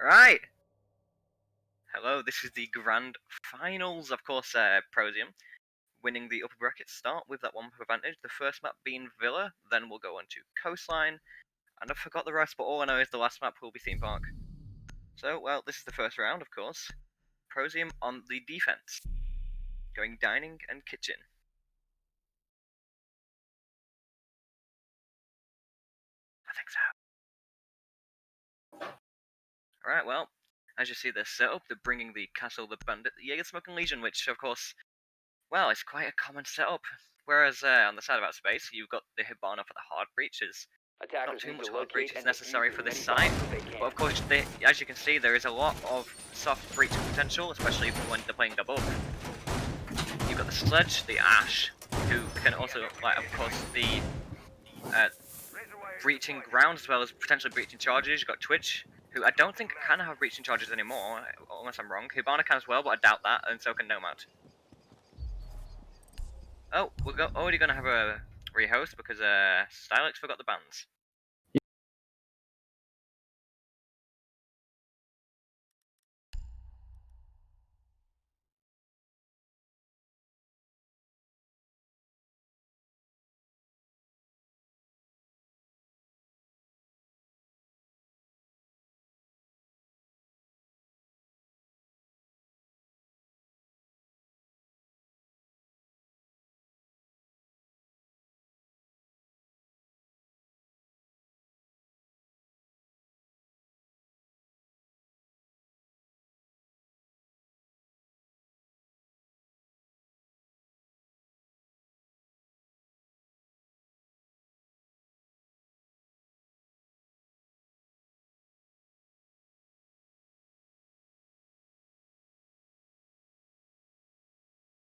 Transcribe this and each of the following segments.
Right. Hello, this is the grand finals, of course, ProZ winning the upper bracket start with that 1 advantage. The first map being Villa, then we'll go on to Coastline, and I forgot the rest, but all I know is the last map will be Theme Park. So, well, this is the first round, of course. ProZ on the defense, going dining and kitchen. I think so. Alright, well, as you see their setup, they're bringing the Castle, the Bandit, the Jaeger Smoking Legion, which, of course, well, it's quite a common setup. Whereas on the side of Outspace, you've got the Hibana for the hard breaches. Not too much hard breach is necessary for this site, but of course, as you can see, there is a lot of soft breach potential, especially when they're playing double. You've got the Sledge, the Ash, who can also, like, of course, the breaching ground as well as potentially breaching charges. You've got Twitch, who I don't think can have breaching charges anymore, unless I'm wrong. Hibana can as well, but I doubt that, and so can Nomad. Oh, we're already going to have a rehost because Stylix forgot the bands.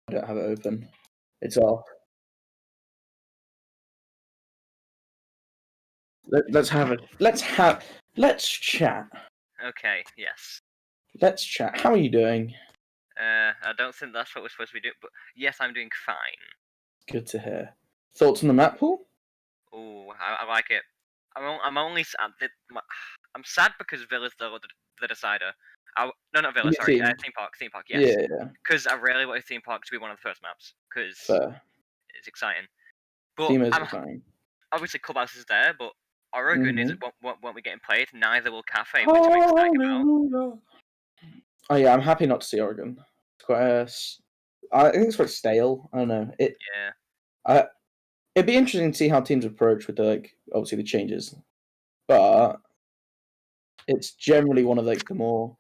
I don't have it open. It's off. Let's chat. Okay, yes. Let's chat. How are you doing? I don't think that's what we're supposed to be doing, but yes, I'm doing fine. Good to hear. Thoughts on the map pool? Oh, I like it. I'm only sad. I'm sad because Villa's the decider. Not Villa, sorry. Theme Park, yes. Yeah. Because I really want Theme Park to be one of the first maps, because it's exciting. But Theme is exciting. Obviously, Clubhouse is there, but Oregon won't be getting played. Neither will Cafe, which I'm excited about. Oh yeah, I'm happy not to see Oregon. It's quite I think it's quite stale. I don't know. It'd be interesting to see how teams approach with obviously the changes, but it's generally one of the more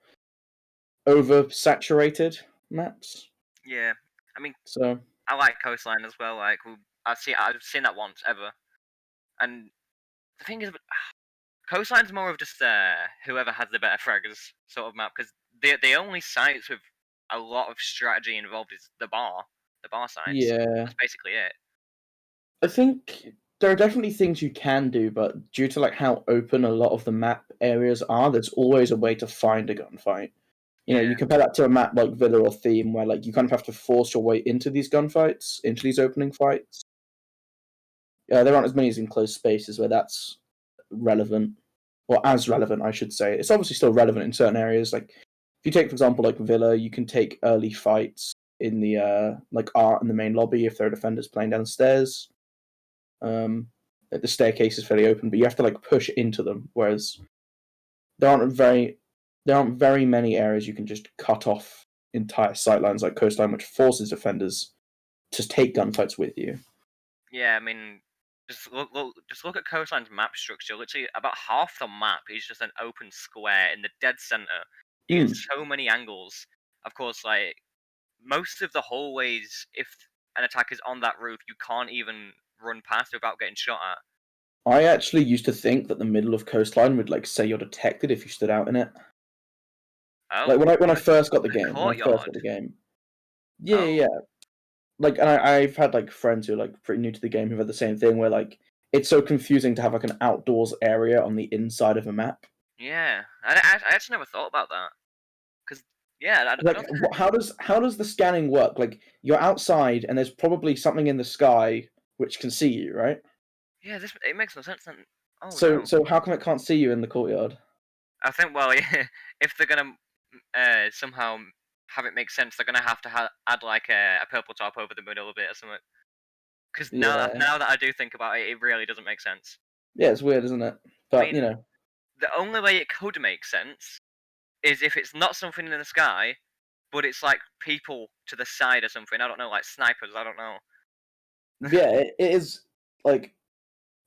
oversaturated maps. Yeah, I mean, so I like Coastline as well. Like I've seen that once ever, and the thing is, Coastline's more of just whoever has the better fraggers sort of map, because the only sites with a lot of strategy involved is the bar sites. Yeah, that's basically it. I think there are definitely things you can do, but due to how open a lot of the map areas are, there's always a way to find a gunfight. You compare that to a map like Villa or Theme, where you kind of have to force your way into these gunfights, into these opening fights. There aren't as many as in closed spaces where that's relevant, or as relevant, I should say. It's obviously still relevant in certain areas. Like if you take, for example, like Villa, you can take early fights in the like art in the main lobby if there are defenders playing downstairs. The staircase is fairly open, but you have to like push into them. Whereas there aren't very many areas you can just cut off entire sightlines like Coastline, which forces defenders to take gunfights with you. Yeah, I mean, just look at Coastline's map structure. Literally, about half the map is just an open square in the dead center. You get so many angles. Of course, like most of the hallways, if an attack is on that roof, you can't even run past without getting shot at. I actually used to think that the middle of Coastline would like say you're detected if you stood out in it. Oh, Like when I first got the the game, courtyard. yeah, Oh, yeah. Like, and I've had like friends who are like pretty new to the game who've had the same thing where like it's so confusing to have like an outdoors area on the inside of a map. yeah. I actually never thought about that. Cause yeah, I Like, don't. how does the scanning work? Like, you're outside and there's probably something in the sky which can see you, right? Yeah, it makes no sense then. Oh So no. so how come it can't see you in the courtyard? I think well, yeah, if they're gonna somehow have it make sense, they're gonna have to add like a purple top over the middle of it or something. Because Yeah, now that I do think about it, it really doesn't make sense. yeah, it's weird, isn't it? I But you mean, know, the only way it could make sense is if it's not something in the sky, but it's like people to the side or something. I don't know, like snipers. I don't know. yeah, it is like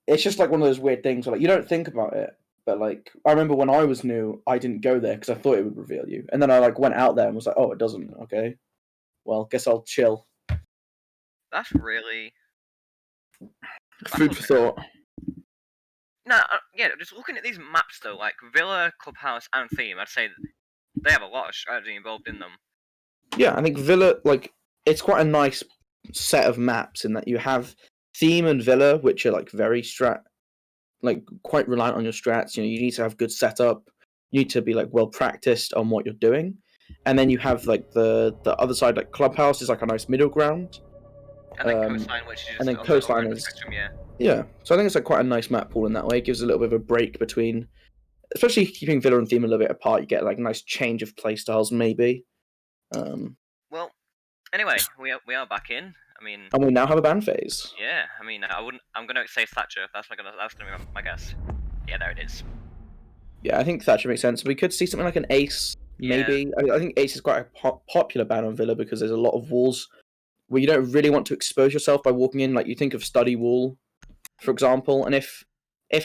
it's just like one of those weird things where like you don't think about it, but like I remember when I was new, I didn't go there because I thought it would reveal you, and then I like went out there and was like, oh, it doesn't. Okay, well, guess I'll chill. That's really Food for baffles me. thought. No, yeah, just looking at these maps though, like Villa, Clubhouse, and Theme, I'd say they have a lot of strategy involved in them. Yeah, I think Villa like it's quite a nice set of maps in that you have theme and Villa, which are like very like quite reliant on your strats. You know, you need to have good setup. You need to be like well practiced on what you're doing, and then you have like the other side, like Clubhouse is like a nice middle ground, And then Coastline, which is and just then on the other Coastline end of the is spectrum, yeah. yeah. So I think it's like quite a nice map pool in that way. It gives a little bit of a break between, especially keeping Villa and theme a little bit apart. You get like a nice change of playstyles maybe. Well, anyway, we are back in. I mean, And we now have a ban phase. yeah. I mean, I wouldn't. I'm gonna say Thatcher. That's gonna be my guess. Yeah, there it is. Yeah, I think Thatcher makes sense. We could see something like an Ace, Yeah. maybe. I think Ace is quite a popular ban on Villa because there's a lot of walls where you don't really want to expose yourself by walking in. Like you think of Study Wall, for example, and if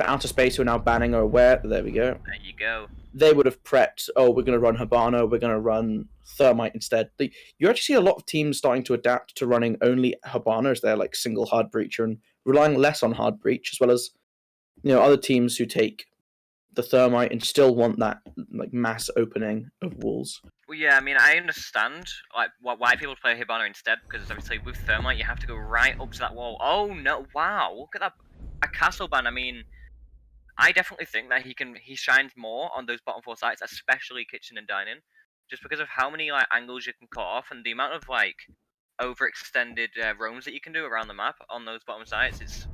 Outer Space who are now banning are aware, there we go. There you go. They would have prepped. Oh, we're going to run Habana. We're going to run Thermite instead. You actually see a lot of teams starting to adapt to running only Habana as their like single hard breacher and relying less on hard breach, as well as other teams who take the Thermite and still want that like mass opening of walls. Well, yeah. I mean, I understand like why people play Hibana instead because obviously with Thermite you have to go right up to that wall. Oh no! Wow! Look at that. A castle ban. I mean, I definitely think that he shines more on those bottom four sites, especially kitchen and dining, just because of how many like angles you can cut off and the amount of like overextended roams that you can do around the map on those bottom sites. It's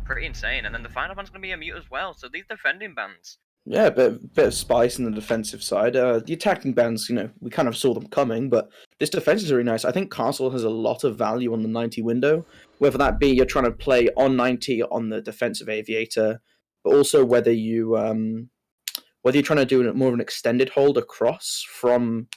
pretty insane. And then the final band's going to be a mute as well. So these defending bands. Yeah, a bit of spice in the defensive side. The attacking bands, we kind of saw them coming, but this defense is really nice. I think Castle has a lot of value on the 90 window, whether that be you're trying to play on 90 on the defensive aviator, but also whether you're trying to do more of an extended hold across from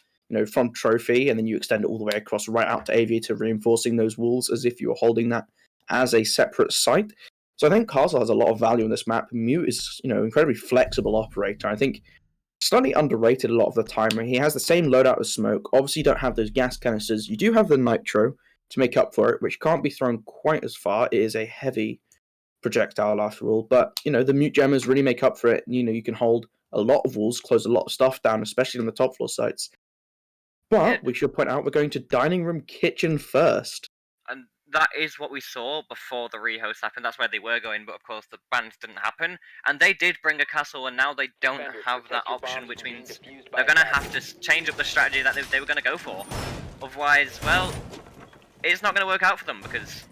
from trophy, and then you extend it all the way across right out to aviator, reinforcing those walls as if you were holding that as a separate site. So I think Castle has a lot of value in this map. Mute is, incredibly flexible operator. I think slightly underrated a lot of the time. He has the same loadout as Smoke. Obviously, you don't have those gas canisters. You do have the Nitro to make up for it, which can't be thrown quite as far. It is a heavy projectile after all. But, the Mute Gemmers really make up for it. You can hold a lot of walls, close a lot of stuff down, especially on the top floor sites. Yeah, But we should point out we're going to dining room kitchen first. and that is what we saw before the rehost happened. That's where they were going, but of course the bans didn't happen. And they did bring a castle, and now they don't have that option, which means they're going to have to change up the strategy that they were going to go for. Otherwise, well, it's not going to work out for them because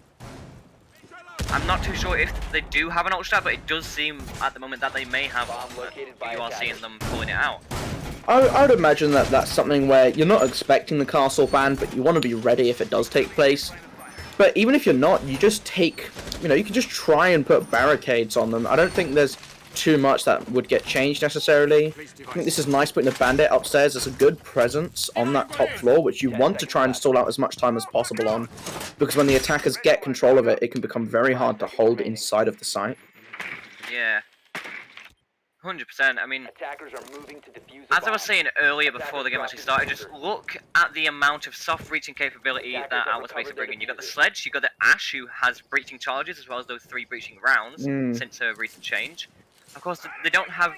I'm not too sure if they do have an ultra strat, but it does seem at the moment that they may have one. You are seeing them pulling it out. I would imagine that that's something where you're not expecting the castle ban, but you want to be ready if it does take place. But even if you're not, you just take, you can just try and put barricades on them. I don't think there's too much that would get changed necessarily. I think this is nice putting a bandit upstairs. There's a good presence on that top floor, which you want to try and stall out as much time as possible on, because when the attackers get control of it, it can become very hard to hold inside of the site. Yeah. 100%. I mean, as I was saying earlier before the game actually started, just look at the amount of soft breaching capability that Outward Space are bringing. You got the Sledge, you got the Ash, who has breaching charges, as well as those 3 breaching rounds since a recent change. Of course, they don't have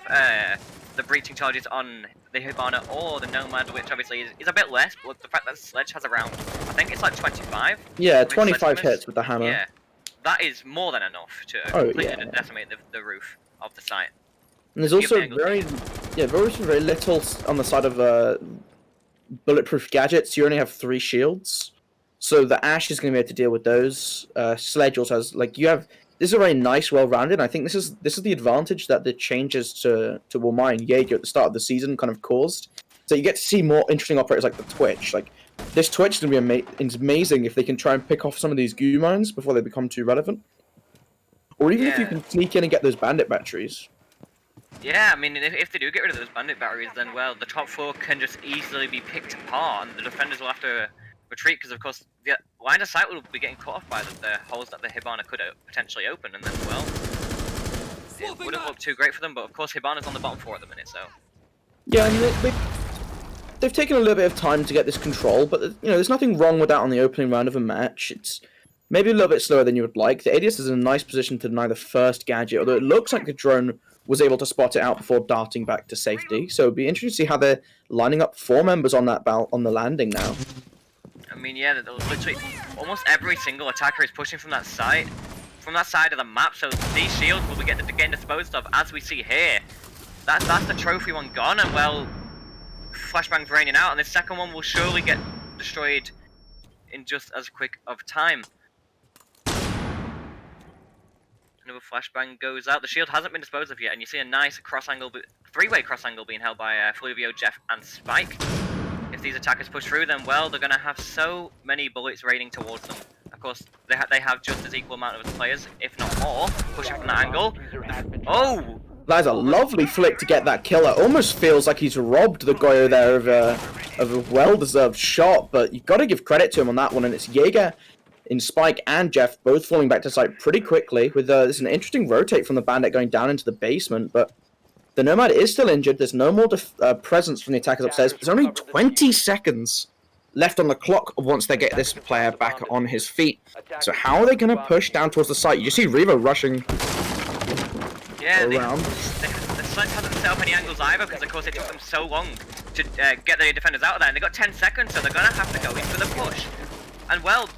the breaching charges on the Hibana or the Nomad, which obviously is a bit less, but the fact that Sledge has around, I think it's like 25. Yeah, 25 hits with the hammer. Yeah, that is more than enough to completely decimate the roof of the site. And there's also very little on the side of bulletproof gadgets. You only have 3 shields, so the Ash is going to be able to deal with those. Sledge also has this is a very nice, well-rounded. I think this is the advantage that the changes to Wilmai and Jaeger at the start of the season kind of caused. So you get to see more interesting operators like the Twitch. Like this Twitch is going to be amazing if they can try and pick off some of these goo mines before they become too relevant, or even if you can sneak in and get those bandit batteries. Yeah, I mean, if they do get rid of those bandit batteries, then, well, the top floor can just easily be picked apart, and the defenders will have to retreat, because, of course, the line of sight will be getting cut off by the holes that the Hibana could potentially open, and then, well, it wouldn't look too great for them, but, of course, Hibana's on the bottom 4 at the minute, so... Yeah, and they've taken a little bit of time to get this control, but, there's nothing wrong with that on the opening round of a match. It's maybe a little bit slower than you would like. The ADS is in a nice position to deny the first gadget, although it looks like the drone was able to spot it out before darting back to safety. So it'd be interesting to see how they're lining up 4 members on that on the landing now. I mean, yeah, literally almost every single attacker is pushing from that side of the map. So these shields will be getting disposed of, as we see here. That's the trophy one gone, and well, flashbang's raining out, and the second one will surely get destroyed in just as quick of time. Another flashbang goes out. The shield hasn't been disposed of yet, and you see a nice cross-angle, 3-way cross-angle being held by Fluvio, Jeff, and Spike. If these attackers push through, then, well, they're going to have so many bullets raining towards them. Of course, they have just as equal amount of players, if not more, pushing from that angle. Oh! That is a lovely flick to get that kill. It almost feels like he's robbed the Goyo there of a well-deserved shot, but you've got to give credit to him on that one, and it's Jaeger in Spike and Jeff both falling back to site pretty quickly. With this is an interesting rotate from the bandit going down into the basement, but the Nomad is still injured. There's no more presence from the attackers upstairs. There's only 20 seconds left on the clock once they get this player back on his feet. So how are they going to push down towards the site? You see Revo rushing around. The Sleds hasn't set up any angles either, because of course it took them so long to get the defenders out of there, and they got 10 seconds, so they're going to have to go in for the push. And well,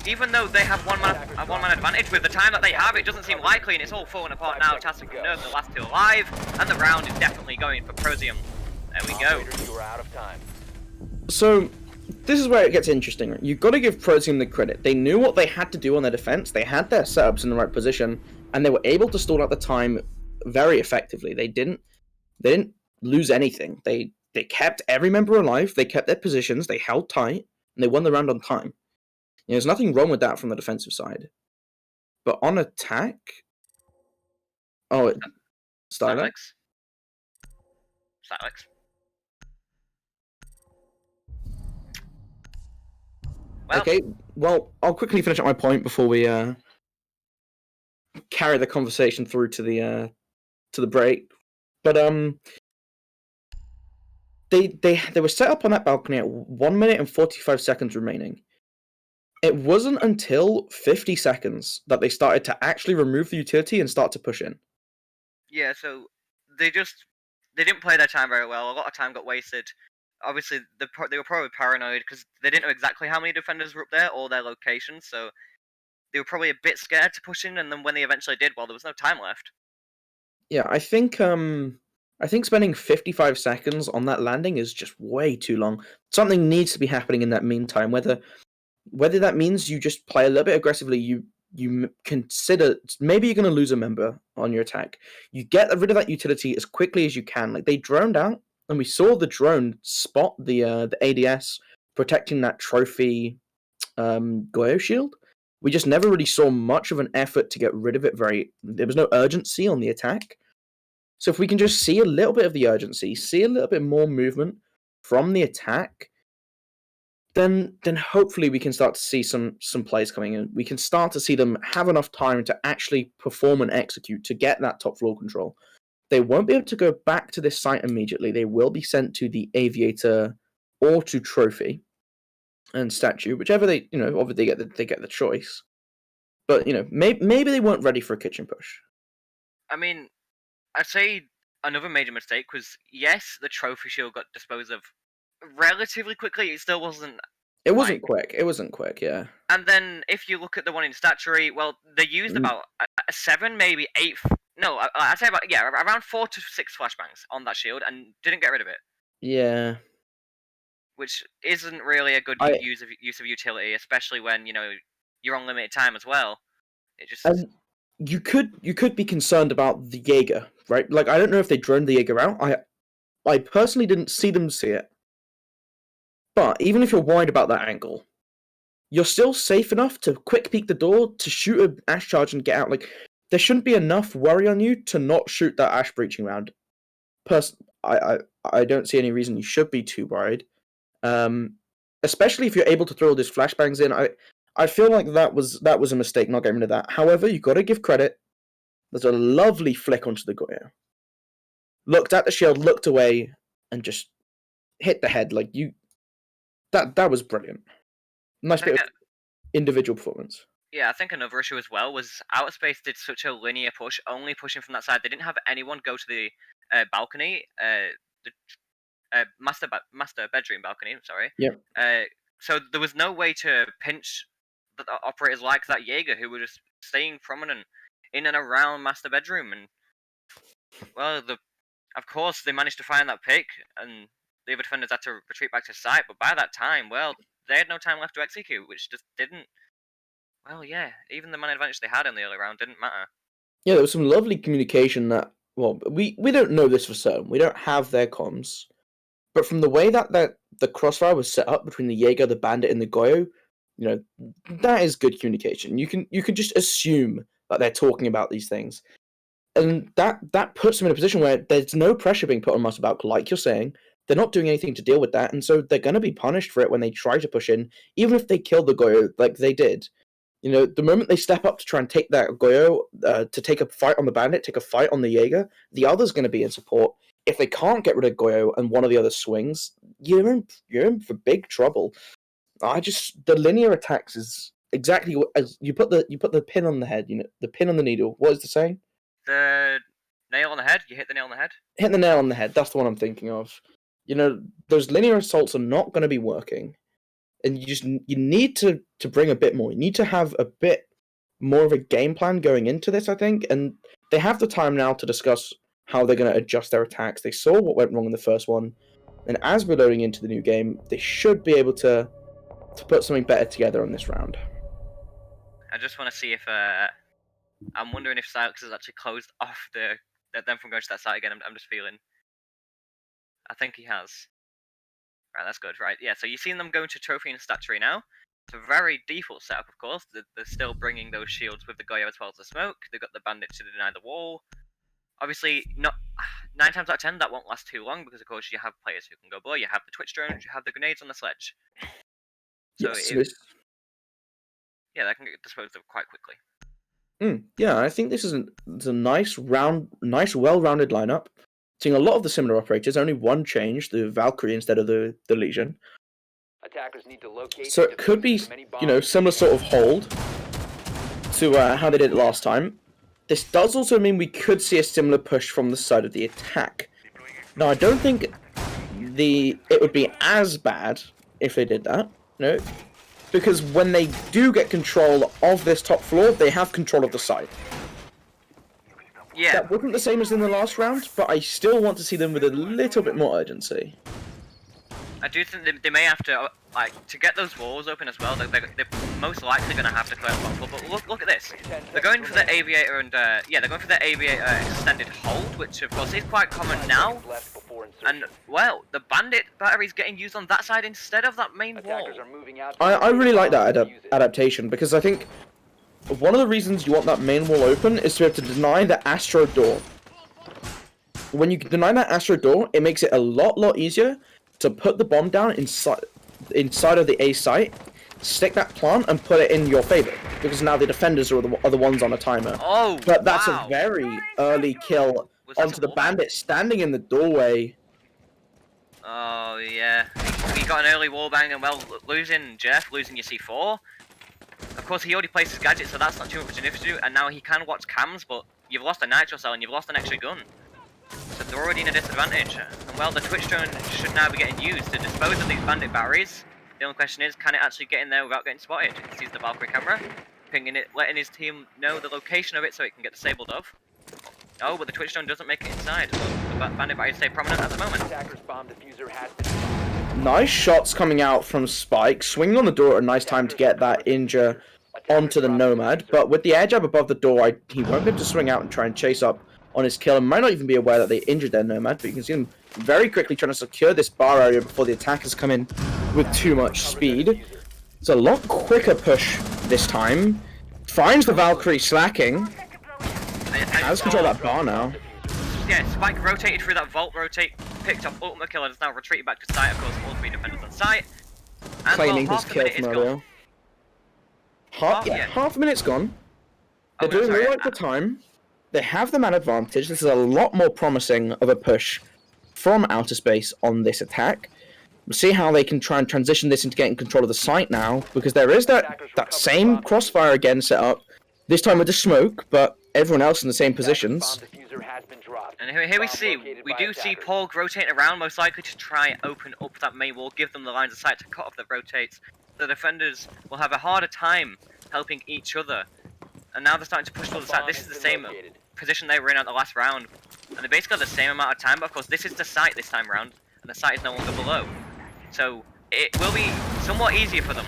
even though they have one man advantage, with the time that they have, it doesn't seem likely, and it's all falling apart now. Tastic can nerf the last 2 alive, and the round is definitely going for ProZ. There we go. So, this is where it gets interesting. You've got to give ProZ the credit. They knew what they had to do on their defense, they had their setups in the right position, and they were able to stall out the time very effectively. They didn't lose anything. They kept every member alive, they kept their positions, they held tight, and they won the round on time. There's nothing wrong with that from the defensive side. But on attack... Oh, Stylex? Well, okay, well, I'll quickly finish up my point before we carry the conversation through to the break. But they were set up on that balcony at 1 minute and 45 seconds remaining. It wasn't until 50 seconds that they started to actually remove the utility and start to push in. Yeah, so they didn't play their time very well. A lot of time got wasted. Obviously, they were probably paranoid because they didn't know exactly how many defenders were up there or their locations, so they were probably a bit scared to push in, and then when they eventually did, well, there was no time left. Yeah, I think spending 55 seconds on that landing is just way too long. Something needs to be happening in that meantime, whether that means you just play a little bit aggressively, you you consider maybe you're going to lose a member on your attack. You get rid of that utility as quickly as you can. Like they droned out, and we saw the drone spot the ADS protecting that trophy Goyo shield. We just never really saw much of an effort to get rid of it. There was no urgency on the attack. So if we can just see a little bit of the urgency, see a little bit more movement from the attack, then hopefully we can start to see some plays coming in. We can start to see them have enough time to actually perform and execute to get that top floor control. They won't be able to go back to this site immediately. They will be sent to the Aviator or to Trophy and Statue, whichever they, obviously they get the choice. But maybe they weren't ready for a kitchen push. I mean, I'd say another major mistake was, yes, the trophy shield got disposed of relatively quickly. It still wasn't. It wasn't quick. It wasn't quick, yeah. And then if you look at the one in Statuary, well, they used about 7, maybe 8. No, I'd say around 4 to 6 flashbangs on that shield, and didn't get rid of it. Yeah. Which isn't really a good use of utility, especially when you're on limited time as well. It just. You could be concerned about the Jaeger, right? Like I don't know if they droned the Jaeger out. I personally didn't see them see it. But even if you're worried about that angle, you're still safe enough to quick peek the door to shoot an Ash charge and get out. Like there shouldn't be enough worry on you to not shoot that Ash breaching round. I don't see any reason you should be too worried. Especially if you're able to throw these flashbangs in. I feel like that was a mistake not getting rid of that. However, you got to give credit. There's a lovely flick onto the Goyo. Looked at the shield, looked away, and just hit the head. Like that was brilliant. Nice bit of individual performance. Yeah, I think another issue as well was Outer Space did such a linear push, only pushing from that side. They didn't have anyone go to the balcony, the master bedroom balcony. Sorry. Yep. So there was no way to pinch the operators like that Jaeger, who were just staying prominent in and around master bedroom, and well, of course they managed to find that pick, and the other defenders had to retreat back to site. But by that time, well, they had no time left to execute, which just didn't. Well, yeah, even the man advantage they had in the early round didn't matter. Yeah, there was some lovely communication that. Well, we don't know this for certain. We don't have their comms, but from the way that the crossfire was set up between the Jaeger, the Bandit, and the Goyo, that is good communication. You can just assume that they're talking about these things, and that puts them in a position where there's no pressure being put on Mustabalk, like you're saying. They're not doing anything to deal with that, and so they're going to be punished for it when they try to push in, even if they kill the Goyo like they did. The moment they step up to try and take that Goyo, to take a fight on the Bandit, take a fight on the Jaeger, the other's going to be in support. If they can't get rid of Goyo and one of the other swings, you're in for big trouble. The linear attacks is exactly what, as you put the pin on the head, the pin on the needle. What is the saying? The nail on the head. You hit the nail on the head. Hit the nail on the head. That's the one I'm thinking of. Those linear assaults are not going to be working, and you need to bring a bit more. You need to have a bit more of a game plan going into this, I think, and they have the time now to discuss how they're going to adjust their attacks. They saw what went wrong in the first one, and as we're loading into the new game, they should be able to put something better together on this round. I just want to see if I'm wondering if Silex has actually closed off them from going to that site again. I'm just feeling. I think he has. Right, that's good. Right, yeah. So you've seen them going to Trophy and Statuary now. It's a very default setup, of course. They're still bringing those shields with the Goyo as well as the smoke. They've got the Bandit to deny the wall. Obviously, not 9 times out of 10 that won't last too long because, of course, you have players who can go below. You have the Twitch drones. You have the grenades on the sledge. So yes, yeah, that can get disposed of quite quickly. Yeah, I think this is a nice, well-rounded lineup. Seeing a lot of the similar operators, only one change, the Valkyrie instead of the Legion. Attackers need to locate. So it could be, similar sort of hold to how they did it last time. This does also mean we could see a similar push from the side of the attack. Now, I don't think it would be as bad if they did that, because when they do get control of this top floor, they have control of the side. Yeah. That wasn't the same as in the last round, but I still want to see them with a little bit more urgency. I do think they may have to like to get those walls open as well. They're most likely going to have to clear the bottom. But look at this. They're going for the aviator and yeah, they're going for the aviator extended hold, which of course is quite common now. And well, the bandit battery's getting used on that side instead of that main wall. I really like that adaptation because I think one of the reasons you want that main wall open is to be able to deny the Astro door. When you deny that Astro door, it makes it a lot easier to put the bomb down inside of the A site, stick that plant, and put it in your favor. Because now the defenders are the ones on a timer. Oh, but that's wow. a very early kill onto the bandit standing in the doorway. Oh yeah, he got an early wallbang and well, losing Jeff, losing your C4. Of course, he already placed his gadget, so that's not too much an issue. And now he can watch cams, but you've lost a nitro cell and you've lost an extra gun. So they're already in a disadvantage. And well, the Twitch drone should now be getting used to dispose of these bandit batteries. The only question is, can it actually get in there without getting spotted? It sees the Valkyrie camera, pinging it, letting his team know the location of it so it can get disabled of. Oh, but the Twitch drone doesn't make it inside. Well, the bandit batteries stay prominent at the moment. Nice shots coming out from Spike, swinging on the door at a nice time to get that injure onto the Nomad, but with the air jab above the door, he won't be able to swing out and try and chase up on his kill, and might not even be aware that they injured their Nomad, but you can see them very quickly trying to secure this bar area before the attackers come in with too much speed. It's a lot quicker push this time. Finds the Valkyrie slacking. Has control of that bar now. Yeah, Spike rotated through that vault rotate, picked up ultimate kill, and is now retreated back to site. Of course, all three defenders on site. And Claiming well, his kill from earlier. Half a minute's gone. They're doing all right for time. They have the man advantage. This is a lot more promising of a push from outer space on this attack. We'll see how they can try and transition this into getting control of the site now, because there is that same crossfire again set up, this time with the smoke, but everyone else in the same positions. And here we do see Paul rotating around, most likely to try and open up that main wall, give them the lines of sight to cut off the rotates. The defenders will have a harder time helping each other. And now they're starting to push towards the site. This is the same position they were in at the last round. And they basically have the same amount of time, but of course this is the site this time round, and the site is no longer below. So it will be somewhat easier for them.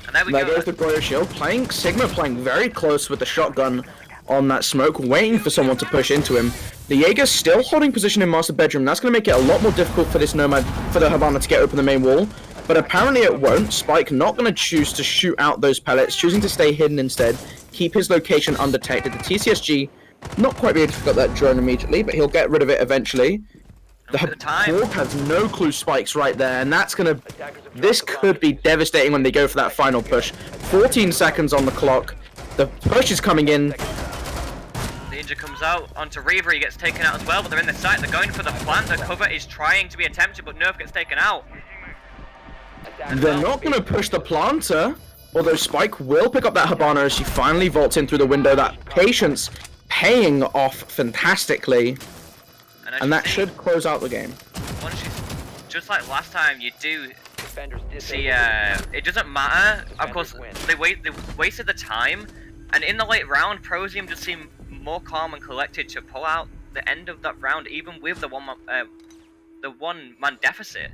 And there we go. There goes the Goyo Shield, Sigma playing very close with the shotgun on that smoke, waiting for someone to push into him. The Jaeger's still holding position in Master Bedroom. That's going to make it a lot more difficult for this Nomad, for the Habana to get open the main wall. But apparently it won't. Spike not going to choose to shoot out those pellets, choosing to stay hidden instead, keep his location undetected. The TCSG not quite be able to pick up that drone immediately, but he'll get rid of it eventually. The Hawk has no clue Spike's right there, and that's going to... This could be devastating when they go for that final push. 14 seconds on the clock. The push is coming in. The injury comes out onto Reaver, he gets taken out as well, but they're in the site, they're going for the plant, the cover is trying to be attempted, but Nerf gets taken out. They're not going to push the planter, although Spike will pick up that Habana as she finally vaults in through the window. That patience paying off fantastically, and that should close out the game. Just like last time, you do see, it doesn't matter, of course, they wasted the time, and in the late round, ProZ just seemed more calm and collected to pull out the end of that round, even with the one-man deficit.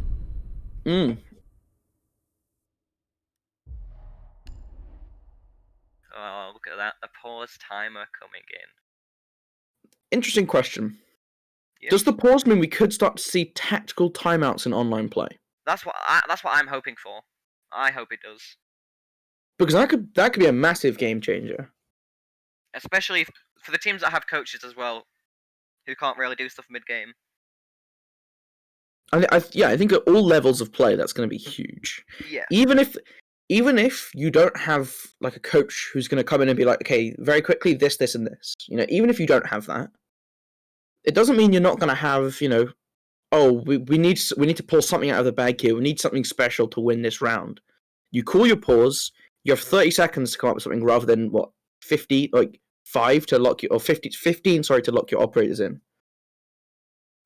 Oh, look at that, the pause timer coming in. Interesting question. Yep. Does the pause mean we could start to see tactical timeouts in online play? That's what I'm hoping for. I hope it does. Because that could be a massive game changer. Especially for the teams that have coaches as well, who can't really do stuff mid-game. I think at all levels of play, that's going to be huge. Yeah. Even if you don't have like a coach who's going to come in and be like, okay, very quickly, this, and this. You know, even if you don't have that, it doesn't mean you're not going to have, you know, oh, we need to pull something out of the bag here. We need something special to win this round. You call your pause. You have 30 seconds to come up with something rather than 5 to lock your, or 15 to lock your operators in.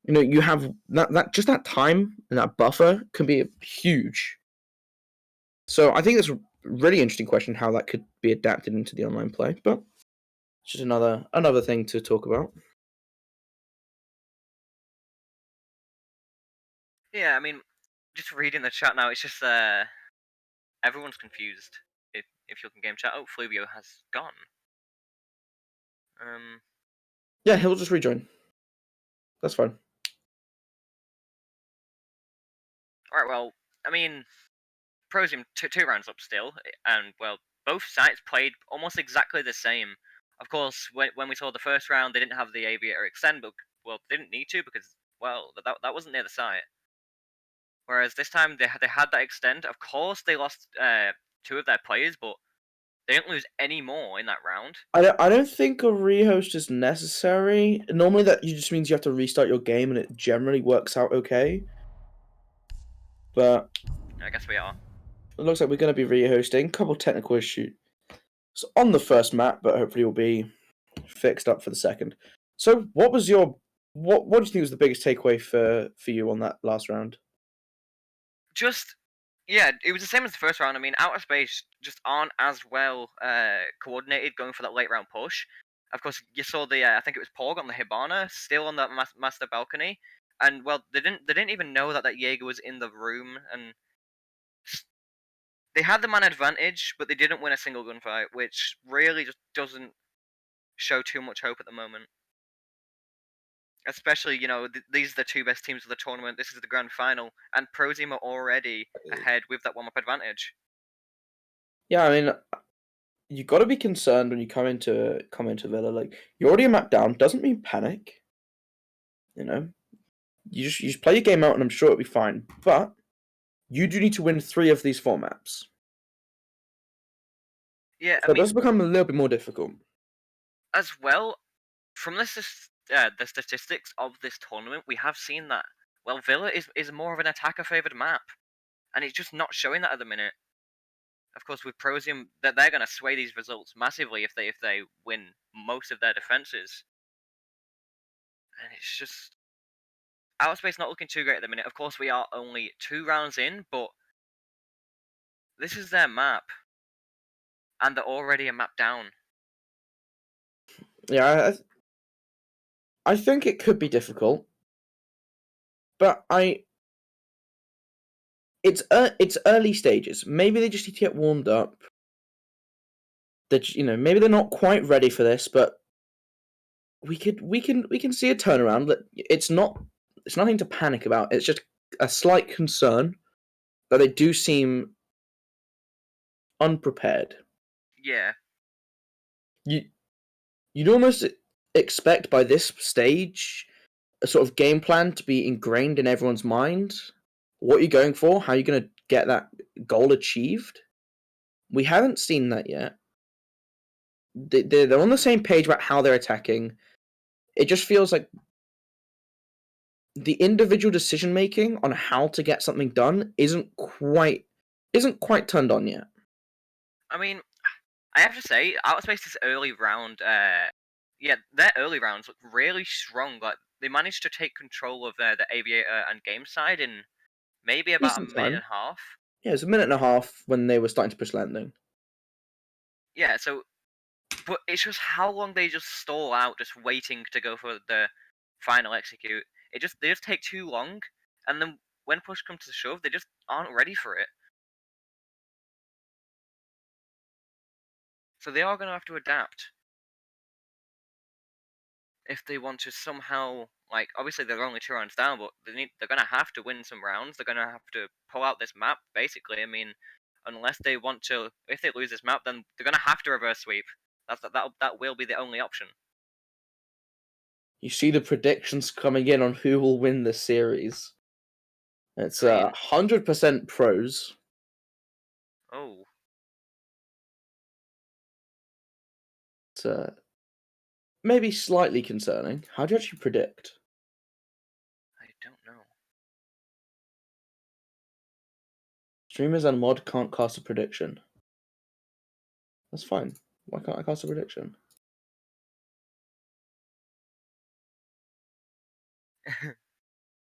You know, you have that time and that buffer can be huge. So I think it's a really interesting question how that could be adapted into the online play, but it's just another thing to talk about. Yeah, I mean, just reading the chat now, it's just everyone's confused. If you look in game chat, oh, Fluvio has gone. Yeah, he'll just rejoin. That's fine. All right. Well, I mean, ProZ two rounds up still, and well, both sides played almost exactly the same. Of course, when we saw the first round, they didn't have the Aviator extend, but well, they didn't need to because well, that wasn't near the site. Whereas this time they had that extend. Of course, they lost two of their players, but they didn't lose any more in that round. I don't think a rehost is necessary. Normally, that just means you have to restart your game, and it generally works out okay. But I guess we are. it looks like we're going to be rehosting. Couple technical issues on the first map, but hopefully will be fixed up for the second. So, what was your what do you think was the biggest takeaway for you on that last round? Just yeah, it was the same as the first round. I mean, Outer Space just aren't as well coordinated going for that late round push. Of course, you saw the I think it was Porg on the Hibana still on that master balcony, and well, they didn't even know that Jaeger was in the room, and they had the man advantage, but they didn't win a single gunfight, which really just doesn't show too much hope at the moment. Especially, these are the two best teams of the tournament. This is the grand final, and ProZ are already ahead with that warm-up advantage. Yeah, I mean, you got to be concerned when you come into Villa. Like, you're already a map down. Doesn't mean panic. You just play your game out, and I'm sure it'll be fine. But you do need to win 3 of these 4 maps. Yeah, So it does become a little bit more difficult. As well, from the statistics of this tournament, we have seen that well, Villa is more of an attacker-favored map, and it's just not showing that at the minute. Of course, with Prosium, that they're going to sway these results massively if they win most of their defenses, and it's just Outer Space not looking too great at the minute. Of course, we are only 2 rounds in, but this is their map, and they're already a map down. Yeah, I think it could be difficult, but it's early stages. Maybe they just need to get warmed up. That maybe they're not quite ready for this, but we can see a turnaround. That it's nothing to panic about. It's just a slight concern that they do seem unprepared. Yeah. You'd almost expect by this stage a sort of game plan to be ingrained in everyone's mind. What you're going for, how you're going to get that goal achieved. We haven't seen that yet. They're on the same page about how they're attacking. It just feels like the individual decision making on how to get something done isn't quite turned on yet. I mean, I have to say, Outer Space's early round, their early rounds look really strong. Like they managed to take control of the Aviator and game side in maybe about a minute and a half. Yeah, it was a minute and a half when they were starting to push landing. Yeah, so, but it's just how long they just stall out, just waiting to go for the final execute. They just take too long, and then when push comes to shove, they just aren't ready for it. So they are going to have to adapt if they want to somehow, like, obviously they're only 2 rounds down, but they're going to have to win some rounds. They're going to have to pull out this map, basically. I mean, unless they want to, if they lose this map, then they're going to have to reverse sweep. That will be the only option. You see the predictions coming in on who will win the series. It's 100% ProZ. Oh. It's maybe slightly concerning. How do you actually predict? I don't know. Streamers and mod can't cast a prediction. That's fine. Why can't I cast a prediction?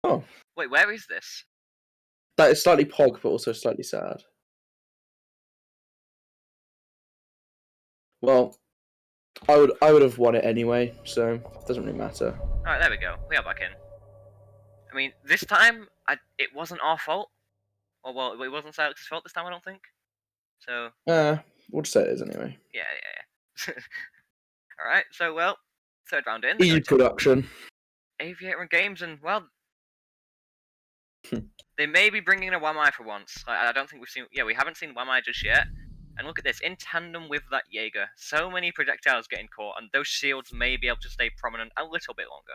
Oh. Wait, where is this? That is slightly pog, but also slightly sad. Well, I would have won it anyway, so it doesn't really matter. Alright, there we go. We are back in. I mean, this time, it wasn't our fault. Or, well, it wasn't Silex's fault this time, I don't think. So we'll just say it is anyway. yeah. All right. So well, third round in. EU production. Aviator and Games, and well, they may be bringing in a Wamai for once. I don't think we've seen. Yeah, we haven't seen Wamai just yet. And look at this, in tandem with that Jaeger, so many projectiles getting caught, and those shields may be able to stay prominent a little bit longer.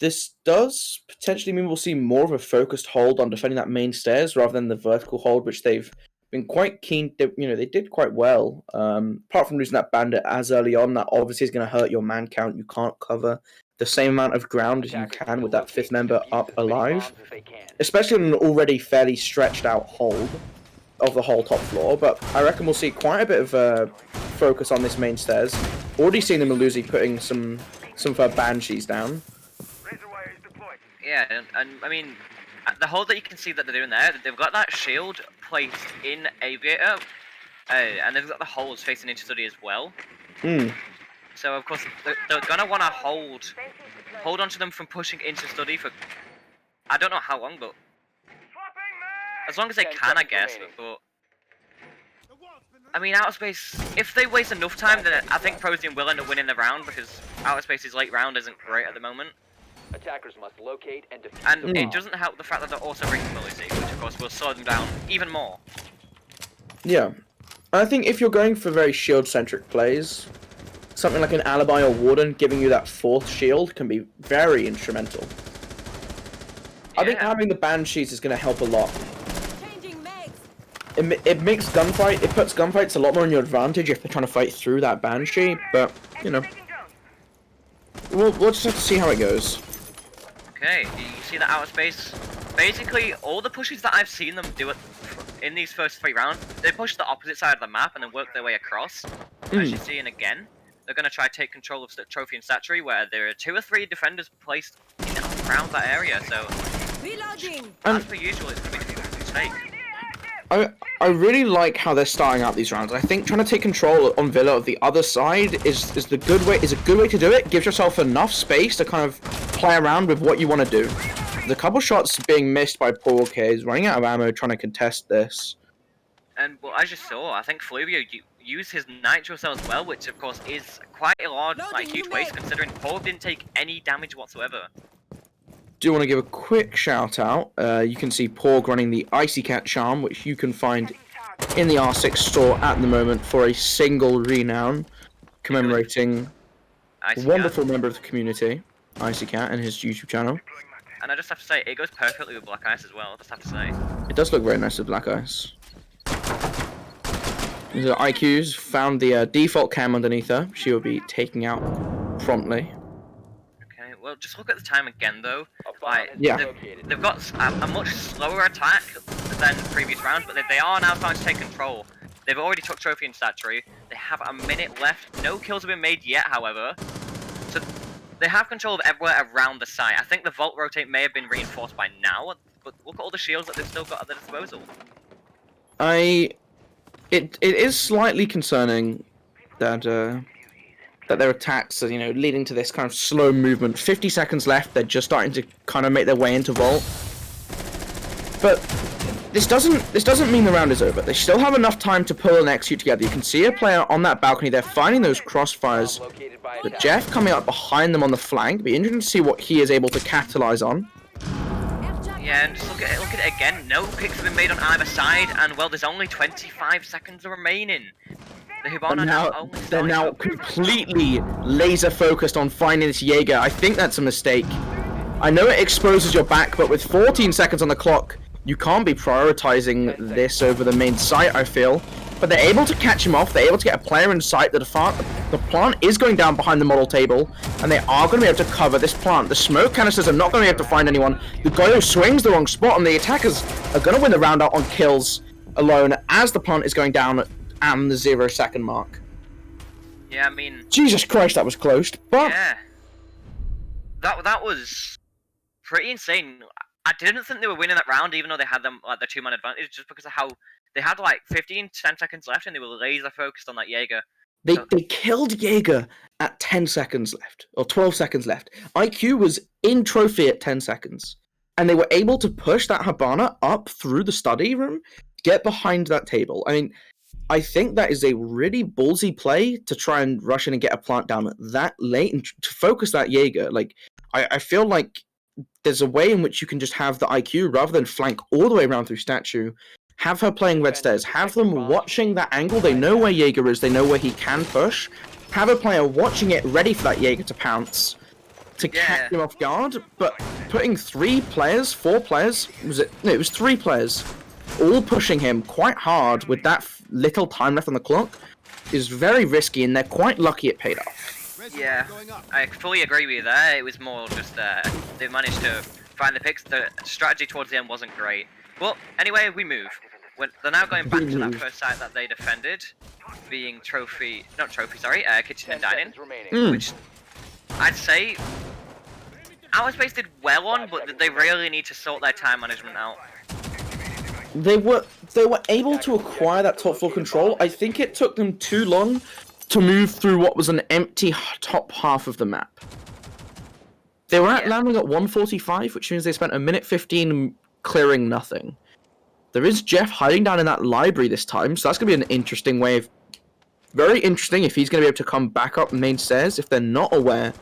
This does potentially mean we'll see more of a focused hold on defending that main stairs rather than the vertical hold, which they've been quite keen. They did quite well. Apart from losing that bandit as early on, that obviously is going to hurt your man count. You can't cover the same amount of ground as you can with that fifth member up alive, especially on an already fairly stretched out hold of the whole top floor. But I reckon we'll see quite a bit of focus on this main stairs. Already seen them Malusi putting some of her banshees down. Yeah, and I mean, the hold that you can see that they're doing there, they've got that shield placed in Aviator, and they've got the holes facing into Study as well. So of course they're gonna want to hold onto them from pushing into Study for I don't know how long, but as long as they can, I guess. But I mean, Outer Space, if they waste enough time, then I think ProZ will end up winning the round, because Outer Space's late round isn't great at the moment. Attackers must locate and defuse And the it bomb. doesn't help the fact that they're also bringing Malusi, which of course will slow them down even more. Yeah. I think if you're going for very shield-centric plays, something like an Alibi or Warden giving you that fourth shield can be very instrumental. I think having the Banshees is going to help a lot. It makes gunfight, it puts gunfights a lot more in your advantage if they're trying to fight through that Banshee, but, you know, we'll just have to see how it goes. Okay, you see that Outer Space? Basically, all the pushes that I've seen them do in these first 3 rounds, they push the opposite side of the map and then work their way across. As you see, and again, they're going to try to take control of Trophy and Statuary, where there are 2 or 3 defenders placed in around that area, so as per usual, it's going to be difficult to take. I really like how they're starting out these rounds. I think trying to take control on Villa of the other side is a good way to do it. Gives yourself enough space to kind of play around with what you want to do. The couple shots being missed by Paul K is running out of ammo trying to contest this. And well, as you saw, I think Fluvio used his nitro cell as well, which of course is quite a large, huge waste considering Paul didn't take any damage whatsoever. Do want to give a quick shout out. You can see Porg running the Icy Cat charm, which you can find in the R6 store at the moment for a single renown, commemorating a wonderful member of the community, Icy Cat, and his YouTube channel. And I just have to say, it goes perfectly with Black Ice as well, I just have to say. It does look very nice with Black Ice. The IQ's found the default cam underneath her. She will be taking out promptly. Well, just look at the time again, though. They've got a much slower attack than previous rounds, but they are now starting to take control. They've already took Trophy and Statuary. They have a minute left. No kills have been made yet, however. So they have control of everywhere around the site. I think the Vault Rotate may have been reinforced by now, but look at all the shields that they've still got at their disposal. It is slightly concerning that their attacks are, leading to this kind of slow movement. 50 seconds left, they're just starting to kind of make their way into Vault. But this doesn't mean the round is over. They still have enough time to pull and execute together. You can see a player on that balcony. They're finding those crossfires. But Jeff coming up behind them on the flank. It'll be interesting to see what he is able to capitalize on. Yeah, and just look at it again. No picks have been made on either side, and well, there's only 25 seconds remaining. They're now completely laser focused on finding this Jaeger. I think that's a mistake. I know it exposes your back, but with 14 seconds on the clock, you can't be prioritizing this over the main site, I feel. But they're able to catch him off. They're able to get a player in sight. The plant is going down behind the model table, and they are going to be able to cover this plant. The smoke canisters are not going to be able to find anyone. The Goyo swings the wrong spot, and the attackers are going to win the round out on kills alone as the plant is going down and the 0 second mark. Yeah, I mean... Jesus Christ, that was close. But... yeah. That was pretty insane. I didn't think they were winning that round, even though they had them the 2-man advantage, just because of how they had 10 seconds left, and they were laser focused on that Jaeger. They killed Jaeger at 10 seconds left, or 12 seconds left. IQ was in Trophy at 10 seconds, and they were able to push that Habana up through the study room, get behind that table. I mean, I think that is a really ballsy play to try and rush in and get a plant down that late and to focus that Jaeger. Like, I feel like there's a way in which you can just have the IQ rather than flank all the way around through statue. Have her playing red stairs. Have them watching that angle. They know where Jaeger is. They know where he can push. Have a player watching it, ready for that Jaeger to pounce, to catch him off guard. But putting 4 players, was it? No, it was 3 players, all pushing him quite hard with that little time left on the clock is very risky, and they're quite lucky it paid off. Yeah, I fully agree with you there. It was more just they managed to find the picks. The strategy towards the end wasn't great. But anyway, we move. They're now going back to that first site that they defended, being kitchen and dining, which I'd say Outer Space did well on, but they really need to sort their time management out. They were able to acquire that top floor control. I think it took them too long to move through what was an empty top half of the map. They were landing at 145, which means they spent 1:15 clearing nothing. There is Jeff hiding down in that library this time, so that's going to be an interesting wave. Very interesting if he's going to be able to come back up the main stairs if they're not aware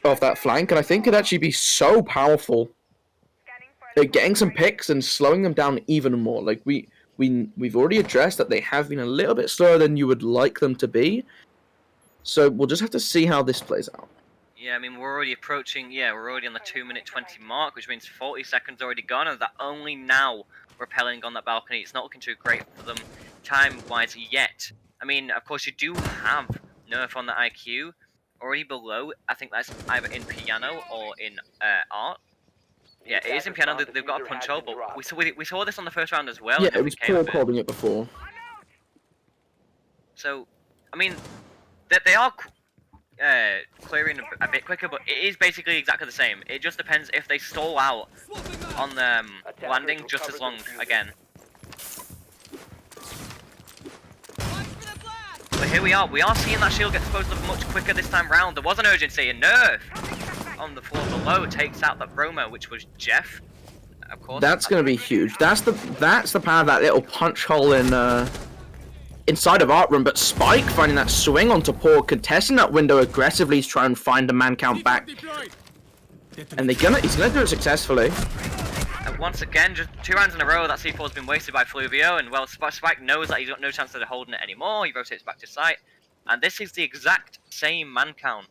of that flank, and I think it'd actually be so powerful at getting some picks and slowing them down even more. Like, we've already addressed that they have been a little bit slower than you would like them to be, so we'll just have to see how this plays out. Yeah, I mean, we're already approaching, we're already on the 2:20 mark, which means 40 seconds already gone, and they're only now repelling on that balcony. It's not looking too great for them time-wise yet. I mean, of course, you do have nerf on the IQ already below. I think that's either in piano or in art. Yeah, it is in piano. They've got a punch hole, but we saw this on the first round as well. Yeah, it was Paul calling it before. So, I mean, they are clearing a bit quicker, but it is basically exactly the same. It just depends if they stall out on the landing just as long again. But here we are seeing that shield get disposed of much quicker this time round. There was an urgency, and nerf on the floor below takes out the Roma, which was Jeff. Of course. That's going to be huge. That's the power of that little punch hole in inside of Art Room, but Spike finding that swing onto Paul, contesting that window aggressively to try and find a man count back. And he's gonna do it successfully. And once again, just 2 rounds in a row, that C4 has been wasted by Fluvio, and well, Spike knows that he's got no chance of holding it anymore. He rotates back to site, and this is the exact same man count.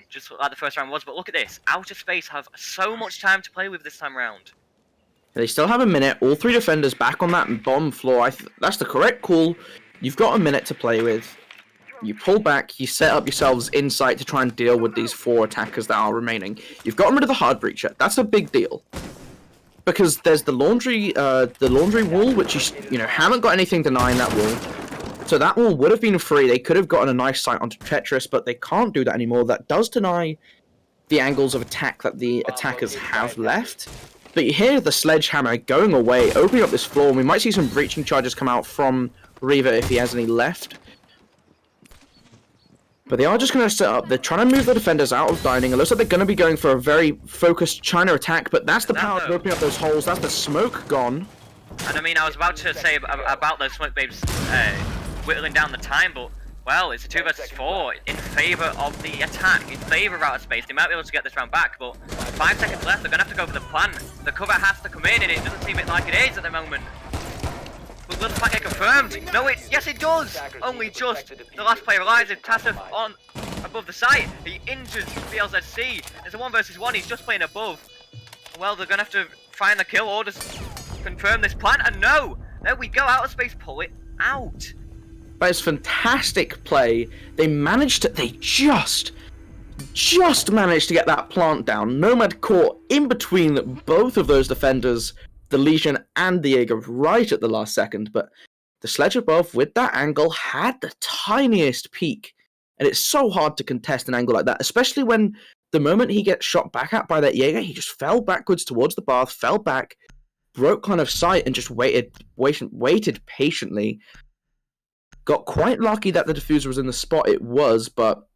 Just like the first round was, but look at this. Outer Space have so much time to play with this time round. They still have a minute. All 3 defenders back on that bomb floor. That's the correct call. You've got a minute to play with. You pull back. You set up yourselves in sight to try and deal with these 4 attackers that are remaining. You've gotten rid of the hard breacher. That's a big deal. Because there's the laundry wall, which you haven't got anything denying that wall. So that wall would have been free. They could have gotten a nice sight onto Tetris, but they can't do that anymore. That does deny the angles of attack that the attackers have left. But you hear the sledgehammer going away, opening up this floor, and we might see some breaching charges come out from Reaver if he has any left. But they are just going to set up. They're trying to move the defenders out of dining. It looks like they're going to be going for a very focused China attack, but that's the power of opening up those holes. That's the smoke gone. And I mean, I was about to say about those smoke babes whittling down the time, but well, it's a 2 versus 4 in favour of the attack, in favour of Outer Space. They might be able to get this round back, but 5 seconds left. They're going to have to go for the plan. The cover has to come in, and it doesn't seem like it is at the moment. But will the plan get confirmed? No, yes it does! Only just. The last player alive is Tassif on above the site. He injures BLZC. It's a 1 versus 1. He's just playing above. Well, they're going to have to find the kill or just confirm this plan. And no! There we go. Outer Space pull it out. That is fantastic play. They just managed to get that plant down. Nomad caught in between both of those defenders, the Legion and the Jaeger, right at the last second, but the sledge above with that angle had the tiniest peak, and it's so hard to contest an angle like that, especially when the moment he gets shot back at by that Jaeger, he just fell backwards towards the bath, fell back, broke line of sight, and just waited patiently. Got quite lucky that the diffuser was in the spot it was, but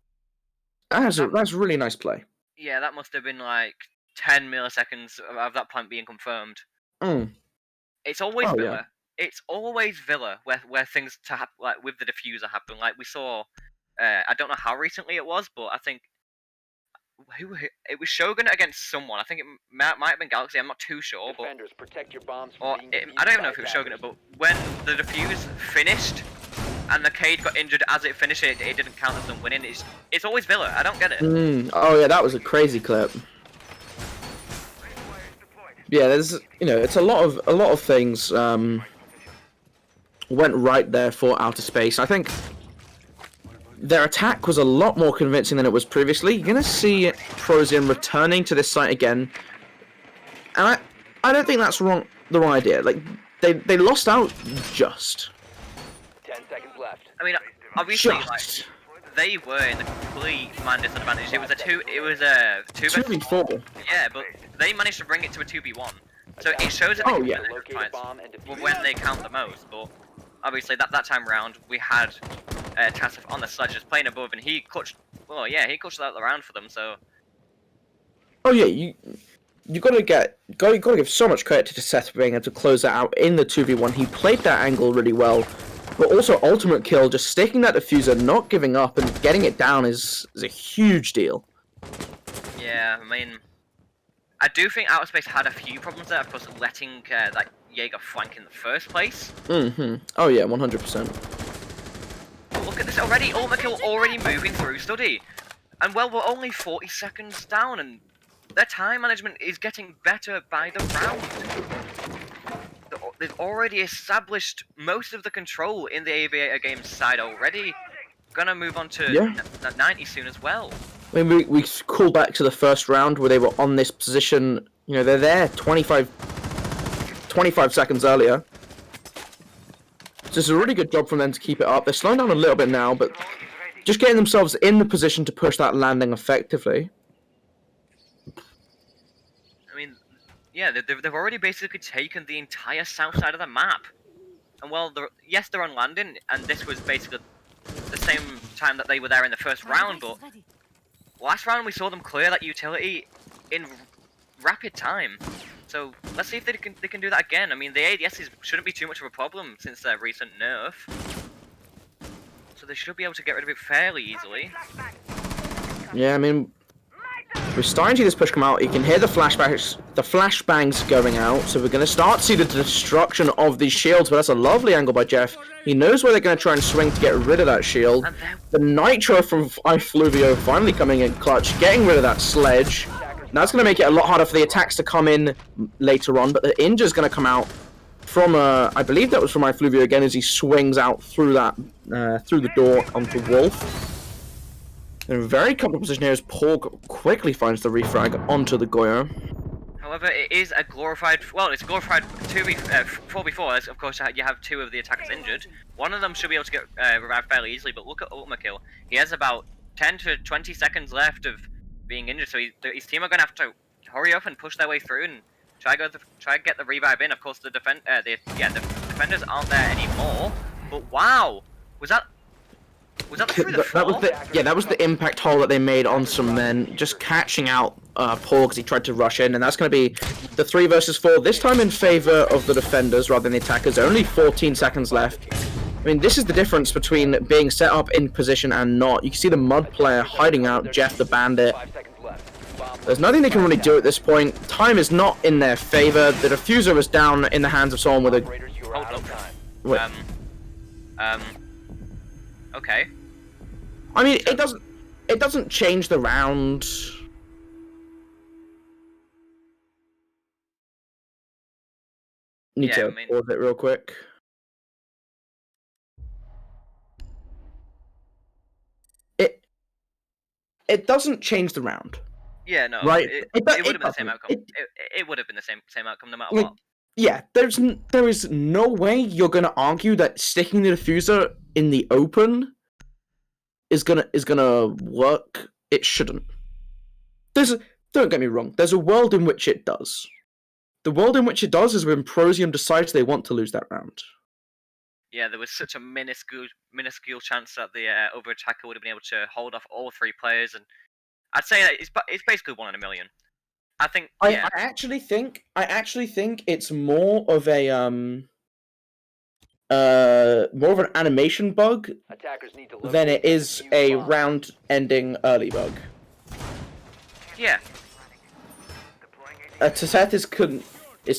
that's a really nice play. Yeah, that must have been like 10 milliseconds of that plant being confirmed. Mm. It's always been there. it's always Villa where things like with the diffuser happen. Like we saw, I don't know how recently it was, but I think it was Shogun against someone. I think it might have been Galaxy. I'm not too sure, but Defenders, protect your bombs from being I defused don't even by know if it was Shogun. attackers. But when the defuse finished and the Cade got injured as it finished, it didn't count as them winning. It's always Villa. I don't get it. Oh yeah, that was a crazy clip. Yeah, there's it's a lot of things went right there for outer space. I think their attack was a lot more convincing than it was previously. You're gonna see ProZ returning to this site again, and I don't think that's the wrong idea. Like they lost out just. 10 seconds left. I mean, obviously, Just. they were in the complete man disadvantage. It was a two versus 2v4. yeah, but they managed to bring it to a 2v1. So it shows that they Oh, can yeah. win Locate a fights bomb and defuse when they count the most. But obviously, that time round we had Tassif on the sledge just playing above, and he clutched. Well, yeah, he clutched out the round for them. So Oh yeah, you gotta give so much credit to Seth for being able to close that out in the 2v1. He played that angle really well, but also ultimate kill, just sticking that diffuser, not giving up, and getting it down is a huge deal. yeah, I mean, I do think Outer Space had a few problems there. Of course, letting that Jaeger flank in the first place. Oh yeah, 100%. But look at this already. Ultimate kill already moving through study, and well, we're only 40 seconds down, and their time management is getting better by the round. They've already established most of the control in the Aviator Games side already. Gonna move on to 90 soon as well. I mean, we call back to the first round where they were on this position. They're there 25 seconds earlier. So it's a really good job from them to keep it up. They're slowing down a little bit now, but just getting themselves in the position to push that landing effectively. I mean, yeah, they've already basically taken the entire south side of the map. And well, yes, they're on landing, and this was basically the same time that they were there in the first round, but last round we saw them clear that utility in rapid time. So let's see if they can do that again. I mean, the ADSs shouldn't be too much of a problem since their recent nerf. So they should be able to get rid of it fairly easily. Yeah, I mean, we're starting to see this push come out. You can hear the flashbangs going out. So we're going to start to see the destruction of these shields. But that's a lovely angle by Jeff. He knows where they're going to try and swing to get rid of that shield. The nitro from iFluvio finally coming in clutch, getting rid of that sledge. Now that's going to make it a lot harder for the attacks to come in later on. But the injure's going to come out from, I believe that was from iFluvio again, as he swings out through that, through the door onto Wolf. In a very comfortable position here as Porg quickly finds the refrag onto the Goyo. However, it is a glorified, well, it's a glorified 4v4, as of course you have two of the attackers injured. One of them should be able to get revived fairly easily, but look at Ultimate Kill. He has about 10 to 20 seconds left of being injured, so his team are going to have to hurry up and push their way through and try and get the revive in. Of course, the defenders aren't there anymore, but wow, was that through the floor? That was the impact hole that they made on some men, just catching out Paul because he tried to rush in, and that's going to be the 3 versus 4, this time in favor of the defenders rather than the attackers. Only 14 seconds left. I mean, this is the difference between being set up in position and not. You can see the Mud player hiding out, Jeff the Bandit. There's nothing they can really do at this point. Time is not in their favor. The diffuser is down in the hands of someone with a... Wait. Okay. I mean, it doesn't change the round. Need to pause it real quick. It doesn't change the round. Yeah, no. Right. It would have been the same outcome. It would have been the same outcome no matter what. Yeah, there is no way you're gonna argue that sticking the diffuser in the open is gonna work. It shouldn't. Don't get me wrong. There's a world in which it does. The world in which it does is when ProZ decides they want to lose that round. Yeah, there was such a minuscule chance that the over attacker would have been able to hold off all 3 players, and I'd say that it's basically 1 in a million. I think. Yeah. I actually think it's more of a more of an animation bug Attackers need to than locate it is and defuse a bombs. round-ending early bug. Yeah. Seth is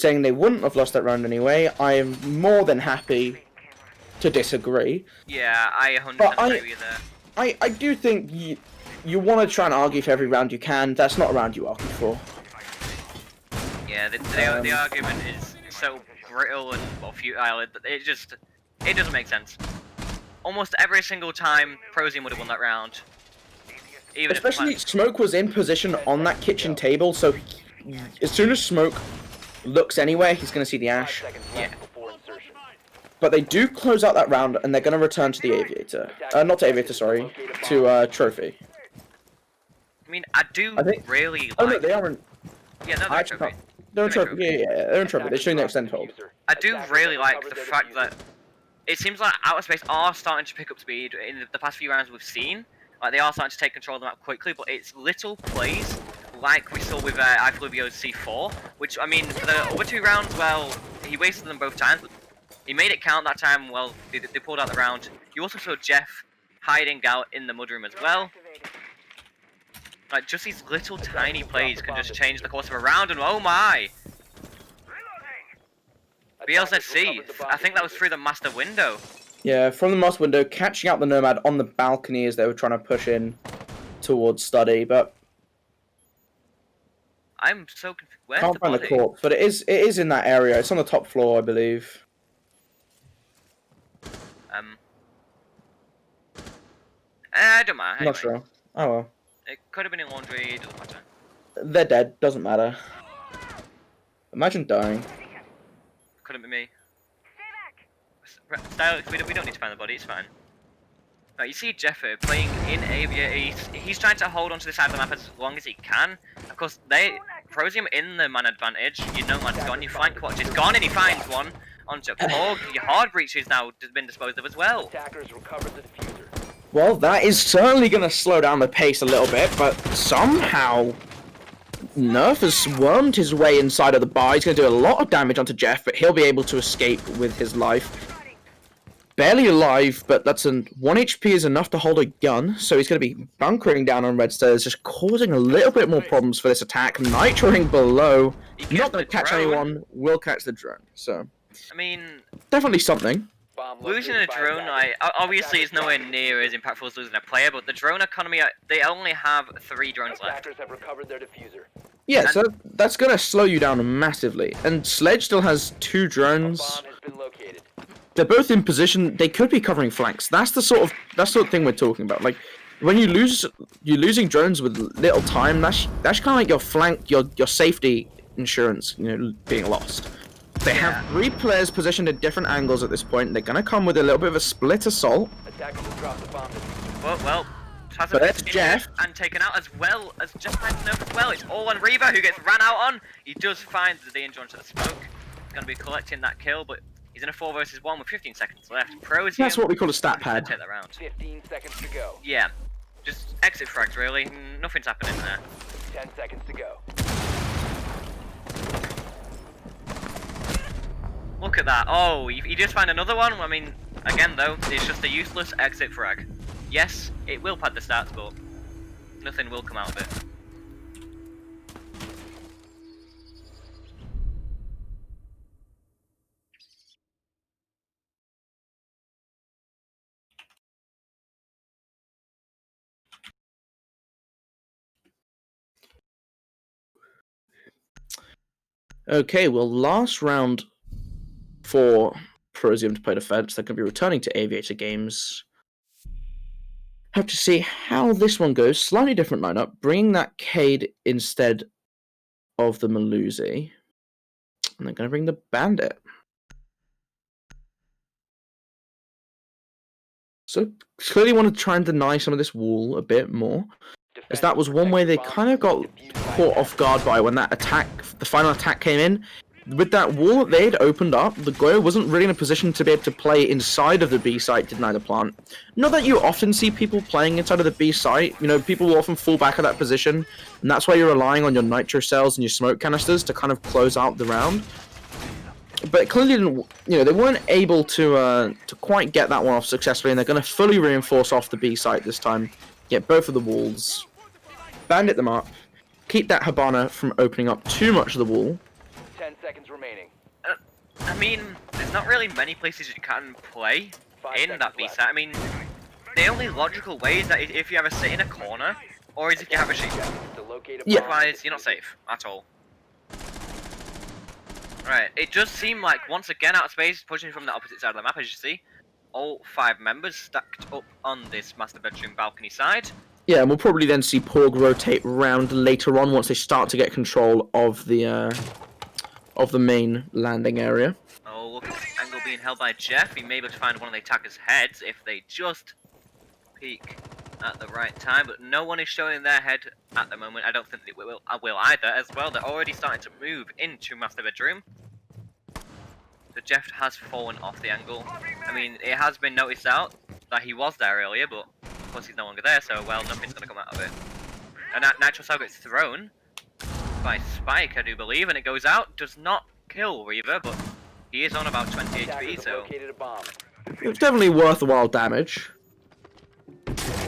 saying they wouldn't have lost that round anyway. I am more than happy to disagree. Yeah, I 100% But agree with you there. I do think you want to try and argue for every round you can. That's not a round you argue for. Yeah, the argument is so brittle and futile. It doesn't make sense. Almost every single time, ProZ would have won that round. Even Especially if Smoke was in position on that kitchen table, so as soon as Smoke looks anywhere, he's going to see the 5 Ash. seconds left before insertion. But they do close out that round, and they're going to return to the Aviator. Not to Aviator, sorry. To Trophy. I mean, I think really Oh, like... no, they aren't. Yeah, no, they're Trophy. They're in Trophy. Yeah, they're in Trophy. They're showing the extended hold. I do really like the fact that it seems like Outer Space are starting to pick up speed in the past few rounds we've seen. Like, they are starting to take control of the map quickly, but it's little plays, like we saw with iFluvio's C4, which, I mean, for the other 2 rounds, well, he wasted them both times, but he made it count that time. Well, they pulled out the round. You also saw Jeff hiding out in the mudroom as well. Like, just these little tiny plays can just change the course of a round, and oh my! BLZC, I think that was through the master window. Yeah, from the master window, catching out the Nomad on the balcony as they were trying to push in towards Study, but I'm so confused. Where's can't the find body? the corpse. But it is in that area. It's on the top floor, I believe. I don't mind. Anyway, Not sure. Oh well. It could have been in laundry, it doesn't matter. They're dead. Doesn't matter. Imagine dying. Couldn't be me. Stylix, we don't need to find the body, it's fine. Right, you see Jeffer playing in Avia. He's trying to hold onto the side of the map as long as he can. Of course, Prosium in the man advantage. You know man's gone, you flank watch is gone, and he finds one onto Porg. Your hard breach has now been disposed of as well. Attackers recovered the diffuser. Well, that is certainly going to slow down the pace a little bit, but somehow Nerf has wormed his way inside of the bar. He's going to do a lot of damage onto Jeff, but he'll be able to escape with his life. Barely alive, but that's 1 HP is enough to hold a gun, so he's going to be bunkering down on red stairs, just causing a little bit more problems for this attack. Nitroing below, not going to catch anyone, will catch the drone, so I mean, definitely something. Losing a drone, obviously it's nowhere near as impactful as losing a player, but the drone economy, they only have 3 drones left. Attackers have recovered their diffuser. Yeah, so that's going to slow you down massively. And Sledge still has 2 drones. Bomb has been located. They're both in position. They could be covering flanks. That's the sort of thing we're talking about. Like, when you're losing drones with little time. That's kind of like your flank, your safety insurance, being lost. They have 3 players positioned at different angles at this point. They're gonna come with a little bit of a split assault. Attackers have dropped the bomb. Well, But that's Jeff. And taken out as well as Jeff finds Nerf as well. It's all on Reaver, who gets ran out on. He does find the injury onto the smoke. He's gonna be collecting that kill, but he's in a 4 versus 1 with 15 seconds left. ProZ. That's what we call a stat pad. Take that round. 15 seconds to go. Yeah, just exit frags really. Nothing's happening there. 10 seconds to go. Look at that. Oh, you just find another one? I mean, again though, it's just a useless exit frag. Yes, it will pad the stats, but nothing will come out of it. Okay, well, last round for Prosium to play defense. They're going to be returning to Aviator Games. Have to see how this one goes. Slightly different lineup. Bringing that Cade instead of the Malusi. And they're going to bring the Bandit. So clearly want to try and deny some of this wall a bit more. As that was one way they kind of got caught off guard by when that attack, the final attack came in. With that wall that they'd opened up, the Goyo wasn't really in a position to be able to play inside of the B site to deny the plant. Not that you often see people playing inside of the B site, people will often fall back at that position, and that's why you're relying on your nitro cells and your smoke canisters to kind of close out the round. but clearly didn't. They weren't able to quite get that one off successfully, and they're going to fully reinforce off the B site this time. Get both of the walls, bandit them up, keep that Hibana from opening up too much of the wall. 10 seconds remaining. I mean, there's not really many places you can play in that B site. I mean, the only logical way is that if you ever sit in a corner, or is if you have a sheep. Yeah. Otherwise, you're not safe at all. Right, it does seem like, once again, Outer Space pushing from the opposite side of the map, as you see. All 5 members stacked up on this master bedroom balcony side. Yeah, and we'll probably then see Porg rotate round later on once they start to get control of the main landing area. Oh, look at this angle being held by Jeff. He may be able to find one of the attackers' heads if they just peek at the right time, but no one is showing their head at the moment. I don't think it will either as well. They're already starting to move into master bedroom. So Jeff has fallen off the angle. I mean, it has been noticed out that he was there earlier, but of course he's no longer there, so well, nothing's going to come out of it. And that natural cell gets thrown by Spike, I do believe, and it goes out. Does not kill Reaver, but he is on about 20 HP, so it's definitely worthwhile damage.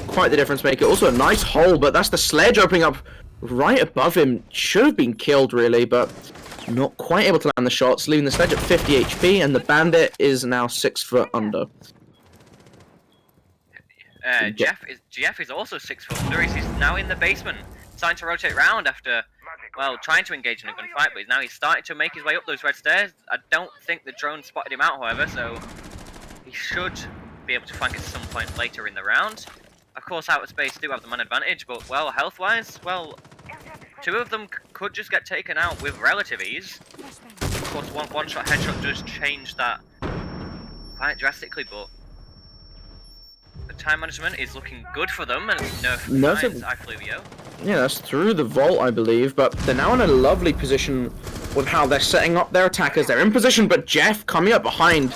Quite the difference maker. Also a nice hole, but that's the sledge opening up right above him. Should have been killed, really, but not quite able to land the shots, leaving the sledge at 50 HP, and the bandit is now 6 foot under. Jeff is also 6 foot under. He's now in the basement, starting to rotate round after, well, trying to engage in a gunfight, but he's starting to make his way up those red stairs. I don't think the drone spotted him out, however, so he should be able to flank at some point later in the round. Of course, Outer Space do have the man advantage, but, well, health-wise, well, 2 of them could just get taken out with relative ease. Of course, one-shot headshot does change that quite drastically, but the time management is looking good for them, and it's nerf finds iFluvio. Yeah, that's through the vault, I believe, but they're now in a lovely position with how they're setting up their attackers. They're in position, but Jeff coming up behind.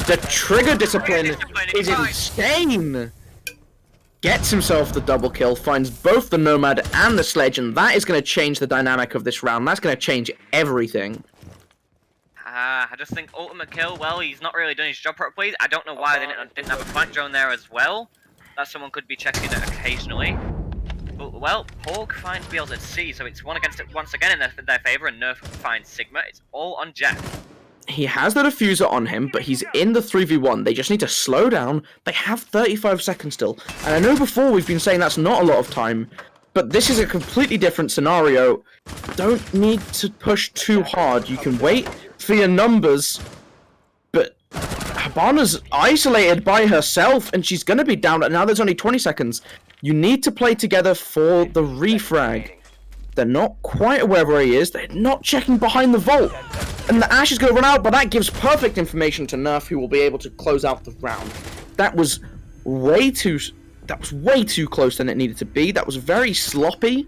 The trigger discipline is insane! Gets himself the double kill, finds both the Nomad and the sledge, and that is going to change the dynamic of this round. That's going to change everything. I just think ultimate kill, well, he's not really doing his job properly. I don't know why they didn't have a flank drone there as well. That someone could be checking it occasionally. But, well, Porg finds BLZC, so it's once again in their favour, and Nerf finds Sigma. It's all on Jeff. He has the diffuser on him, but he's in the 3v1. They just need to slow down. They have 35 seconds still. And I know before we've been saying that's not a lot of time, but this is a completely different scenario. Don't need to push too hard. You can wait for your numbers, but Hibana's isolated by herself, and she's going to be down. Now there's only 20 seconds. You need to play together for the refrag. They're not quite aware of where he is. They're not checking behind the vault. And the Ash is going to run out, but that gives perfect information to Nerf, who will be able to close out the round. That was way too close than it needed to be. That was very sloppy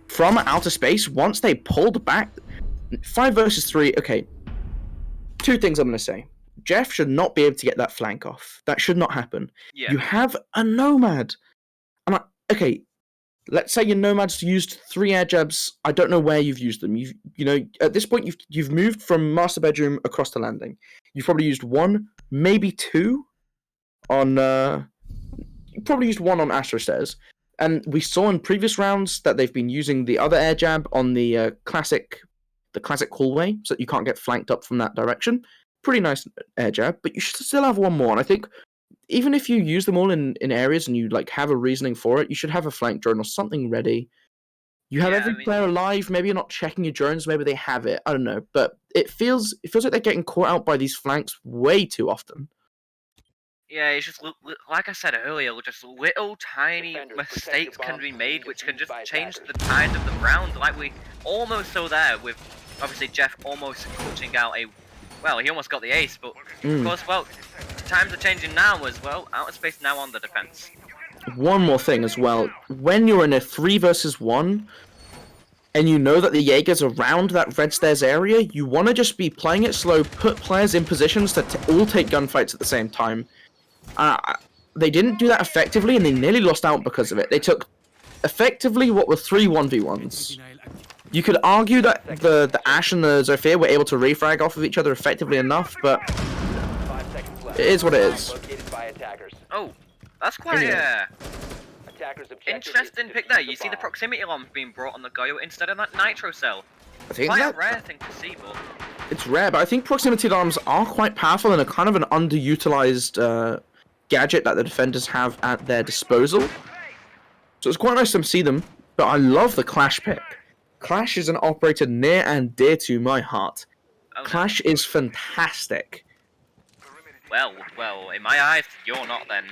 from Outer Space. Once they pulled back, 5 versus 3. Okay, 2 things I'm going to say. Jeff should not be able to get that flank off. That should not happen. Yeah. You have a Nomad. Okay, let's say your Nomad's used 3 air jabs. I don't know where you've used them. You know, at this point, you've moved from master bedroom across to landing. You've probably used 1, maybe 2 on. You probably used 1 on Astro Stairs, and we saw in previous rounds that they've been using the other air jab on the classic hallway, so that you can't get flanked up from that direction. Pretty nice air jab, but you should still have 1 more. And I think even if you use them all in areas and you have a reasoning for it, you should have a flank drone or something ready. You have every player alive. Maybe you're not checking your drones. Maybe they have it. I don't know, but it feels like they're getting caught out by these flanks way too often. Yeah, it's just like I said earlier, just little tiny mistakes can be made, which can just change the tide of the round. Like we almost saw there with obviously Jeff almost clutching out a. Well, he almost got the ace, but of course, well, times are changing now as well. Outer Space now on the defense. One more thing as well. When you're in a 3 versus 1, and you know that the Jaeger's around that red stairs area, you want to just be playing it slow, put players in positions to all take gunfights at the same time. They didn't do that effectively, and they nearly lost out because of it. They took, effectively, what were 3 1v1s. You could argue that the Ash and the Zofia were able to refrag off of each other effectively enough, but 5 seconds left. it is what it is. Located by attackers. Oh, that's quite Yeah. Attackers objective is interesting to pick defuse there. You see the bomb. proximity alarm being brought on the Goyo instead of that nitro cell. I think Quite a that rare thing to see, but it's rare, but I think proximity alarms are quite powerful and are kind of an underutilized gadget that the defenders have at their disposal. So it's quite nice to see them, but I love the Clash pick. Clash is an operator near and dear to my heart. oh no. Clash is fantastic. Well, in my eyes, you're not then.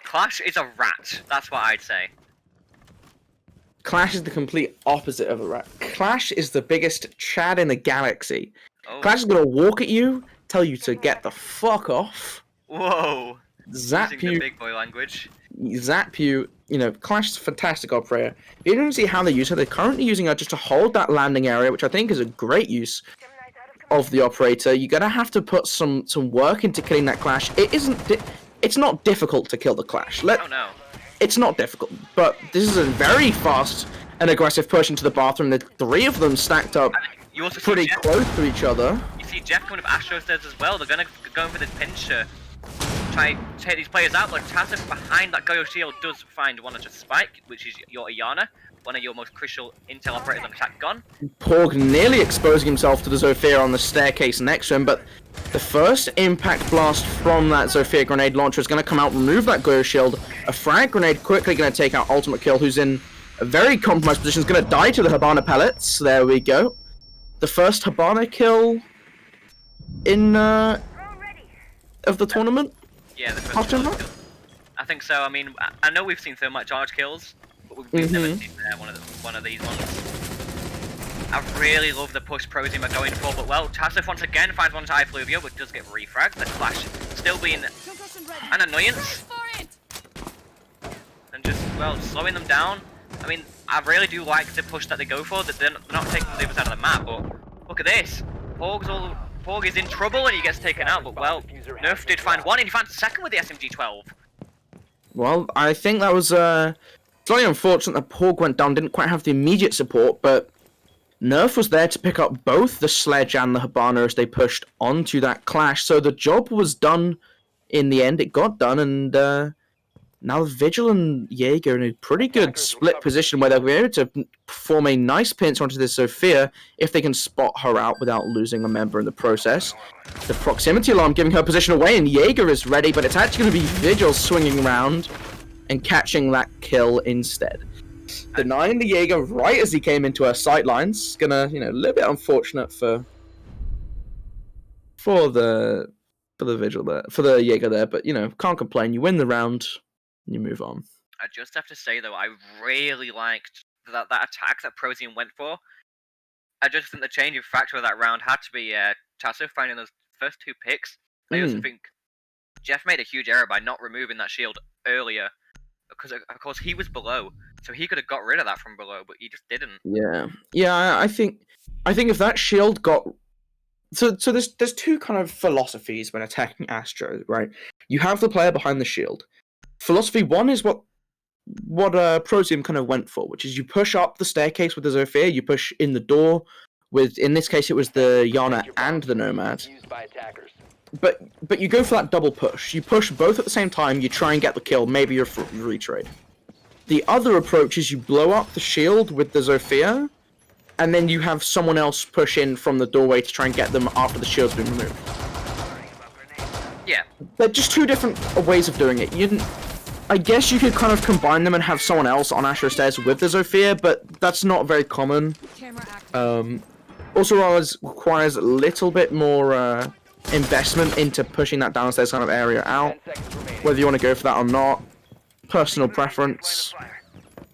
Clash is a rat. That's what I'd say. Clash is the complete opposite of a rat. Clash is the biggest Chad in the galaxy. Oh. Clash is gonna walk at you, tell you to get the fuck off, Whoa. zap Using the you, big boy language. zap you. You know, Clash is a fantastic operator. You don't see how they use her. They're currently using her just to hold that landing area, which I think is a great use of the operator. You're gonna have to put some work into killing that Clash. It's not difficult to kill the Clash. Oh no. It's not difficult, but this is a very fast and aggressive push into the bathroom. The three of them stacked up You also pretty see Jeff, close to each other. You see Jeff coming with Astro stairs as well. They're gonna go for this pinch to try to take these players out. But Tassim behind that Goyo shield does find one of just Spike, which is your Iana, one of your most crucial intel operators on attack gun. Porg nearly exposing himself to the Zofia on the staircase next to him, but the first impact blast from that Zofia grenade launcher is going to come out, remove that Goyo shield. A frag grenade quickly going to take out Ultimate Kill, who's in a very compromised position. Is going to die to the Habana pellets. There we go. The first Habana kill in of the tournament. Yeah, the After first that? kill. I think so. I mean, I know we've seen thermite charge kills, but we've never seen one of these ones. I really love the push ProZ are going for, but well, Tassif once again finds one to iFluvio, but does get refragged. The Clash still being an annoyance. And just, well, slowing them down. I mean, I really do like the push that they go for, that they're not taking the other side of the map, but look at this. Porg is in trouble and he gets taken out, but well, Nerf did find one and he found the second with the SMG-12. Well, I think that was slightly unfortunate that Porg went down, didn't quite have the immediate support, but Nerf was there to pick up both the Sledge and the Habana as they pushed onto that Clash, so the job was done in the end. It got done, and now Vigil and Jaeger are in a pretty good split position where they'll be able to form a nice pinch onto this Sophia if they can spot her out without losing a member in the process. The proximity alarm giving her position away, and Jaeger is ready, but it's actually going to be Vigil swinging around and catching that kill instead. Denying the Jaeger right as he came into her sightlines. Gonna, a little bit unfortunate for the Vigil there, for the Jaeger there, but can't complain. You win the round, and you move on. I just have to say though, I really liked that attack that ProZ went for. I just think the changing factor of that round had to be Tasso finding those first two picks. I also think Jeff made a huge error by not removing that shield earlier, because of course he was below, so he could have got rid of that from below, but he just didn't. Yeah. I think if that shield got so there's two kind of philosophies when attacking Astro, right? You have the player behind the shield. Philosophy one is what Prozium kind of went for, which is you push up the staircase with the Zofia, you push in the door with, in this case it was the Yana and the Nomad. But you go for that double push. You push both at the same time, you try and get the kill, maybe you're retrade. The other approach is you blow up the shield with the Zofia, and then you have someone else push in from the doorway to try and get them after the shield's been removed. Yeah. They're just two different ways of doing it. I guess you could kind of combine them and have someone else on Astro Stairs with the Zofia, but that's not very common. Also requires a little bit more investment into pushing that downstairs kind of area out. Whether you want to go for that or not, personal preference.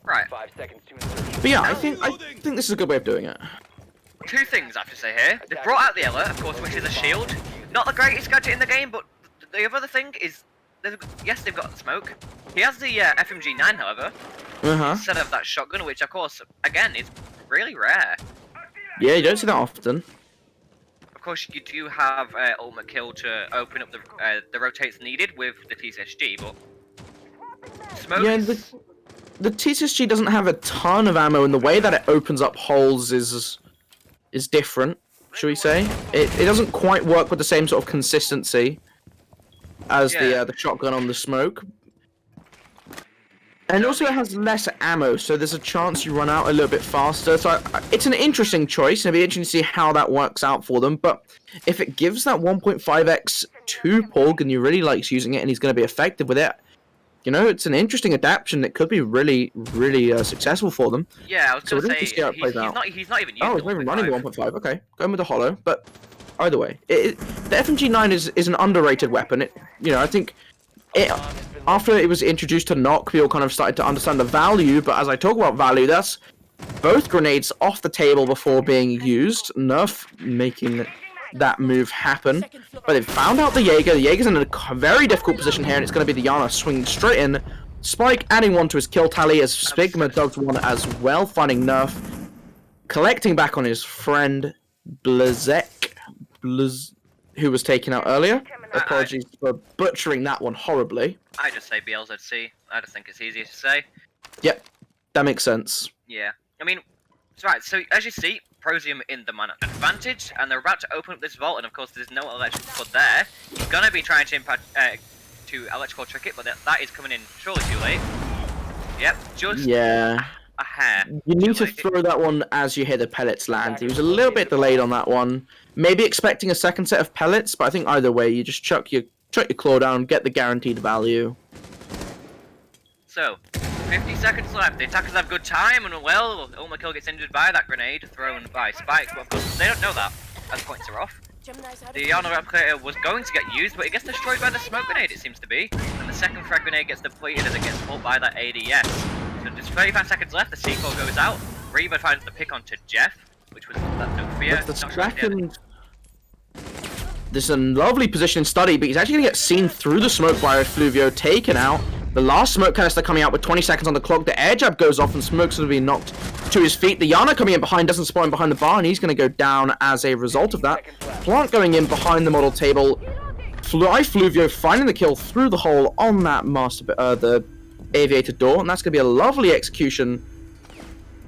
Right. But yeah, I think this is a good way of doing it. Two things I have to say here. They brought out the Ella, of course, which is a shield. Not the greatest gadget in the game, but the other thing is, yes, they've got the smoke. He has the FMG9, however, instead of that shotgun, which, of course, again, is really rare. Yeah, you don't see that often. Of course, you do have ultimate kill to open up the rotates needed with the TCSG, but smoke the TCSG doesn't have a ton of ammo, and the way that it opens up holes is different, shall we say? It doesn't quite work with the same sort of consistency as the shotgun on the smoke. And also it has less ammo, so there's a chance you run out a little bit faster. So it's an interesting choice, and it'll be interesting to see how that works out for them. But if it gives that 1.5x to Porg and he really likes using it and he's going to be effective with it, you know, it's an interesting adaptation that could be really, really successful for them. Yeah, I was going to say, he's not even using he's not even running the 1.5. Okay, going with the hollow. But either way, the FMG9 is an underrated weapon. I think after it was introduced to Knock, people kind of started to understand the value. But as I talk about value, that's both grenades off the table before being used. Nerf making that move happen. But they've found out the Jaeger. The Jaeger's in a very difficult position here, and it's going to be the Yana swinging straight in. Spike adding one to his kill tally as Spigma does one as well, finding Nerf. Collecting back on his friend Blazek, who was taken out earlier. Apologies for butchering that one horribly. I just say BLZC. I just think it's easier to say. Yep, that makes sense. Yeah. I mean, right, so as you see, ProZ in the man advantage, and they're about to open up this vault, and of course there's no electrical cord there. He's gonna be trying to electrical trick it, but that is coming in surely too late. Yep, just a hair. You need to throw that one as you hear the pellets land. He was a little bit delayed on that one. Maybe expecting a second set of pellets, but I think either way, you just chuck your claw down, get the guaranteed value. So, 50 seconds left. The attackers have good time, and well, Ulma gets injured by that grenade thrown by Spike, but of course they don't know that as points are off. The Yana replicator was going to get used, but it gets destroyed by the smoke grenade, it seems to be. And the second frag grenade gets depleted as it gets caught by that ADS. So just 35 seconds left, the C4 goes out. Reba finds the pick onto Jeff, which was that no fear. This is a lovely position in study, but he's actually going to get seen through the smoke by Fluvio, taken out. The last smoke canister coming out with 20 seconds on the clock. The air jab goes off and Smoke's going to be knocked to his feet. The Yana coming in behind doesn't spawn behind the bar, and he's going to go down as a result of that. Plant going in behind the model table. Fluvio finding the kill through the hole on that the aviator door, and that's going to be a lovely execution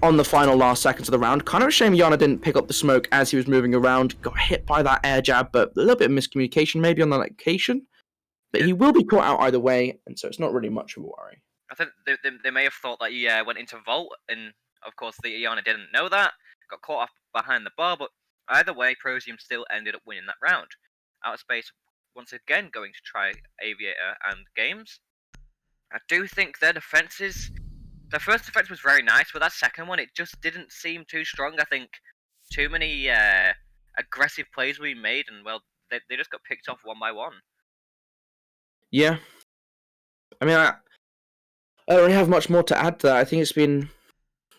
on the final last seconds of the round. Kind of a shame Yana didn't pick up the smoke as he was moving around. Got hit by that air jab, but a little bit of miscommunication maybe on the location. But he will be caught out either way, and so it's not really much of a worry. I think they may have thought that he went into vault, and of course the Yana didn't know that. Got caught up behind the bar, but either way, ProZ still ended up winning that round. Outer Space once again going to try Aviator and Games. I do think their defenses. Their first defense was very nice, but that second one, it just didn't seem too strong. I think too many aggressive plays we made, and well, they just got picked off one by one. Yeah. I mean, I don't really have much more to add to that. I think it's been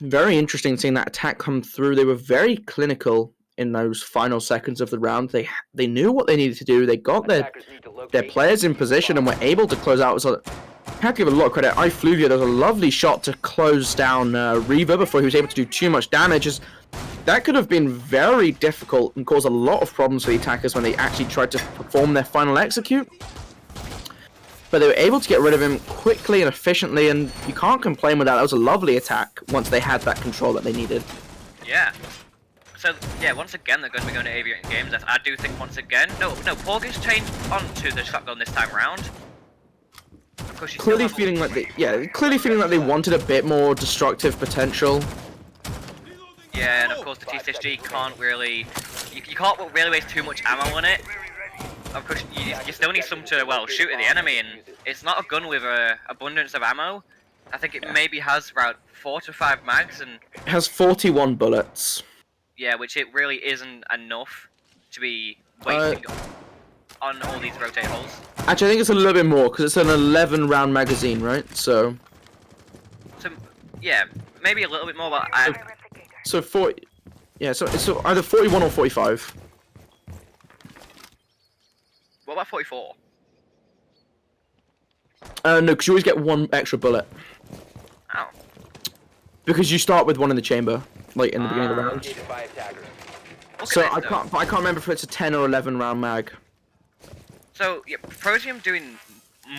very interesting seeing that attack come through. They were very clinical in those final seconds of the round. They knew what they needed to do. They got their players in position and were able to close out. So I have to give a lot of credit. Fluvio does a lovely shot to close down Reva before he was able to do too much damage. That could have been very difficult and caused a lot of problems for the attackers when they actually tried to perform their final execute. But they were able to get rid of him quickly and efficiently, and you can't complain with that. That was a lovely attack once they had that control that they needed. Yeah. So, yeah, once again, they're going to be going to Aviator Games. I do think once again... No, Porg has changed onto the shotgun this time round. Of course, clearly feeling like they wanted a bit more destructive potential. Yeah, and of course the TCSG can't really... You can't really waste too much ammo on it. Of course, you still need some to, well, shoot at the enemy, and it's not a gun with abundance of ammo. I think it maybe has around 4 to 5 mags, and... It has 41 bullets. Yeah, which it really isn't enough to be wasting on all these rotate holes. Actually, I think it's a little bit more, because it's an 11-round magazine, right? So, yeah, maybe a little bit more, but So 40... Yeah, so it's either 41 or 45. What about 44? No, because you always get one extra bullet. Oh. Because you start with one in the chamber, like in the beginning of the round. So I can't remember if it's a 10 or 11 round mag. So yeah, ProZ doing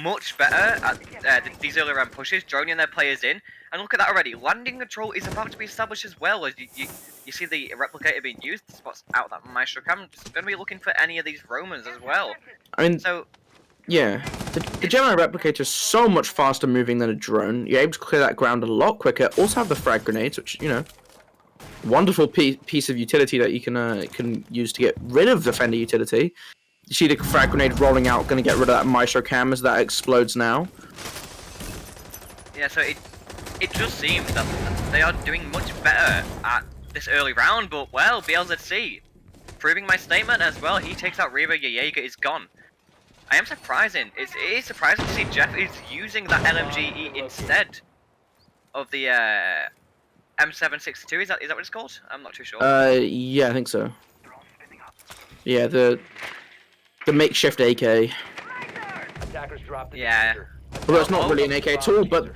much better at these early round pushes, droning their players in, And look at that already. Landing control is about to be established as well. As you see the replicator being used. The spots out that Maestro cam. Just going to be looking for any of these Romans as well. I mean, so yeah, the Gemini replicator is so much faster moving than a drone. You're able to clear that ground a lot quicker. Also have the frag grenades, which wonderful piece of utility that you can use to get rid of defender utility. You see the frag grenade rolling out, going to get rid of that Maestro cam as that explodes now. Yeah, so it just seems that they are doing much better at this early round, but well, BLZC proving my statement as well. He takes out Reba, Jaeger is gone. I am surprising. It is surprising to see Jeff is using that LMGE instead of the M762. Is that what it's called? I'm not too sure. Yeah, I think so. Yeah, the makeshift AK. Attackers dropped the Yeah. diffuser. Although it's not really an AK at all, but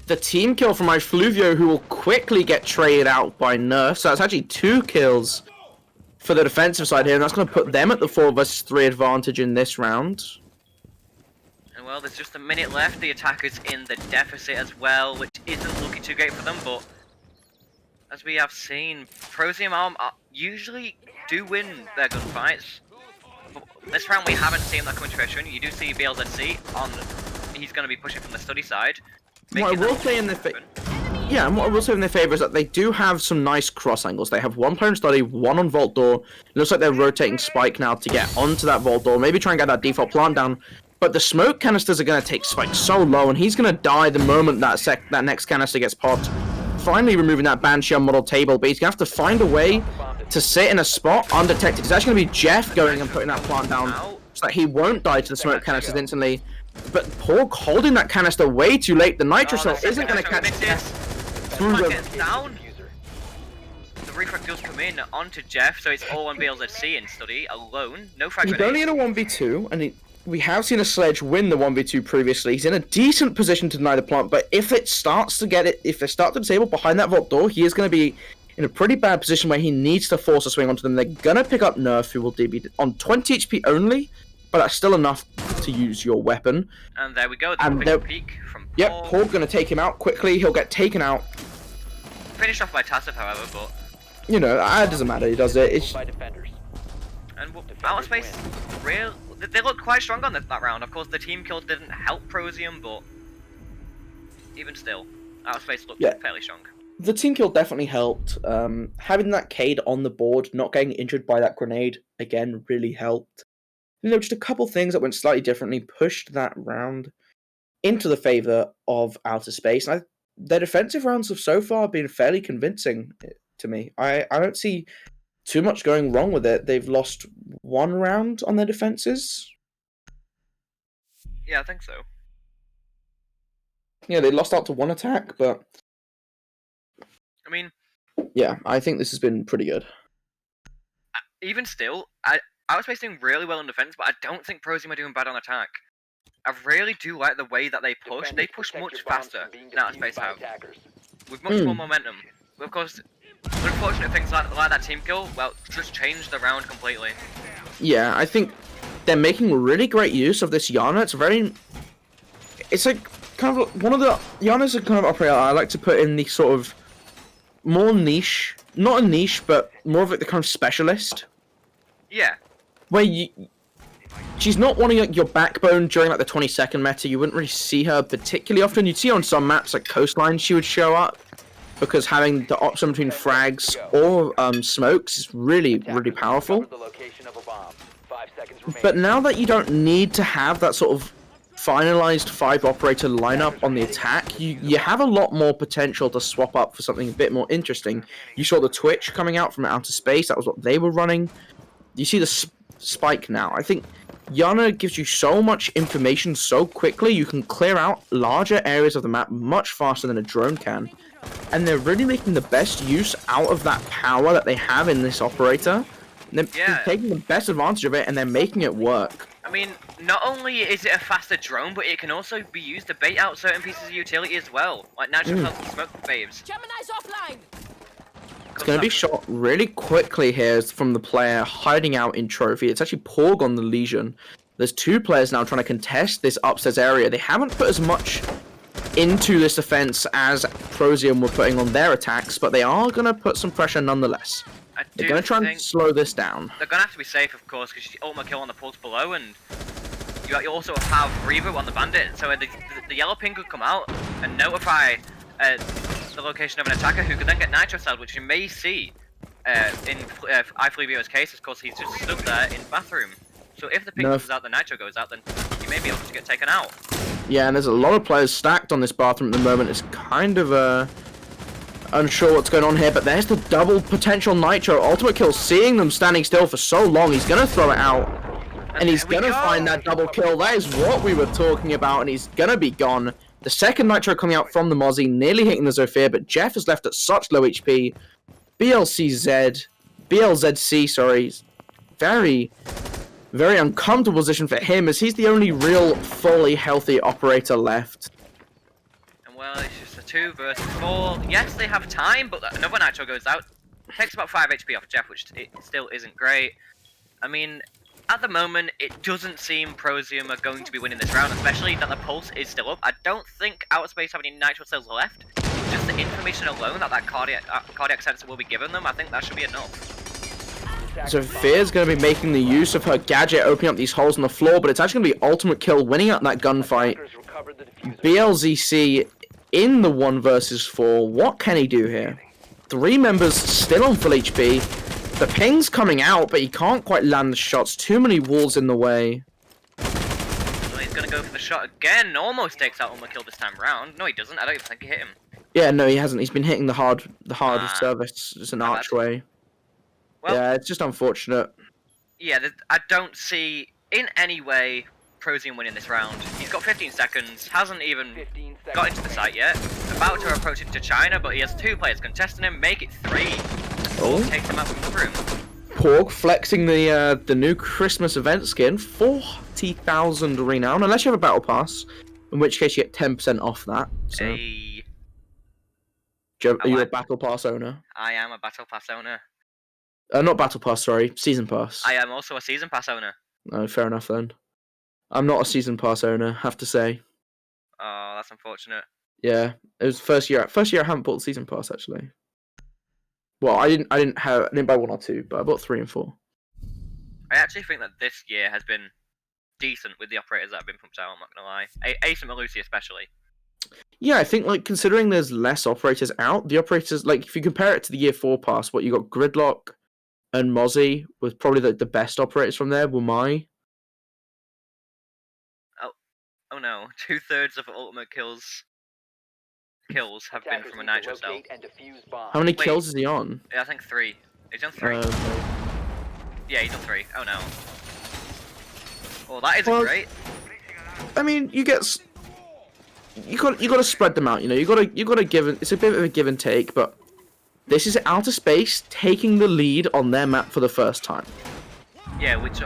the team kill from iFluvio, who will quickly get traded out by Nerf. So that's actually 2 kills for the defensive side here, and that's going to put them at the 4 vs 3 advantage in this round. And well, there's just a minute left. The attackers in the deficit as well, which isn't looking too great for them, but as we have seen, ProZ and Arm usually do win their gunfights. But this round we haven't seen that come into fruition. You do see BLZC on. He's going to be pushing from the study side. What I will say in their yeah, and what I will say in their favor is that they do have some nice cross angles. They have 1 player in study, 1 on vault door. It looks like they're rotating Spike now to get onto that vault door. Maybe try and get that default plant down. But the smoke canisters are going to take Spike so low, and he's going to die the moment that next canister gets popped. Finally removing that Banshee on model table, but he's going to have to find a way to sit in a spot undetected. It's actually going to be Jeff going and putting that plant down so that he won't die to the smoke canisters instantly. But Porg holding that canister way too late. The nitro cell isn't going to catch Jeff through the... down. The refrag does come in onto Jeff, so it's all on BLZC in study alone. No frag He's grenade. only in a 1v2, and we have seen a Sledge win the 1v2 previously. He's in a decent position to deny the plant, but if they start to disable behind that vault door, he is going to be in a pretty bad position where he needs to force a swing onto them. They're going to pick up Nerf, who will DB on 20 HP only, but that's still enough to use your weapon. And there we go, the peak from Paul. Yep, Paul going to take him out quickly. He'll get taken out. Finished off by Tassif, however, but... It doesn't matter, he does it. It's... By defenders. And Outer Space, they looked quite strong on that round. Of course, the team kill didn't help Prozium, but even still, Outer Space looked fairly strong. The team kill definitely helped. Having that Cade on the board, not getting injured by that grenade, again, really helped. Just a couple things that went slightly differently pushed that round into the favor of Outer Space. And their defensive rounds have so far been fairly convincing to me. I don't see too much going wrong with it. They've lost 1 round on their defenses. Yeah, I think so. Yeah, they lost out to 1 attack, but... I mean... Yeah, I think this has been pretty good. Even still, Outer Space doing really well in defense, but I don't think ProZ are doing bad on attack. I really do like the way that they push. They push much faster than Outer Space have, with much more momentum. But of course, unfortunate things like that team kill, well, just changed the round completely. Yeah, I think they're making really great use of this Yana. It's like kind of one of the Yana's a kind of operator I like to put in the sort of more niche, not a niche, but more of like the kind of specialist. Yeah. Where she's not wanting like your backbone during like the 20-second meta. You wouldn't really see her particularly often. You'd see her on some maps like Coastline she would show up, because having the option between frags or smokes is really powerful. But now that you don't need to have that sort of finalized 5 operator lineup on the attack, you have a lot more potential to swap up for something a bit more interesting. You saw the Twitch coming out from Outer Space. That was what they were running. You see the Spike now. I think Yana gives you so much information so quickly. You can clear out larger areas of the map much faster than a drone can. And they're really making the best use out of that power that they have in this operator. They're taking the best advantage of it, and they're making it work. I mean, not only is it a faster drone, but it can also be used to bait out certain pieces of utility as well, like natural health and smoke waves. Gemini's offline. It's going to be shot really quickly here from the player hiding out in Trophy. It's actually Porg on the Legion. There's 2 players now trying to contest this upstairs area. They haven't put as much into this defense as ProZ were putting on their attacks, but they are going to put some pressure nonetheless. They're going to try and slow this down. They're going to have to be safe, of course, because ultimate kill on the pulse below, and you also have Reaver on the bandit, so the yellow ping could come out and notify the location of an attacker who could then get nitro cells, which you may see in iFleevio's case. Of course, he's just stood there in bathroom. So if the ping comes out, the nitro goes out, then you may be able to get taken out. Yeah, and there's a lot of players stacked on this bathroom at the moment. It's kind of unsure what's going on here, but there's the double potential nitro. Ultimate kill, seeing them standing still for so long, he's going to throw it out. And he's going to find that double kill. That is what we were talking about, and he's going to be gone. The second nitro coming out from the Mozzie, nearly hitting the Zofia, but Jeff is left at such low HP. BLZC, sorry, very, very uncomfortable position for him, as he's the only real fully healthy operator left. And well, it's just a 2 versus 4. Yes, they have time, but another nitro goes out. Takes about 5 HP off Jeff, which it still isn't great. I mean, at the moment, it doesn't seem ProZ are going to be winning this round, especially that the pulse is still up. I don't think Outer Space have any nitro cells left. Just the information alone that cardiac sensor will be giving them, I think that should be enough. So Fear's going to be making the use of her gadget, opening up these holes on the floor, but it's actually going to be Ultimate Kill winning out that gunfight. BLZC in the 1 versus 4. What can he do here? 3 members still on full HP. The ping's coming out, but he can't quite land the shots. Too many walls in the way. Well, he's going to go for the shot again. Almost takes out Ultimate Kill this time round. No, he doesn't. I don't even think he hit him. Yeah, no, he hasn't. He's been hitting the hard service. It's an archway. Well, yeah, it's just unfortunate. Yeah, I don't see in any way ProZ winning this round. He's got 15 seconds, hasn't even got into the site yet. About to approach into China, but he has 2 players contesting him. Make it 3. Oh, takes him out from the room. Porg flexing the new Christmas event skin, 40,000 renown, unless you have a battle pass, in which case you get 10% off that. So. Hey. Are you a battle pass owner? I am a battle pass owner. Not battle pass, sorry, season pass. I am also a season pass owner. Oh, fair enough then. I'm not a season pass owner, have to say. Oh, that's unfortunate. Yeah, it was first year. First year I haven't bought the season pass actually. Well, I didn't buy 1 or 2, but I bought 3 and 4. I actually think that this year has been decent with the operators that have been pumped out. I'm not gonna lie, Ace and Malusi especially. Yeah, I think like considering there's less operators out, the operators like if you compare it to the year 4 pass, what you got Gridlock and Mozzie was probably the best operators from there. Were my. Oh no! 2/3 of ultimate kills have been from a nitro cell. How many kills is he on? Yeah, I think 3. He's on 3. Yeah, he's on 3. Oh no. Well, that isn't great. I mean, you got to spread them out. You know, you got to give. It's a bit of a give and take, but this is Outer Space taking the lead on their map for the first time. Yeah, which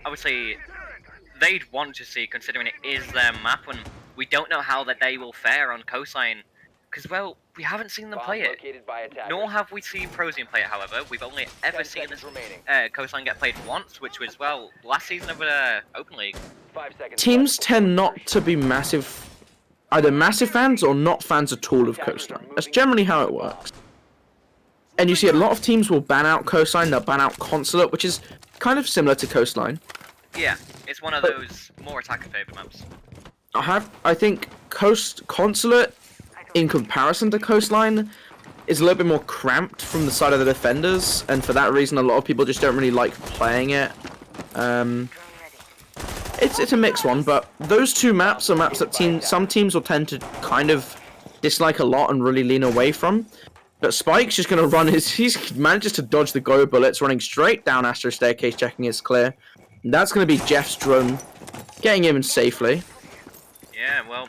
obviously they'd want to see, considering it is their map, and we don't know how that they will fare on Coastline, because well, we haven't seen them play it. Nor have we seen ProZ play it. However, we've only ever seen this Coastline get played once, which was well last season of the Open League. Teams tend not to be either massive fans or not fans at all of Coastline. That's generally how it works. And you see a lot of teams will ban out Coastline, they'll ban out Consulate, which is kind of similar to Coastline. Yeah, it's one of those more attacker-favored maps. I think Consulate, in comparison to Coastline, is a little bit more cramped from the side of the defenders, and for that reason a lot of people just don't really like playing it. It's a mixed one, but those 2 maps are maps that some teams will tend to kind of dislike a lot and really lean away from. But Spike's just going to run he manages to dodge the go bullets, running straight down Astro Staircase, checking it's clear. And that's going to be Jeff's drone, getting him in safely. Yeah, well,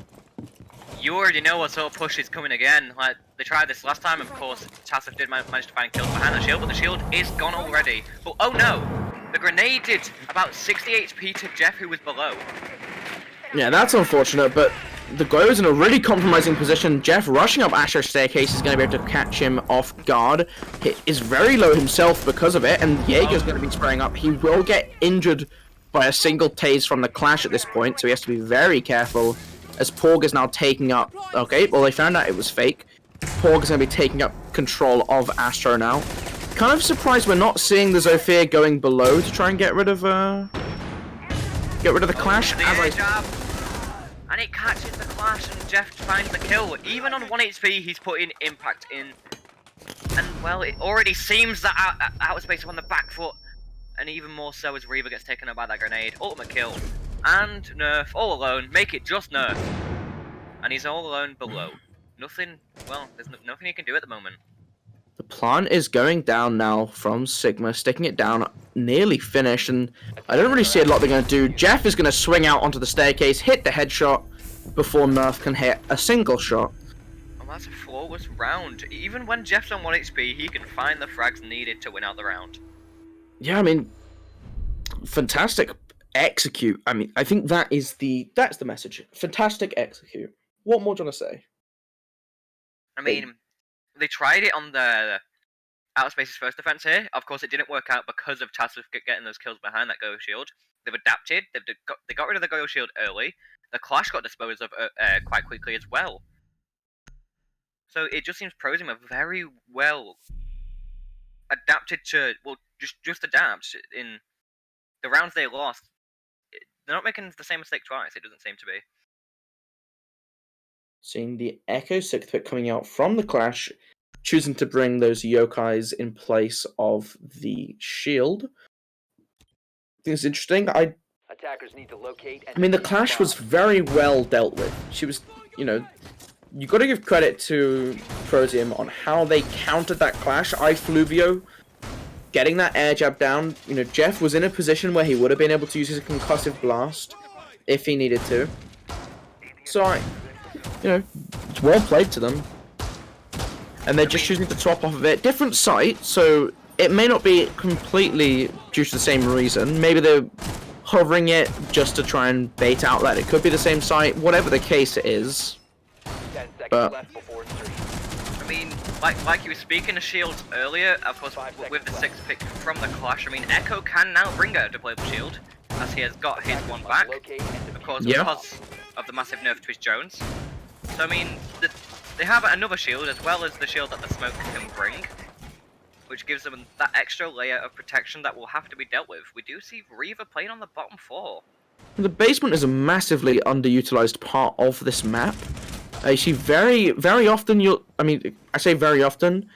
you already know what sort of push is coming again. Like, they tried this last time, of course, Tassif did manage to find kills behind the shield, but the shield is gone already. But oh no! The grenade did about 60 HP to Jeff, who was below. Yeah, that's unfortunate, but the Glow is in a really compromising position. Jeff rushing up Astro Staircase is going to be able to catch him off guard. He is very low himself because of it, and Jaeger's going to be spraying up. He will get injured by a single tase from the clash at this point, so he has to be very careful as Porg is now taking up... Okay, well, they found out it was fake. Porg is going to be taking up control of Astro now. Kind of surprised we're not seeing the Zofia going below to try and get rid of the Clash. And it catches the Clash, and Jeff finds the kill. Even on 1 HP, he's putting impact in. And, well, it already seems that outer space on the back foot. And even more so as Reaver gets taken out by that grenade. Ultimate kill. And Nerf, all alone. Make it just Nerf. And he's all alone below. Nothing, well, there's nothing he can do at the moment. The plant is going down now from Sigma, sticking it down, nearly finished, and I don't really see a lot they're going to do. Jeff is going to swing out onto the staircase, hit the headshot, before Nerf can hit a single shot. Well, that's a flawless round. Even when Jeff's on 1 HP, he can find the frags needed to win out the round. Yeah, I mean, fantastic execute. I mean, I think that's the message. Fantastic execute. What more do you want to say? I mean, they tried it on the Outer Space's first defense here. Of course, it didn't work out because of Tassif getting those kills behind that Goyo shield. They've adapted. They got rid of the Goyo shield early. The Clash got disposed of quite quickly as well. So it just seems ProZ are very well adapted to, well, just adapt in the rounds they lost. They're not making the same mistake twice. It doesn't seem to be. Seeing the Echo 6th pick coming out from the Clash, choosing to bring those yokais in place of the shield. I think it's interesting. Attackers need to locate and I mean, the Clash was very well dealt with. She was, you know, you got to give credit to ProZ on how they countered that Clash. Fluvio getting that air jab down. You know, Jeff was in a position where he would have been able to use his concussive blast if he needed to. So, you know, it's well played to them. And they're just choosing to swap off of it. Different site, so it may not be completely due to the same reason. Maybe they're hovering it just to try and bait out that it could be the same site. Whatever the case it is. 10 seconds But left before insertion. I mean, like you were speaking of shields earlier, of course, with the 6th pick from the Clash, I mean, Echo can now bring a deployable shield, as he has got his one back, of course, because of the massive nerf to his Jones. So, I mean, they have another shield, as well as the shield that the smoke can bring, which gives them that extra layer of protection that will have to be dealt with. We do see Reaver playing on the bottom 4. The basement is a massively underutilized part of this map. You see very often I say very often,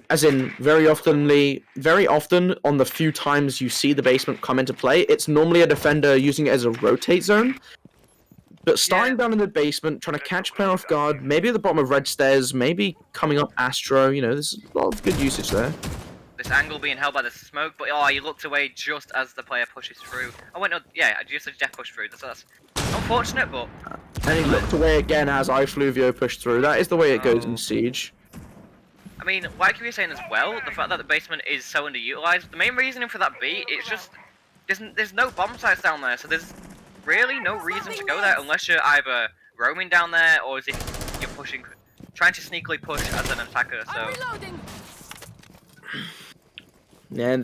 as in very often on the few times you see the basement come into play, it's normally a defender using it as a rotate zone. But starting down in the basement, trying to catch a player off guard, maybe at the bottom of red stairs, maybe coming up Astro, you know, there's a lot of good usage there. This angle being held by the smoke, but he looked away just as the player pushes through. Oh wait, no, yeah, just as Jeff pushed through, so that's unfortunate, but... And he looked away again as Fluvio pushed through. That is the way it goes in Siege. I mean, like you were saying as well, the fact that the basement is so underutilized, the main reasoning for that beat, it's just, there's no bomb sites down there, so there's really no reason to go there unless you're either roaming down there or as if you're pushing, trying to sneakily push as an attacker, so... Yeah,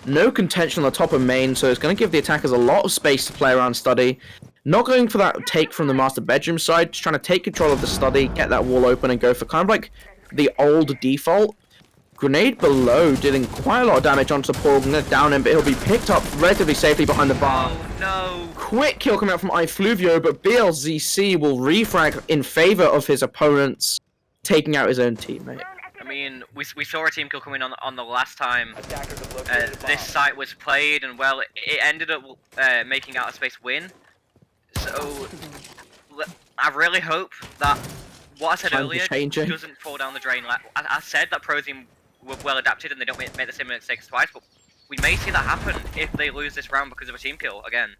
no contention on the top of main, so it's going to give the attackers a lot of space to play around study. Not going for that take from the master bedroom side, just trying to take control of the study, get that wall open and go for kind of like the old default. Grenade below dealing quite a lot of damage onto the Porg, and down him, but he'll be picked up relatively safely behind the bar. Oh no! Quick kill coming out from Fluvio, but BLZC will refrag in favor of his opponents, taking out his own teammate. I mean, we saw a team kill coming on the last time this site was played, and well, it ended up making Outer Space win. So, I really hope that what I said earlier doesn't fall down the drain. Like I said that ProZ were well adapted and they don't make the same mistakes twice, but we may see that happen if they lose this round because of a team kill again.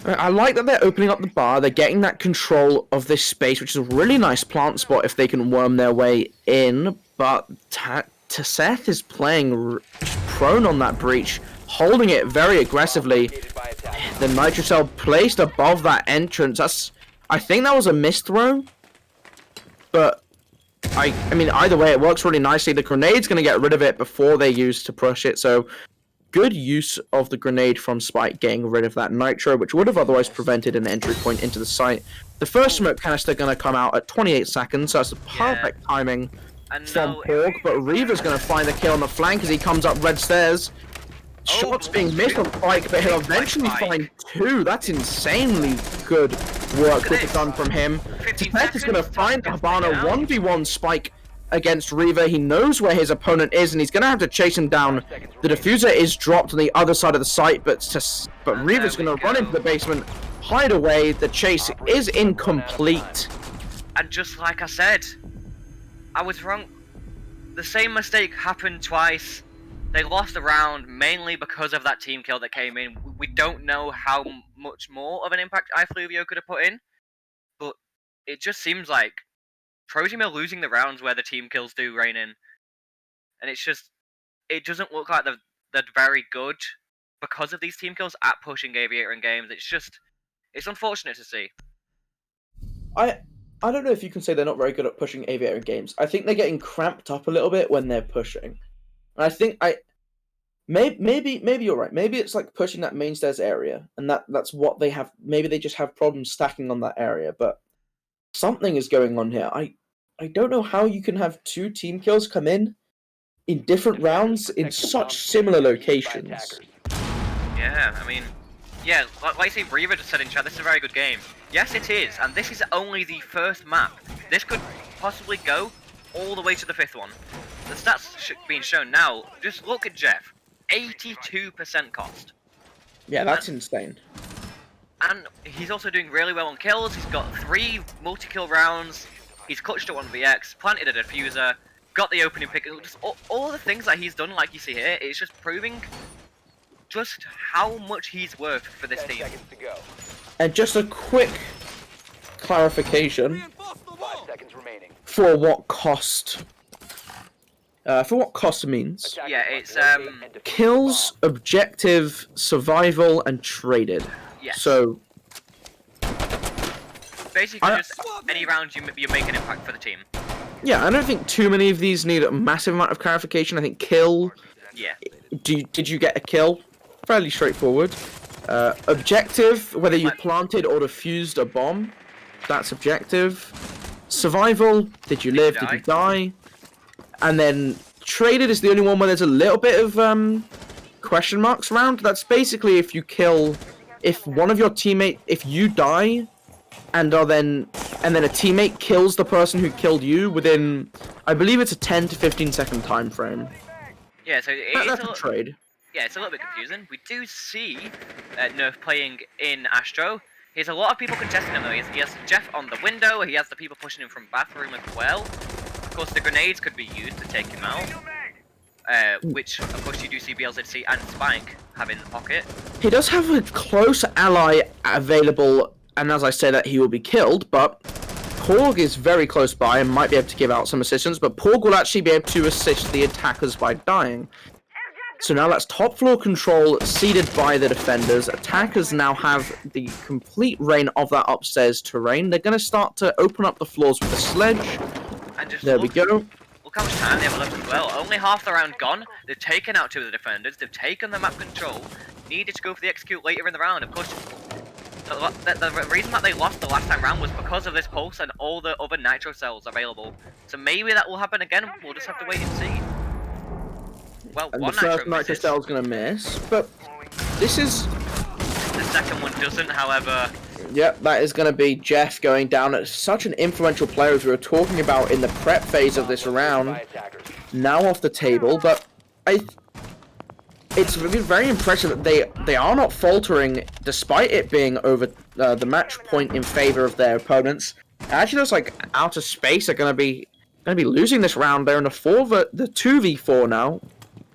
I like that they're opening up the bar, they're getting that control of this space, which is a really nice plant spot if they can worm their way in, but Tasseth is playing prone on that breach, holding it very aggressively. The Nitro Cell placed above that entrance, I think that was a missed throw, but I mean, either way, it works really nicely. The grenade's going to get rid of it before they use to push it, so good use of the grenade from Spike getting rid of that nitro, which would have otherwise prevented an entry point into the site. The first smoke canister going to come out at 28 seconds, so that's the perfect timing And from no, Porg, but Reaver's going to find the kill on the flank as he comes up red stairs. Shots being missed on Spike, but he'll eventually find two. That's insanely good work with the gun from him. Tech is going to find Habana 1v1 Spike against Reaver. He knows where his opponent is, and he's going to have to chase him down. The diffuser is dropped on the other side of the site, but Reaver's going to run into the basement, hide away. The chase is incomplete. and just like I said, I was wrong. The same mistake happened twice. They lost a round mainly because of that team kill that came in. We don't know how much more of an impact iFluvio could have put in, but it just seems like ProZ are losing the rounds where the team kills do reign in, and it doesn't look like they're very good because of these team kills at pushing Aviator in games. It's unfortunate to see. I don't know if you can say they're not very good at pushing Aviator in games. I think they're getting cramped up a little bit when they're pushing. And I think maybe you're right. Maybe it's like pushing that main stairs area, and that's what they have. Maybe they just have problems stacking on that area, but something is going on here. I don't know how you can have two team kills come in different rounds in such similar locations. Yeah, I mean, yeah, like I say, Reaver just said in chat, this is a very good game. Yes, it is, and this is only the first map. This could possibly go all the way to the fifth one. The stats being shown now, just look at Jeff. 82% cost. Yeah, that's insane. And he's also doing really well on kills. He's got 3 multi-kill rounds. He's clutched at 1vx, planted a diffuser, got the opening pick. Just all the things that he's done, like you see here, it's just proving just how much he's worth for this 10 team. seconds to go. And just a quick clarification 5 seconds remaining. for what cost. For what cost means. Yeah, it's Kills, objective, survival, and traded. yes. So basically, just any round you make an impact for the team. yeah, I don't think too many of these need a massive amount of clarification. I think kill. Yeah. Did you get a kill? Fairly straightforward. Objective, whether you planted or defused a bomb, that's objective. Survival, did you live? Did you die? And then traded is the only one where there's a little bit of question marks around. That's basically if one of your teammate, if you die, and then a teammate kills the person who killed you within, I believe it's a 10 to 15 second time frame. Yeah, so That's a trade. yeah, it's a little bit confusing. We do see Nerf playing in Astro. He has a lot of people contesting him though. He has Jeff on the window. He has the people pushing him from bathroom as well. Of course, the grenades could be used to take him out, which of course you do see BLZC and Spike have in the pocket. He does have a close ally available, and as I say that, he will be killed, but Porg is very close by and might be able to give out some assistance, but Porg will actually be able to assist the attackers by dying. So now that's top floor control ceded by the defenders. Attackers now have the complete reign of that upstairs terrain. They're going to start to open up the floors with a sledge. And just There we go. Look how much time they have left as well. Only half the round gone. They've taken out 2 of the defenders. They've taken the map control. Needed to go for the execute later in the round. Of course, the reason that they lost the last time round was because of this pulse and all the other nitro cells available. So maybe that will happen again. We'll just have to wait and see. Well, And one the first nitro nitro misses. cell is going to miss, but this is... The second one doesn't, however. Yep, that is going to be Jeff going down at such an influential player as we were talking about in the prep phase of this round. By attackers. Now off the table, but it's really very impressive that they are not faltering despite it being over the match point in favor of their opponents. It actually looks like Outer Space are going to be losing this round. They're in the 2v4 now.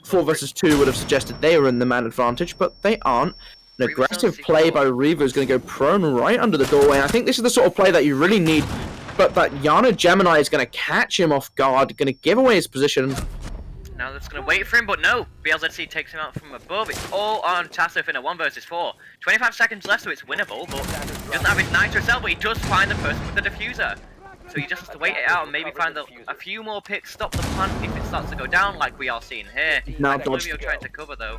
4 versus 2 would have suggested they were in the man advantage, but they aren't. An aggressive play by Reaver is going to go prone right under the doorway, and I think this is the sort of play that you really need, but that Yana Gemini is going to catch him off guard, going to give away his position. Now that's going to wait for him, but no. BLZC takes him out from above. It's all on Tassif in a 1 versus 4. 25 seconds left, so it's winnable, but he doesn't have his nitro cell, but he does find the person with the diffuser. So he just has to wait it out and maybe find a few more picks, stop the punt if it starts to go down like we are seeing here. Now Fluivio trying to cover though.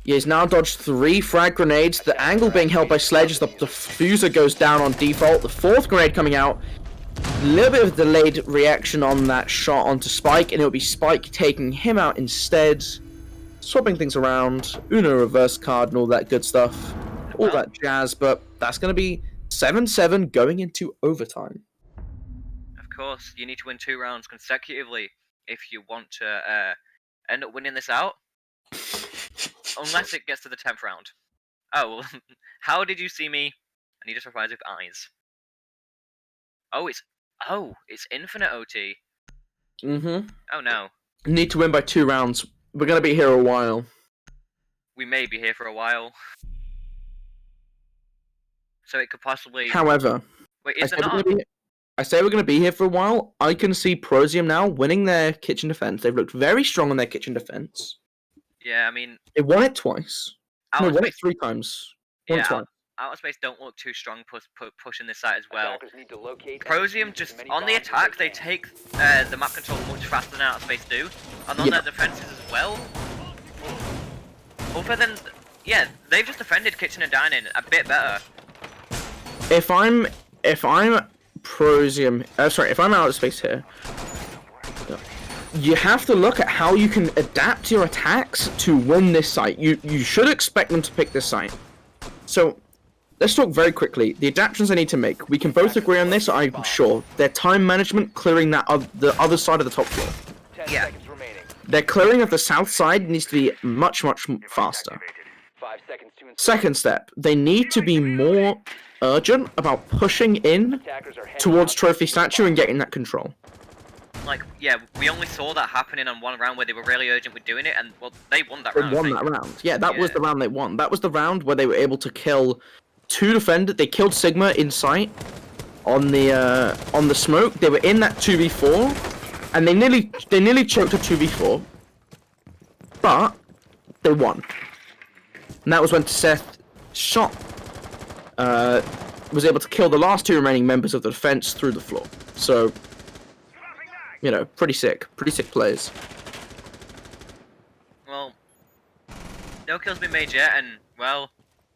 He has now dodged 3 frag grenades. The angle being held by Sledge as the diffuser goes down on default. The 4th grenade coming out. A little bit of delayed reaction on that shot onto Spike, and it'll be Spike taking him out instead. Swapping things around. Uno reverse card and all that good stuff. All that jazz, but that's going to be 7-7 going into overtime. Of course, you need to win 2 rounds consecutively if you want to end up winning this out. Unless it gets to the 10th round. Oh, well, how did you see me? And he just replies with eyes. Oh, it's infinite OT. Mm-hmm. Oh no. Need to win by 2 rounds. We're going to be here a while. We may be here for a while. So it could possibly... However, Wait, I is it not... say we're going to be here for a while. I can see ProZ now winning their kitchen defense. They've looked very strong on their kitchen defense. Yeah, I mean... They won it twice. No, Outer won it Space... 3 times. Won it twice. Outer Space don't look too strong pushing this site as well. Attackers need to locate and Prosium defuse just, as many on the bombs as attack, they can. take the map control much faster than Outer Space do. And on their defenses as well. Other than... Yeah, they've just defended kitchen and dining a bit better. If I'm Prosium, if I'm Outer Space here, you have to look at how you can adapt your attacks to win this site. You should expect them to pick this site. So, let's talk very quickly. The adaptations they need to make. We can both agree on this, I'm sure. Their time management, clearing the other side of the top floor. 10 Yeah. seconds remaining. Their clearing of the south side needs to be much, much faster. 5 seconds to insert. Second step, they need to be more urgent about pushing in Attackers are heading towards out. Trophy Statue and getting that control. Like, yeah, we only saw that happening on one round where they were really urgent with doing it, and, well, they won that They round. I won think. that round. Yeah, that was Yeah. the round they won. That was the round where they were able to kill 2 defenders. They killed Sigma in sight on the smoke. They were in that 2v4, and they nearly choked a 2v4, but they won. And that was when Seth shot was able to kill the last 2 remaining members of the defense through the floor. So, you know, pretty sick plays. Well, no kills been made yet, and, well,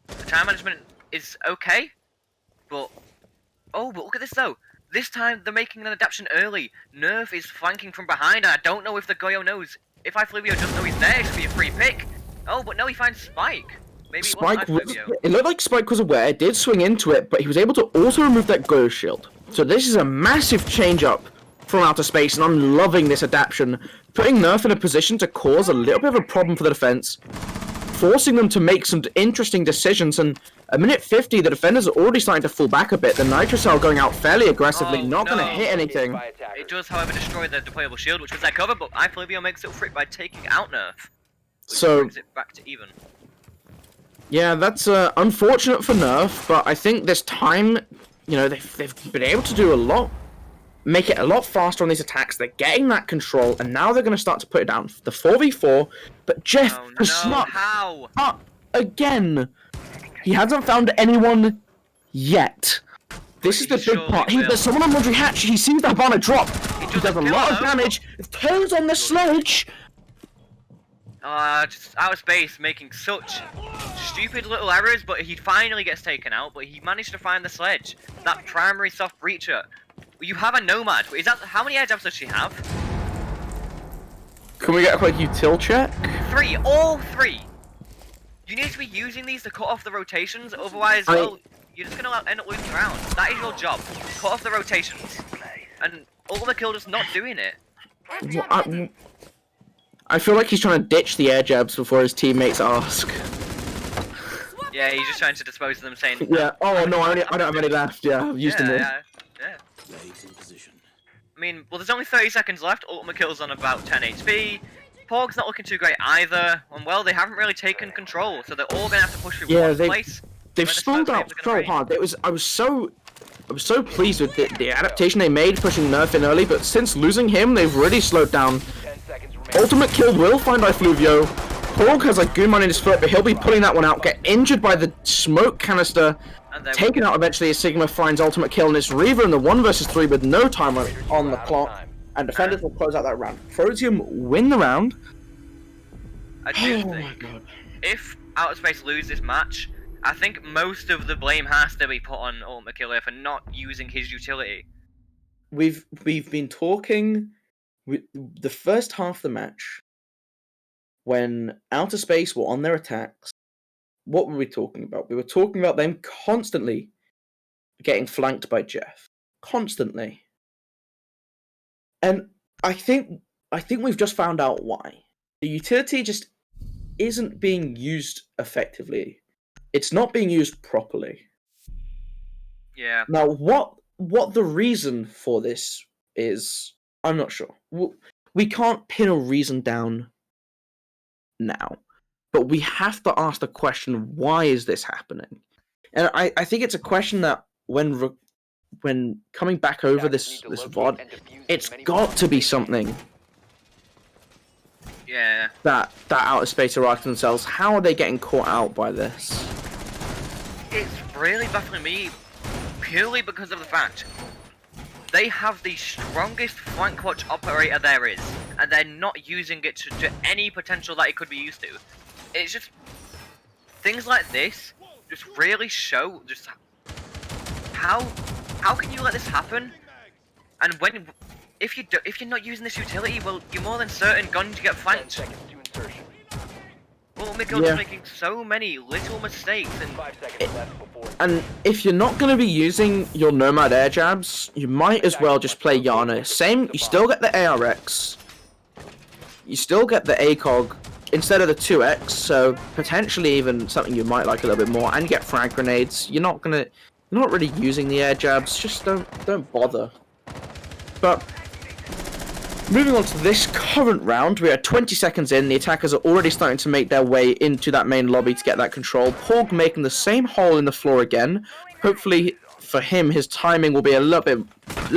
the time management is okay, but... Oh, but look at this, though. This time, they're making an adaptation early. Nerf is flanking from behind, and I don't know if the Goyo knows. If iFluvio doesn't know he's there, it should be a free pick. Oh, but no, he finds Spike. Maybe it wasn't iFluvio. It looked like Spike was aware, did swing into it, but he was able to also remove that Go shield. So this is a massive change up from Outer Space, and I'm loving this adaptation. Putting Nerf in a position to cause a little bit of a problem for the defense, forcing them to make some interesting decisions, and a minute 50, the defenders are already starting to fall back a bit. The Nitrocell going out fairly aggressively, Oh, not going to no. hit anything. By attackers. It does, however, destroy the deployable shield, which was their cover, but iFluvio makes it for it by taking out Nerf. Which So- brings it back to even. Yeah, that's unfortunate for Nerf, but I think this time, you know, they've been able to do a lot, make it a lot faster on these attacks. They're getting that control, and now they're going to start to put it down. The 4v4, but Jeff Oh has no, snuck how? up again. He hasn't found anyone yet. This is the He big surely part. will. There's someone on Laundry Hatch. He sees the Habana drop. He does a doesn't kill lot of her. damage. It turns on the sledge. Just out of space, making such stupid little errors, but he finally gets taken out, but he managed to find the sledge. That primary soft breacher. You have a Nomad. Is that how many air jabs does she have? Can we get a quick util check? 3, all 3. You need to be using these to cut off the rotations, otherwise, well, you're just gonna end up losing round. That is your job. Cut off the rotations. And Ultimate Kill just not doing it. I feel like he's trying to ditch the air jabs before his teammates ask. Yeah, he's just trying to dispose of them, saying... Yeah. Oh no, I don't have any left. Yeah, I've used them all. yeah. I mean, well, there's only 30 seconds left. Ultimate Kill's on about 10 HP. Porg's not looking too great either. And, well, they haven't really taken control, so they're all going to have to push through one place. They've where the stalled smoke out waves are gonna so rain. hard. I was so pleased with the adaptation they made, pushing Nerf in early, but since losing him, they've really slowed down. 10 seconds remaining. Ultimate Kill will find iFluvio. Porg has a Goomon in his foot, but he'll be pulling that one out, get injured by the smoke canister, And then taken out eventually as Sigma finds Ultimate Kill, and it's Reaver in the 1 versus 3 with no time on the clock, and defenders will close out that round. Prosium win the round, I do Oh my think god. if Outer Space lose this match, I think most of the blame has to be put on Ultimate Killer for not using his utility. We've been talking with the first half of the match when Outer Space were on their attacks. What were we talking about? We were talking about them constantly getting flanked by Jeff. Constantly. And I think we've just found out why. The utility just isn't being used effectively. It's not being used properly. Yeah. Now, what the reason for this is, I'm not sure. We can't pin a reason down now, but we have to ask the question: why is this happening? And I think it's a question that when coming back over this VOD, it's got to be something Yeah. that Outer Space are asking themselves. How are they getting caught out by this? It's really baffling me purely because of the fact they have the strongest flank watch operator there is, and they're not using it to any potential that it could be used to. It's just things like this just really show just how can you let this happen? And if you're not using this utility, well, you're more than certain going to get 10 flanked. seconds to insertion. Well, Mikkel's making so many little mistakes, and 5 seconds left before. And if you're not going to be using your Nomad air jabs, you might as well just play Yana. Same, you still get the ARX, you still get the ACOG instead of the 2X, so potentially even something you might like a little bit more, and you get frag grenades. You're not really using the air jabs, just don't bother. But moving on to this current round, we are 20 seconds in. The attackers are already starting to make their way into that main lobby to get that control. Porg making the same hole in the floor again. Hopefully for him, his timing will be a little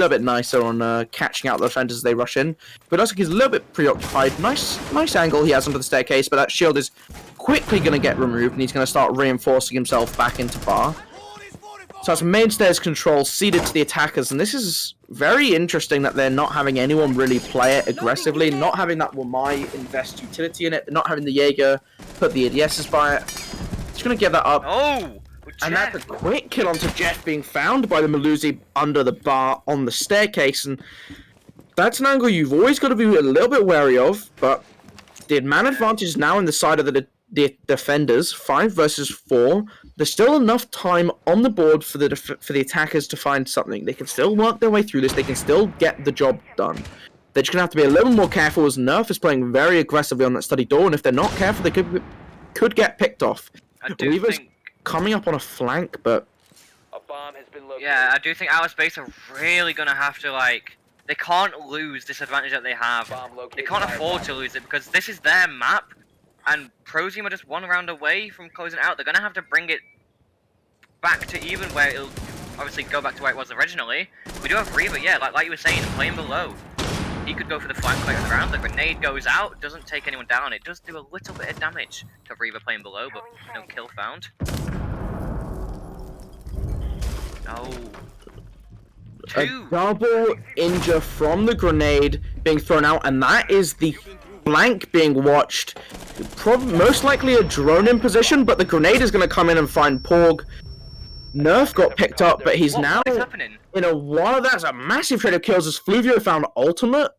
bit nicer on catching out the defenders as they rush in. But it looks like he's a little bit preoccupied. Nice angle he has onto the staircase, but that shield is quickly going to get removed, and he's going to start reinforcing himself back into bar. So that's main stairs control ceded to the attackers, and this is very interesting that they're not having anyone really play it aggressively, not having that Wamai invest utility in it, not having the Jaeger put the ADSs by it. Just going to get that up. oh, And that's a quick kill onto Jeff being found by the Malusi under the bar on the staircase, and that's an angle you've always got to be a little bit wary of, but the man advantage is now in the side of the defenders, 5 versus 4. There's still enough time on the board for the attackers to find something. They can still work their way through this. They can still get the job done. They're just gonna have to be a little more careful, as Nerf is playing very aggressively on that study door, and if they're not careful, they could get picked off. I do Weaver's think coming up on a flank, but A bomb has been located. yeah, I do think Outer Space are really gonna have to they can't lose this advantage that they have. Bomb They located can't by afford to lose it because this is their map, and ProZ are just one round away from closing out. They're gonna have to bring it back to even where it'll obviously go back to where it was originally. We do have Reaver, yeah, like you were saying, playing below. He could go for the flank later in the round. The grenade goes out, doesn't take anyone down. It does do a little bit of damage to Reaver playing below, but no kill found. Oh. a double injure from the grenade being thrown out, and that is the flank being watched. Most likely a drone in position, but the grenade is going to come in and find Porg. Nerf got picked up, but he's now What is happening? in a while. That's a massive trade of kills as Fluvio found ultimate.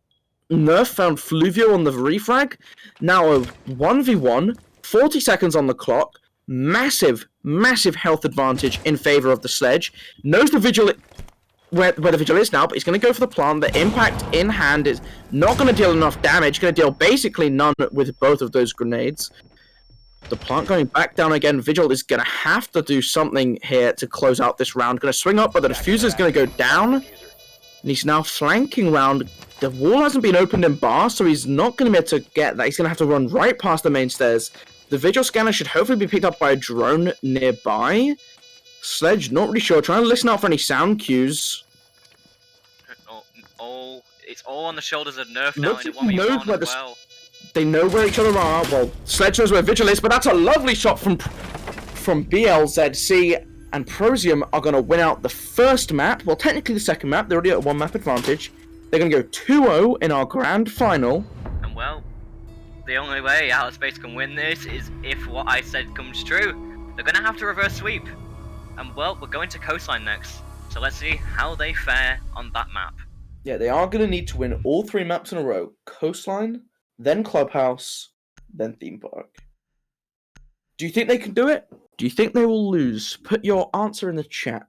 Nerf found Fluvio on the refrag. Now a 1v1, 40 seconds on the clock. Massive health advantage in favor of the Sledge. Knows the Vigil where the Vigil is now, but he's going to go for the plant. The impact in hand is not going to deal enough damage. Going to deal basically none with both of those grenades. The plant going back down again. Vigil is going to have to do something here to close out this round. Going to swing up, but the diffuser is going to go down. And he's now flanking round. The wall hasn't been opened in bar, so he's not going to be able to get that. He's going to have to run right past the main stairs. The Vigil scanner should hopefully be picked up by a drone nearby. Sledge, not really sure. Trying to listen out for any sound cues. It's all on the shoulders of Nerf now, Looks and it like he knows won't be where on as well. They know where each other are. Well, Sledge knows where Vigil is, but that's a lovely shot from BLZC, and ProZ are going to win out the first map. Well, technically the second map. They're already at a 1 map advantage. They're going to go 2-0 in our grand final. And well, the only way Outer Space can win this is if what I said comes true. They're gonna have to reverse sweep. And well, we're going to Coastline next. So let's see how they fare on that map. Yeah, they are going to need to win all 3 maps in a row. Coastline, then Clubhouse, then Theme Park. Do you think they can do it? Do you think they will lose? Put your answer in the chat.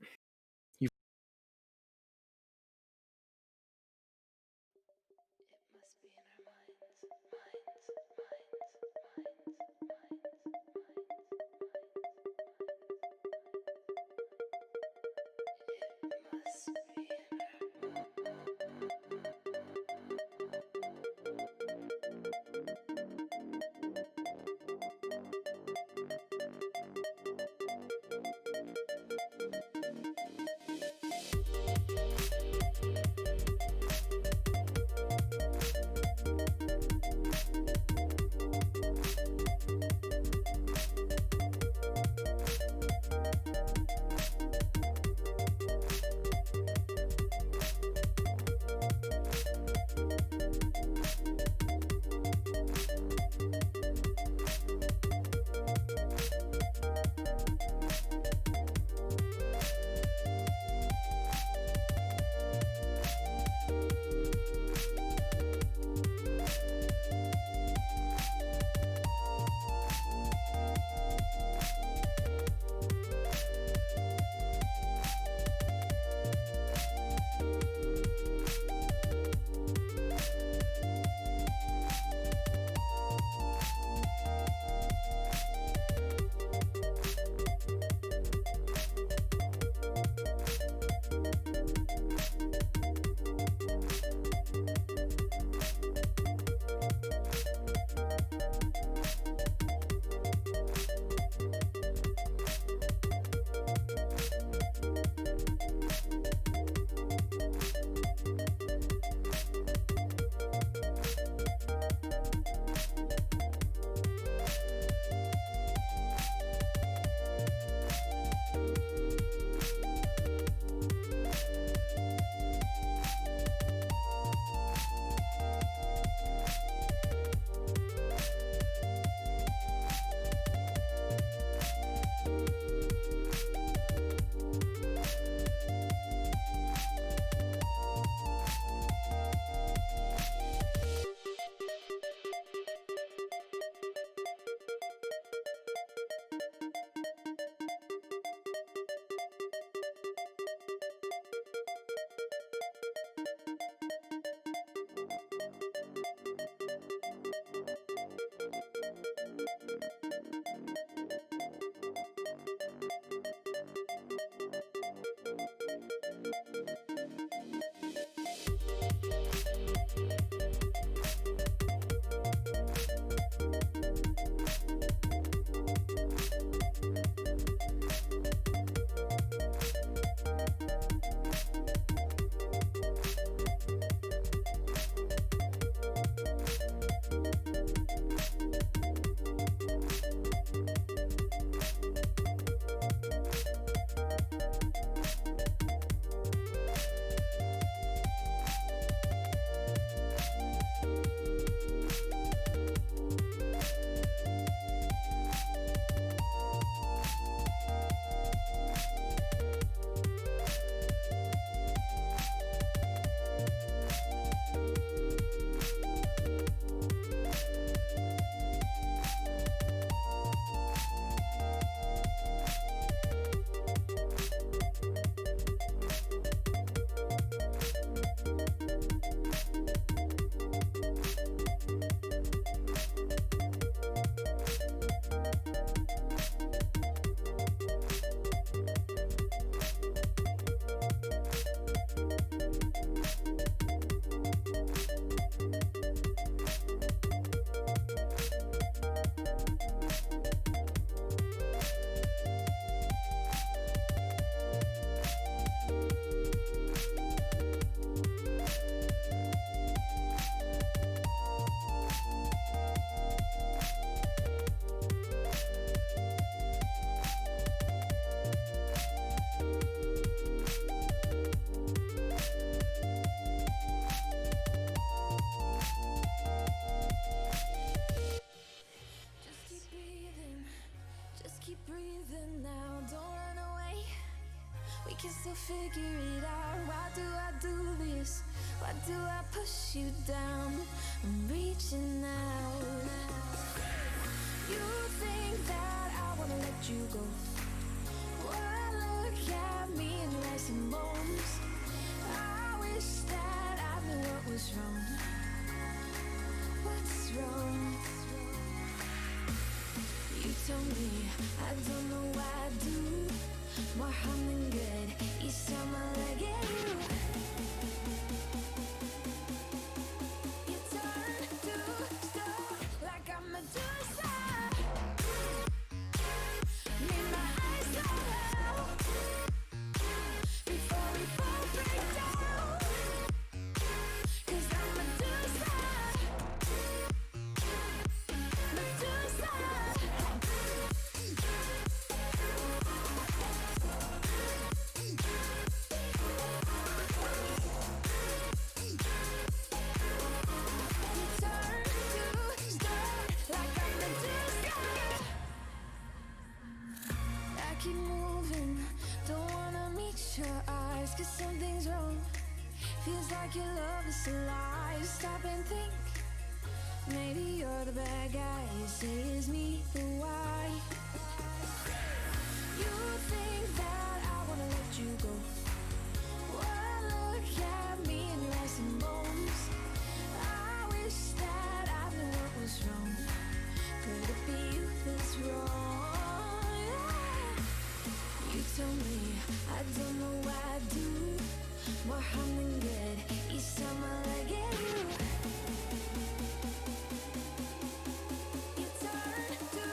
can still figure it out. Why do I do this? Why do I push you down? I'm reaching out. You think that I wanna let you go? Well, look at me and rice and bones. I wish that I knew what was wrong. What's wrong? You told me I don't know why I do more harm than good. Each time I let you, you turn to stone like I'm a Medusa. Need my eyes all out before we both break down. 'Cause I'm Medusa, Medusa. Keep moving, don't wanna meet your eyes, 'cause something's wrong. Feels like your love is alive. Stop and think, maybe you're the bad guy. You say it's me, but why? You think that I wanna let you go? Well, look at me and rice and bones. I wish that I knew what was wrong. Could it be you that's wrong? You told me I don't know why I do more harm than good. Each time I let you, you turn to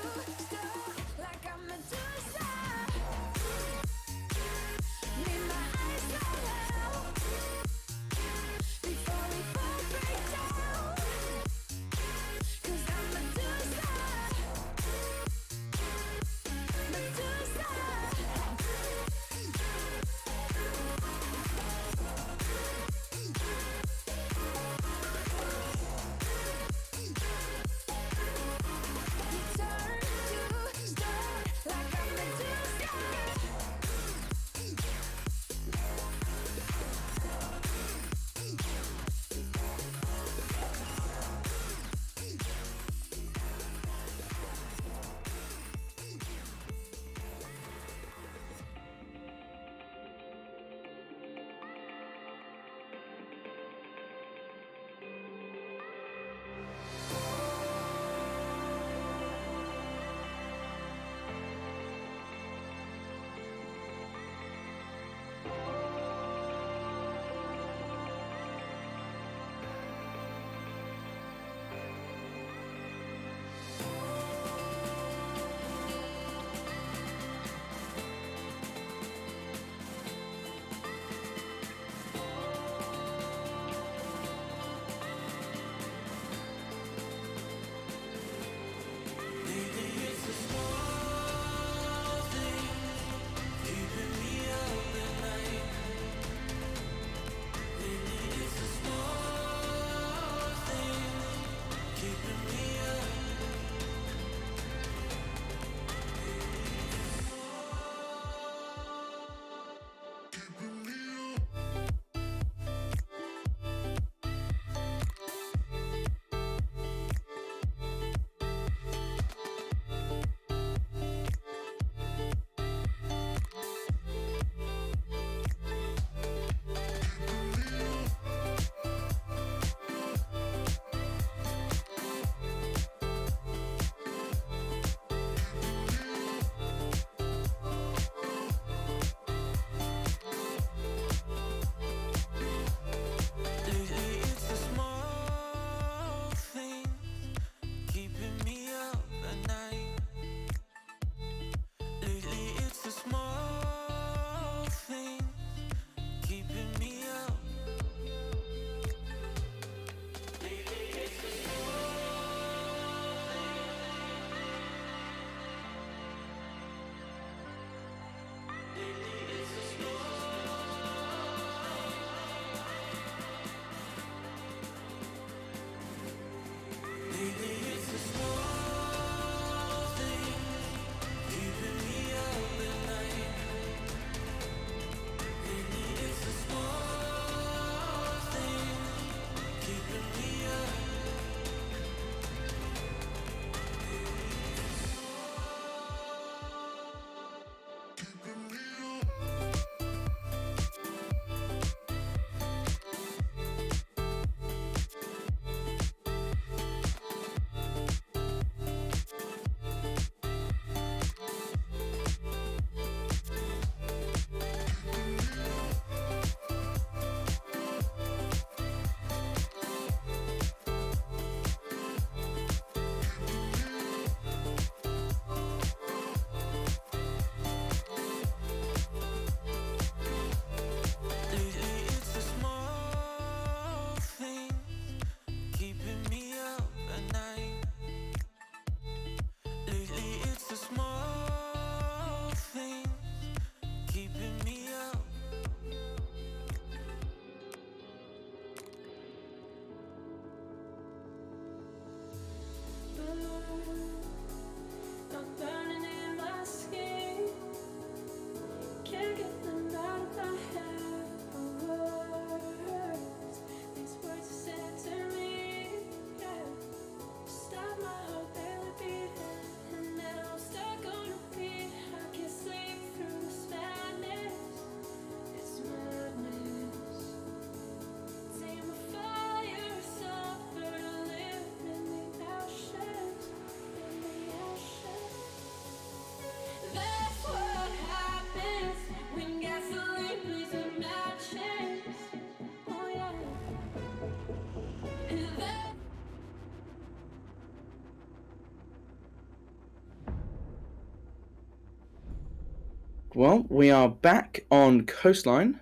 Well, we are back on Coastline.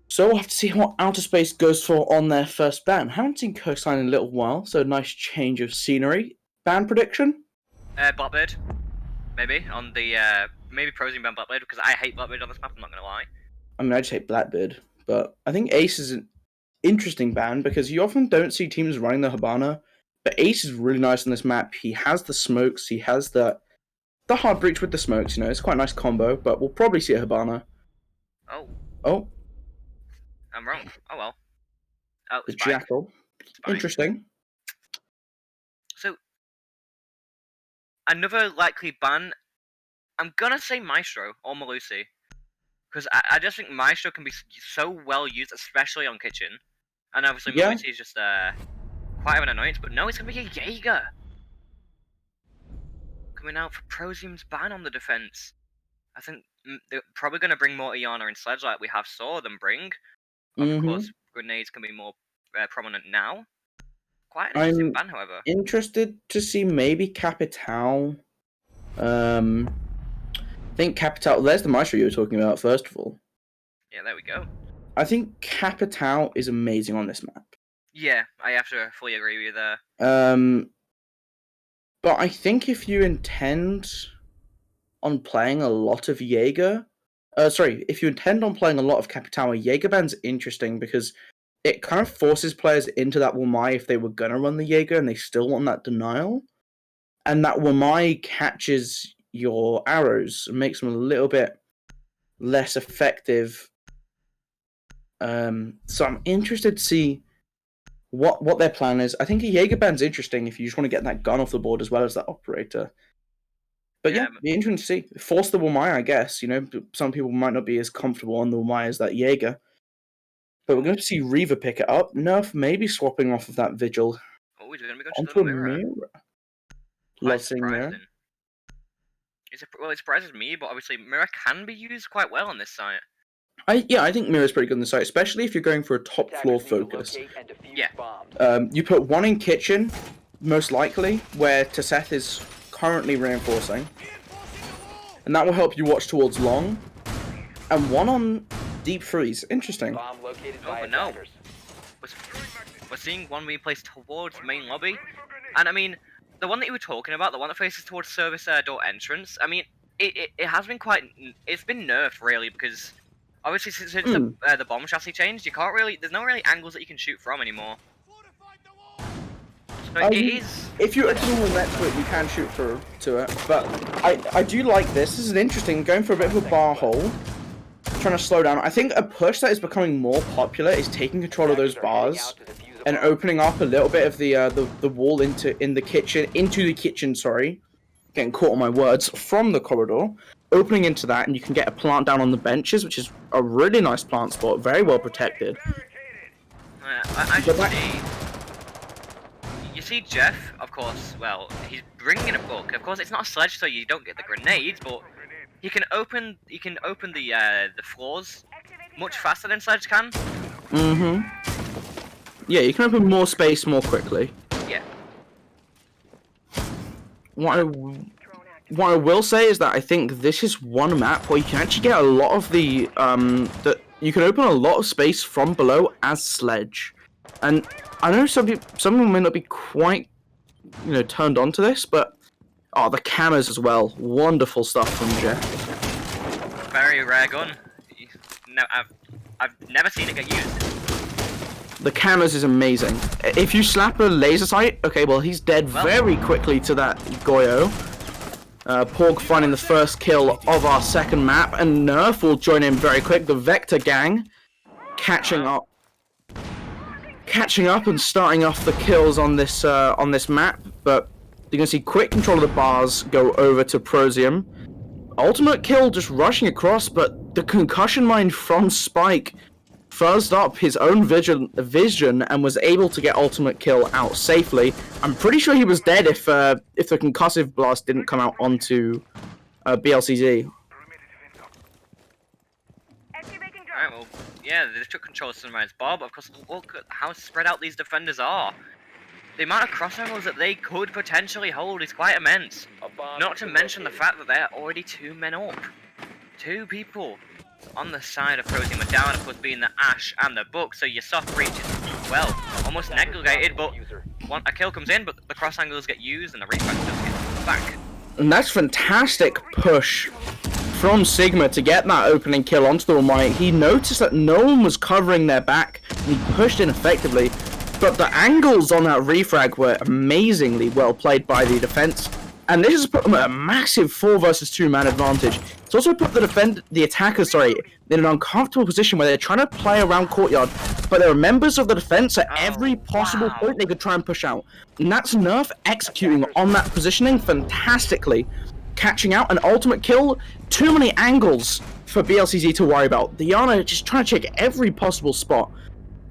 So we'll have to see what Outer Space goes for on their first ban. Haven't seen Coastline in a little while, so nice change of scenery. Ban prediction? Blackbird. Maybe on the maybe ProZ ban Blackbird because I hate Blackbird on this map. I'm not gonna lie. I mean, I just hate Blackbird, but I think Ace is an interesting ban because you often don't see teams running the Hibana, but Ace is really nice on this map. He has the smokes, he has the hard breach with the smokes, it's quite a nice combo, but we'll probably see a Hibana. Oh, I'm wrong. Oh well. Oh, the Spike. Jackal. Interesting. So, another likely ban, I'm gonna say Maestro or Malusi. Because I just think Maestro can be so well used, especially on Kitchen. And obviously Malusi is just quite of an annoyance, but no, it's gonna be a Jaeger! Coming out for Prozium's ban on the defense. I think they're probably gonna bring more Iana and Sledge like we have saw them bring. Of course, grenades can be more prominent now. Quite an interesting ban, however. Interested to see maybe Capital. I think Capital. There's the Maestro you were talking about, first of all. Yeah, there we go. I think Capital is amazing on this map. Yeah, I have to fully agree with you there. But I think if you intend on playing a lot of Jaeger, if you intend on playing a lot of Capital, Jaeger ban's interesting because it kind of forces players into that Wamai if they were gonna run the Jaeger and they still want that denial. And that Wamai catches your arrows and makes them a little bit less effective. So I'm interested to see what their plan is. I think a Jaeger ban's interesting if you just want to get that gun off the board as well as that operator. But yeah, be interesting to see. Force the Wamai, I guess. Some people might not be as comfortable on the Wamai as that Jaeger. But we're going to see Reaver pick it up. Nerf maybe swapping off of that Vigil. Oh, he's going to go onto a Mirror. Love seeing Mirror. It surprises me, but obviously Mirror can be used quite well on this site. I think Mirror's pretty good on the site, especially if you're going for a top floor focus. Yeah. You put one in Kitchen, most likely, where Tesseth is currently reinforcing. And that will help you watch towards Long. And one on Deep Freeze. Interesting. Oh, but no. We're seeing one being placed towards main lobby. And I mean, the one that you were talking about, the one that faces towards service door entrance, I mean, it has been it's been nerfed, really, because obviously since the bomb chassis changed, you can't really, there's no really angles that you can shoot from anymore. So it is... If you open all net to it, you can shoot through to it, but I do like this. This is interesting, going for a bit of a bar hole, trying to slow down. I think a push that is becoming more popular is taking control of those bars and opening up a little bit of the wall into the kitchen, sorry. Getting caught on my words, from the corridor, opening into that, and you can get a plant down on the benches, which is a really nice plant spot, very well protected. You see Jeff, of course, well, he's bringing a book. Of course, it's not a sledge, so you don't get the grenades, but he can open the floors much faster than Sledge can. Yeah, you can open more space more quickly. Yeah. What I will say is that I think this is one map where you can actually get a lot of you can open a lot of space from below as Sledge. And I know some people may not be quite, turned on to this, but the cameras as well, wonderful stuff from Jeff. Very rare gun. No, I've never seen it get used. The cameras is amazing. If you slap a laser sight, okay, well he's dead very quickly to that Goyo. Porg finding the first kill of our second map, and Nerf will join in very quick. The Vector gang catching up and starting off the kills on this map, but you're gonna see quick control of the bars go over to Prozium. Ultimate kill just rushing across, but the concussion mine from Spike fuzzed up his own vision and was able to get ultimate kill out safely. I'm pretty sure he was dead if the concussive blast didn't come out onto BLCZ. Alright, well, yeah, they took control of Sunrise Bar, but of course, look at how spread out these defenders are. the amount of cross angles that they could potentially hold is quite immense. Not to mention the fact that they're already 2 men up. 2 people on the side of ProZ were down, of course, being the Ash and the Book, so your soft breach is, well, almost neglected, but a kill comes in, but the cross angles get used and the refract does get back. And that's fantastic push from Sigma to get that opening kill onto the Almighty. He noticed that no one was covering their back, and he pushed in effectively, but the angles on that refrag were amazingly well played by the defense, and this has put them at a massive 4 versus 2 man advantage. It's also put the attackers, in an uncomfortable position where they're trying to play around courtyard, but there are members of the defense at every possible point they could try and push out. And that's Nerf executing on that positioning fantastically, catching out an ultimate kill. Too many angles for BLCZ to worry about. Diana just trying to check every possible spot,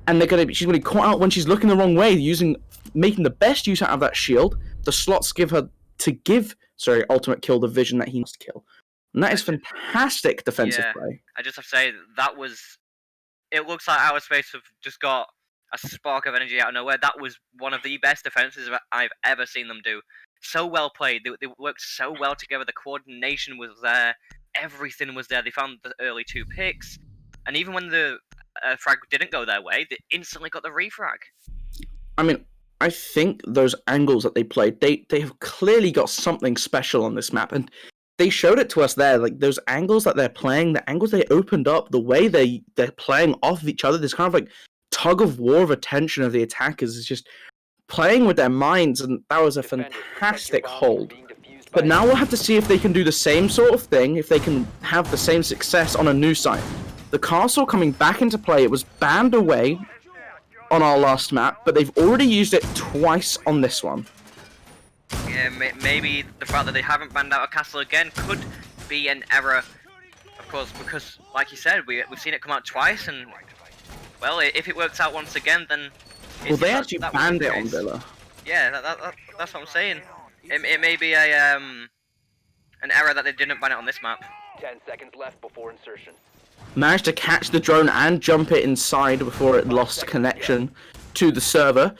and she's gonna be caught out when she's looking the wrong way, making the best use out of that shield. The slots give ultimate kill the vision that he must kill. And that is fantastic defensive play. I just have to say, it looks like our space have just got a spark of energy out of nowhere. That was one of the best defenses I've ever seen them do. So well played. They worked so well together. The coordination was there. Everything was there. They found the early 2 picks. And even when the frag didn't go their way, they instantly got the refrag. I mean, I think those angles that they played, they have clearly got something special on this map. And they showed it to us there, like those angles that they're playing, the angles they opened up, the way they're playing off of each other, this kind of like tug of war of attention of the attackers is just playing with their minds, and that was a fantastic hold. But now we'll have to see if they can do the same sort of thing, if they can have the same success on a new site. The castle coming back into play, it was banned away on our last map, but they've already used it twice on this one. Yeah, maybe the fact that they haven't banned out a castle again could be an error, of course, because, like you said, we've seen it come out twice, and, well, if it works out once again, then... Well, they actually banned it on Villa. Yeah, that's what I'm saying. It may be an error that they didn't ban it on this map. 10 seconds left before insertion. Managed to catch the drone and jump it inside before it lost connection to the server.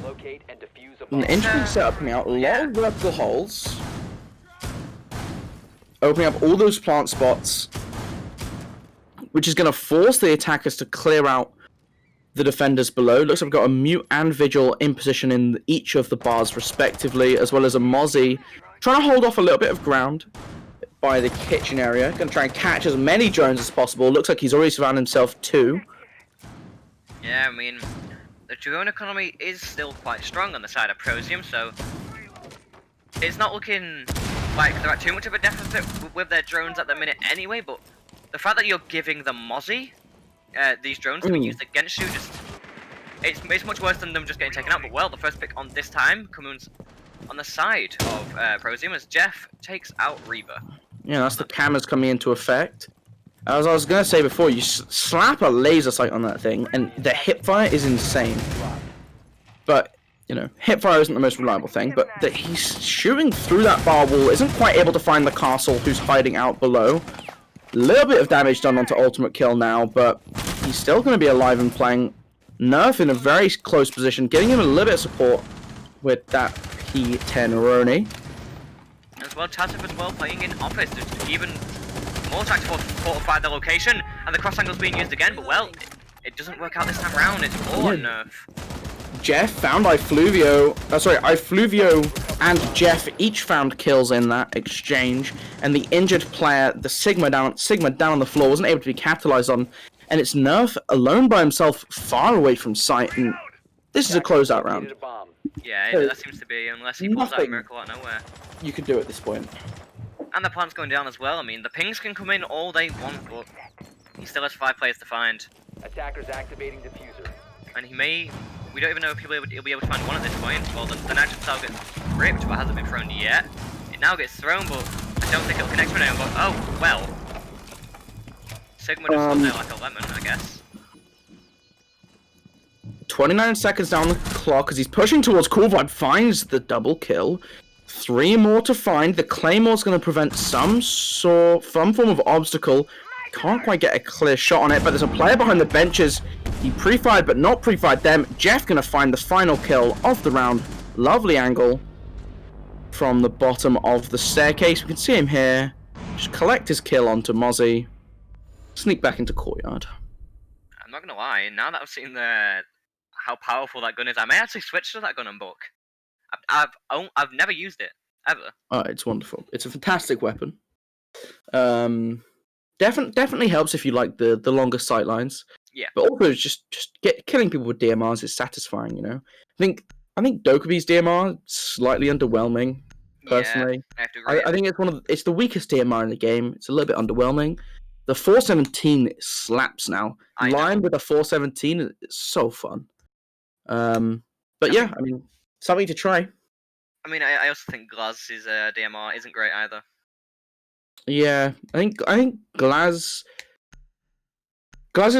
Locate and defuse a bomb. An interesting setup coming out. A lot of vertical holes. Opening up all those plant spots, which is going to force the attackers to clear out the defenders below. Looks like we've got a Mute and Vigil in position in each of the bars respectively, as well as a Mozzie trying to hold off a little bit of ground by the kitchen area. Going to try and catch as many drones as possible. Looks like he's already found himself 2. Yeah, I mean, the drone economy is still quite strong on the side of ProZ, so it's not looking like they're at too much of a deficit with their drones at the minute anyway, but the fact that you're giving the Mozzie these drones to be used against you, it's much worse than them just getting taken out. But well, the first pick on this time comes on the side of ProZ as Jeff takes out Reaver. Yeah, that's the cameras coming into effect. As I was going to say before, you slap a laser sight on that thing, and the hipfire is insane. But, you know, hipfire isn't the most reliable thing, but that he's shooting through that bar wall, isn't quite able to find the castle who's hiding out below. Little bit of damage done onto ultimate kill now, but he's still going to be alive and playing. Nerf in a very close position, getting him a little bit of support with that P10 Roni. As well, Tassif as well playing in office to even more trying to fortify the location, and the cross angle's being used again, but well, it doesn't work out this time around. It's all on Nerf. Jeff found Ifluvio, Ifluvio and Jeff each found kills in that exchange, and the injured player, the Sigma down on the floor, wasn't able to be capitalized on, and it's Nerf alone by himself, far away from sight, and this is a closeout round. Yeah, that seems to be, unless he pulls out a miracle out of nowhere. You could do at this point. And the plant's going down as well. I mean, the pings can come in all they want, but he still has 5 players to find. Attackers activating diffuser. And we don't even know if he'll be able to find one at this point. Well, the nitrogen cell gets ripped, but hasn't been thrown yet. It now gets thrown, but I don't think it'll connect with anyone. But oh well, Sigma just got there like a lemon, I guess. 29 seconds down the clock as he's pushing towards Cool Vibe, finds the double kill. 3 more to find. The Claymore's going to prevent some form of obstacle. can't quite get a clear shot on it, but there's a player behind the benches. He pre-fired, but not pre-fired them. Jeff gonna find the final kill of the round. Lovely angle from the bottom of the staircase. We can see him here. Just collect his kill onto Mozzie. Sneak back into courtyard. I'm not gonna lie. Now that I've seen how powerful that gun is, I may actually switch to that gun and book. I've never used it ever. Oh, it's wonderful. It's a fantastic weapon. Definitely helps if you like the longer sight lines. Yeah. But also just killing people with DMRs is satisfying, you know. I think Dokubi's DMR slightly underwhelming, personally. Yeah, I have to agree. I think it's the weakest DMR in the game. It's a little bit underwhelming. The 417 slaps now. Line with a 417 is so fun. But yeah, I mean, something to try. I mean, I also think Glaz's DMR isn't great either. Yeah, I think Glaz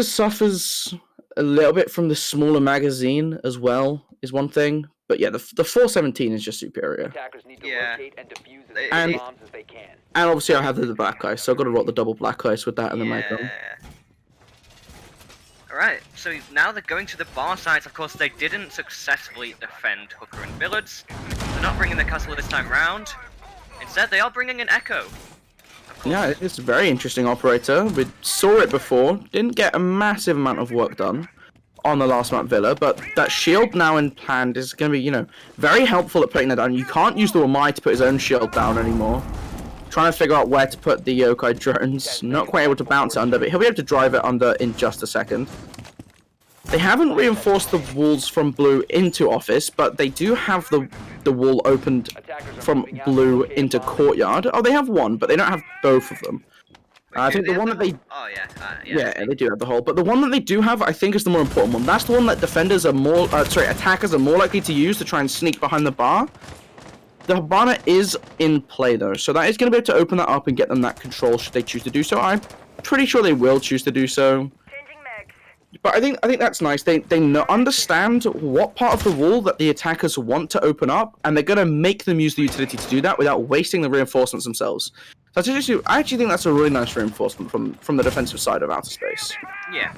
suffers a little bit from the smaller magazine as well, is one thing. But yeah, the 417 is just superior. Attackers need to Yeah. locate and defuse as And- many bombs as they can. And obviously I have the black ice, so I've got to rock the double black ice with that and the mag. Alright, so now they're going to the bar sites. Of course, they didn't successfully defend Hooker and Billards. They're not bringing the castle this time round. Instead, they are bringing an Echo. Yeah, it's a very interesting operator. We saw it before. Didn't get a massive amount of work done on the last map Villa, but that shield now in planned is going to be, you know, very helpful at putting that down. You can't use the Wamai to put his own shield down anymore. Trying to figure out where to put the yokai drones. Not quite able to bounce it under, but he'll be able to drive it under in just a second. They haven't reinforced the walls from blue into office, but they do have the wall opened from blue into courtyard. Oh, they have one, but they don't have both of them. I think the one that they... Oh, yeah. Yeah, they do have the hole. But the one that they do have, I think, is the more important one. That's the one that attackers are more likely to use to try and sneak behind the bar. The Habana is in play, though, so that is going to be able to open that up and get them that control should they choose to do so. I'm pretty sure they will choose to do so. But I think that's nice. They understand what part of the wall that the attackers want to open up, and they're going to make them use the utility to do that without wasting the reinforcements themselves. So I actually think that's a really nice reinforcement from the defensive side of outer space. Yeah.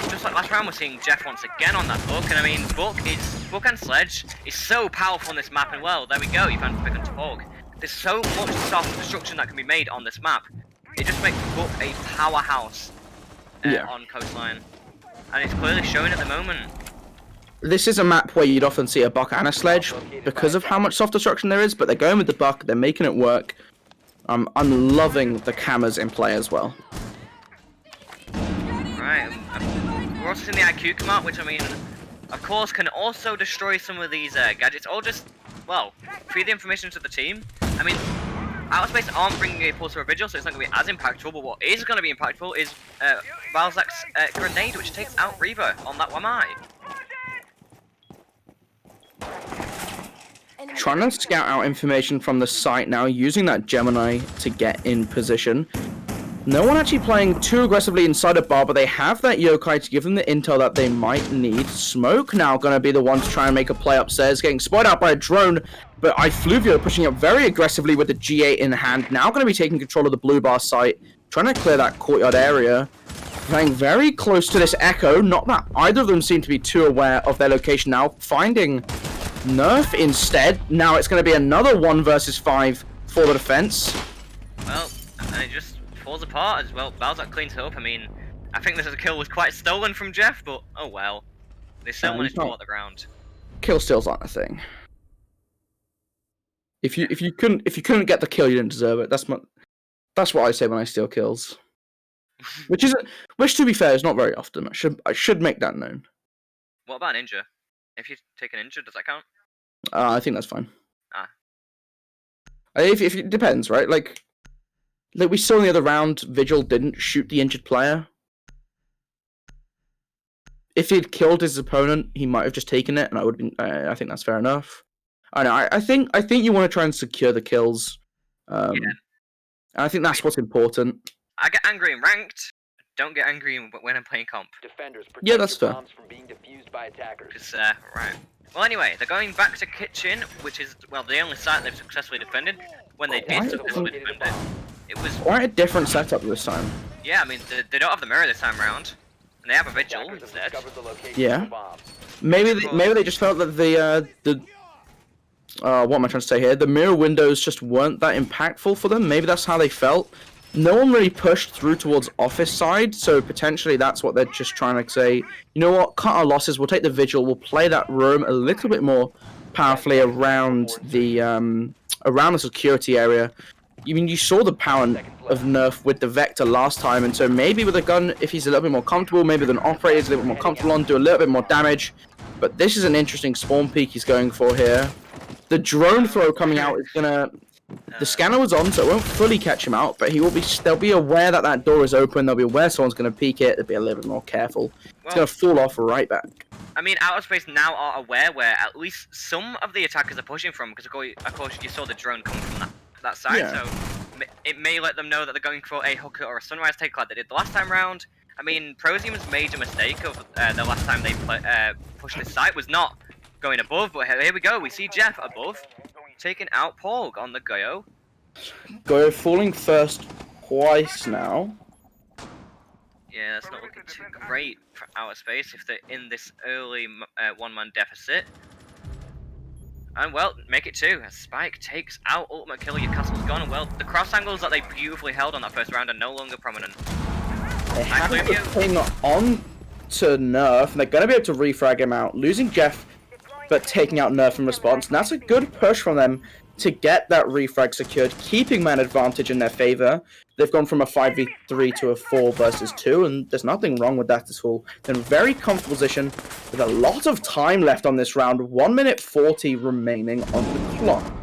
Just like last round, we're seeing Jeff once again on that book, and I mean, book and sledge is so powerful on this map, and well, there we go, you found the pick and talk. There's so much soft destruction that can be made on this map. It just makes book a powerhouse on coastline, and it's clearly showing at the moment. This is a map where you'd often see a buck and a sledge because of how much soft destruction there is, but they're going with the buck, they're making it work. I'm loving the cameras in play as well. Right, we're also seeing the IQ come out, which I mean, of course, can also destroy some of these gadgets, or just, well, feed the information to the team. I mean, Outer Space aren't bringing a pulse or a vigil, so it's not going to be as impactful, but what is going to be impactful is Balzac's grenade, which takes out Reaver on that Wamai. Trying to scout out information from the site now, using that Gemini to get in position. No one actually playing too aggressively inside a bar, but they have that yokai to give them the intel that they might need. Smoke now going to be the one to try and make a play upstairs, getting spotted out by a drone, but iFluvio pushing up very aggressively with the G8 in hand, now going to be taking control of the blue bar site, trying to clear that courtyard area. Playing very close to this Echo, not that either of them seem to be too aware of their location now, finding Nerf instead. Now it's going to be another 1 versus 5 for the defense. Well, and it just falls apart as well. Balzac cleans it up. I mean, I think this kill was quite stolen from Jeff, but oh well. They still managed to pull out the ground. Kill steals aren't a thing. If you couldn't get the kill, you didn't deserve it. That's what I say when I steal kills. Which to be fair is not very often. I should make that known. What about ninja? If you take an ninja, does that count? I think that's fine. Ah. If it depends, right? Like we saw in the other round, Vigil didn't shoot the injured player. If he'd killed his opponent, he might have just taken it, and I think that's fair enough. I know. I think you want to try and secure the kills. Yeah. And I think that's what's important. I get angry in ranked. Don't get angry when I'm playing comp. Defenders protect Yeah, that's your fair. bombs from being defused by attackers. Because, right. Well, anyway, they're going back to kitchen, which is, well, the only site they've successfully defended. When they did Quite successfully defend it, it was... Quite a different setup this time. Yeah, I mean, they don't have the mirror this time around. And they have a vigil Attackers have instead. discovered the location Yeah. of the bomb. Maybe they just felt that the what am I trying to say here? The mirror windows just weren't that impactful for them. Maybe that's how they felt. No one really pushed through towards office side, so potentially that's what they're just trying to say. You know what? Cut our losses. We'll take the vigil. We'll play that room a little bit more powerfully around the security area. I mean, you saw the power of Nerf with the Vector last time, and so maybe with a gun, if he's a little bit more comfortable, maybe with an operator he's a little bit more comfortable on, do a little bit more damage. But this is an interesting spawn peek he's going for here. The drone throw coming out is gonna. The scanner was on, so it won't fully catch him out, but they'll be aware that that door is open. They'll be aware someone's gonna peek it. They'll be a little bit more careful. It's gonna fall off right back. I mean, Outer Space now are aware where at least some of the attackers are pushing from, because of course you saw the drone come from that side, Yeah. so it may let them know that they're going for a hooker or a sunrise take like they did the last time round. I mean, ProZ's major mistake of the last time they pushed this site was not going above, but here we go. We see Jeff above, taking out Porg on the Goyo. Go falling first twice now. Yeah, that's not looking too great for Outer Space if they're in this early one-man deficit. And well, make it two. Spike takes out ultimate kill. Your castle's gone. And well, the cross angles that they beautifully held on that first round are no longer prominent. They haven't put ping on to Nerf, and they're going to be able to refrag him out, losing Jeff, but taking out Nerf in response. And that's a good push from them to get that refrag secured, keeping man advantage in their favor. They've gone from a 5v3 to a 4 versus 2, and there's nothing wrong with that at all. They're in a very comfortable position with a lot of time left on this round, 1 minute 40 remaining on the clock.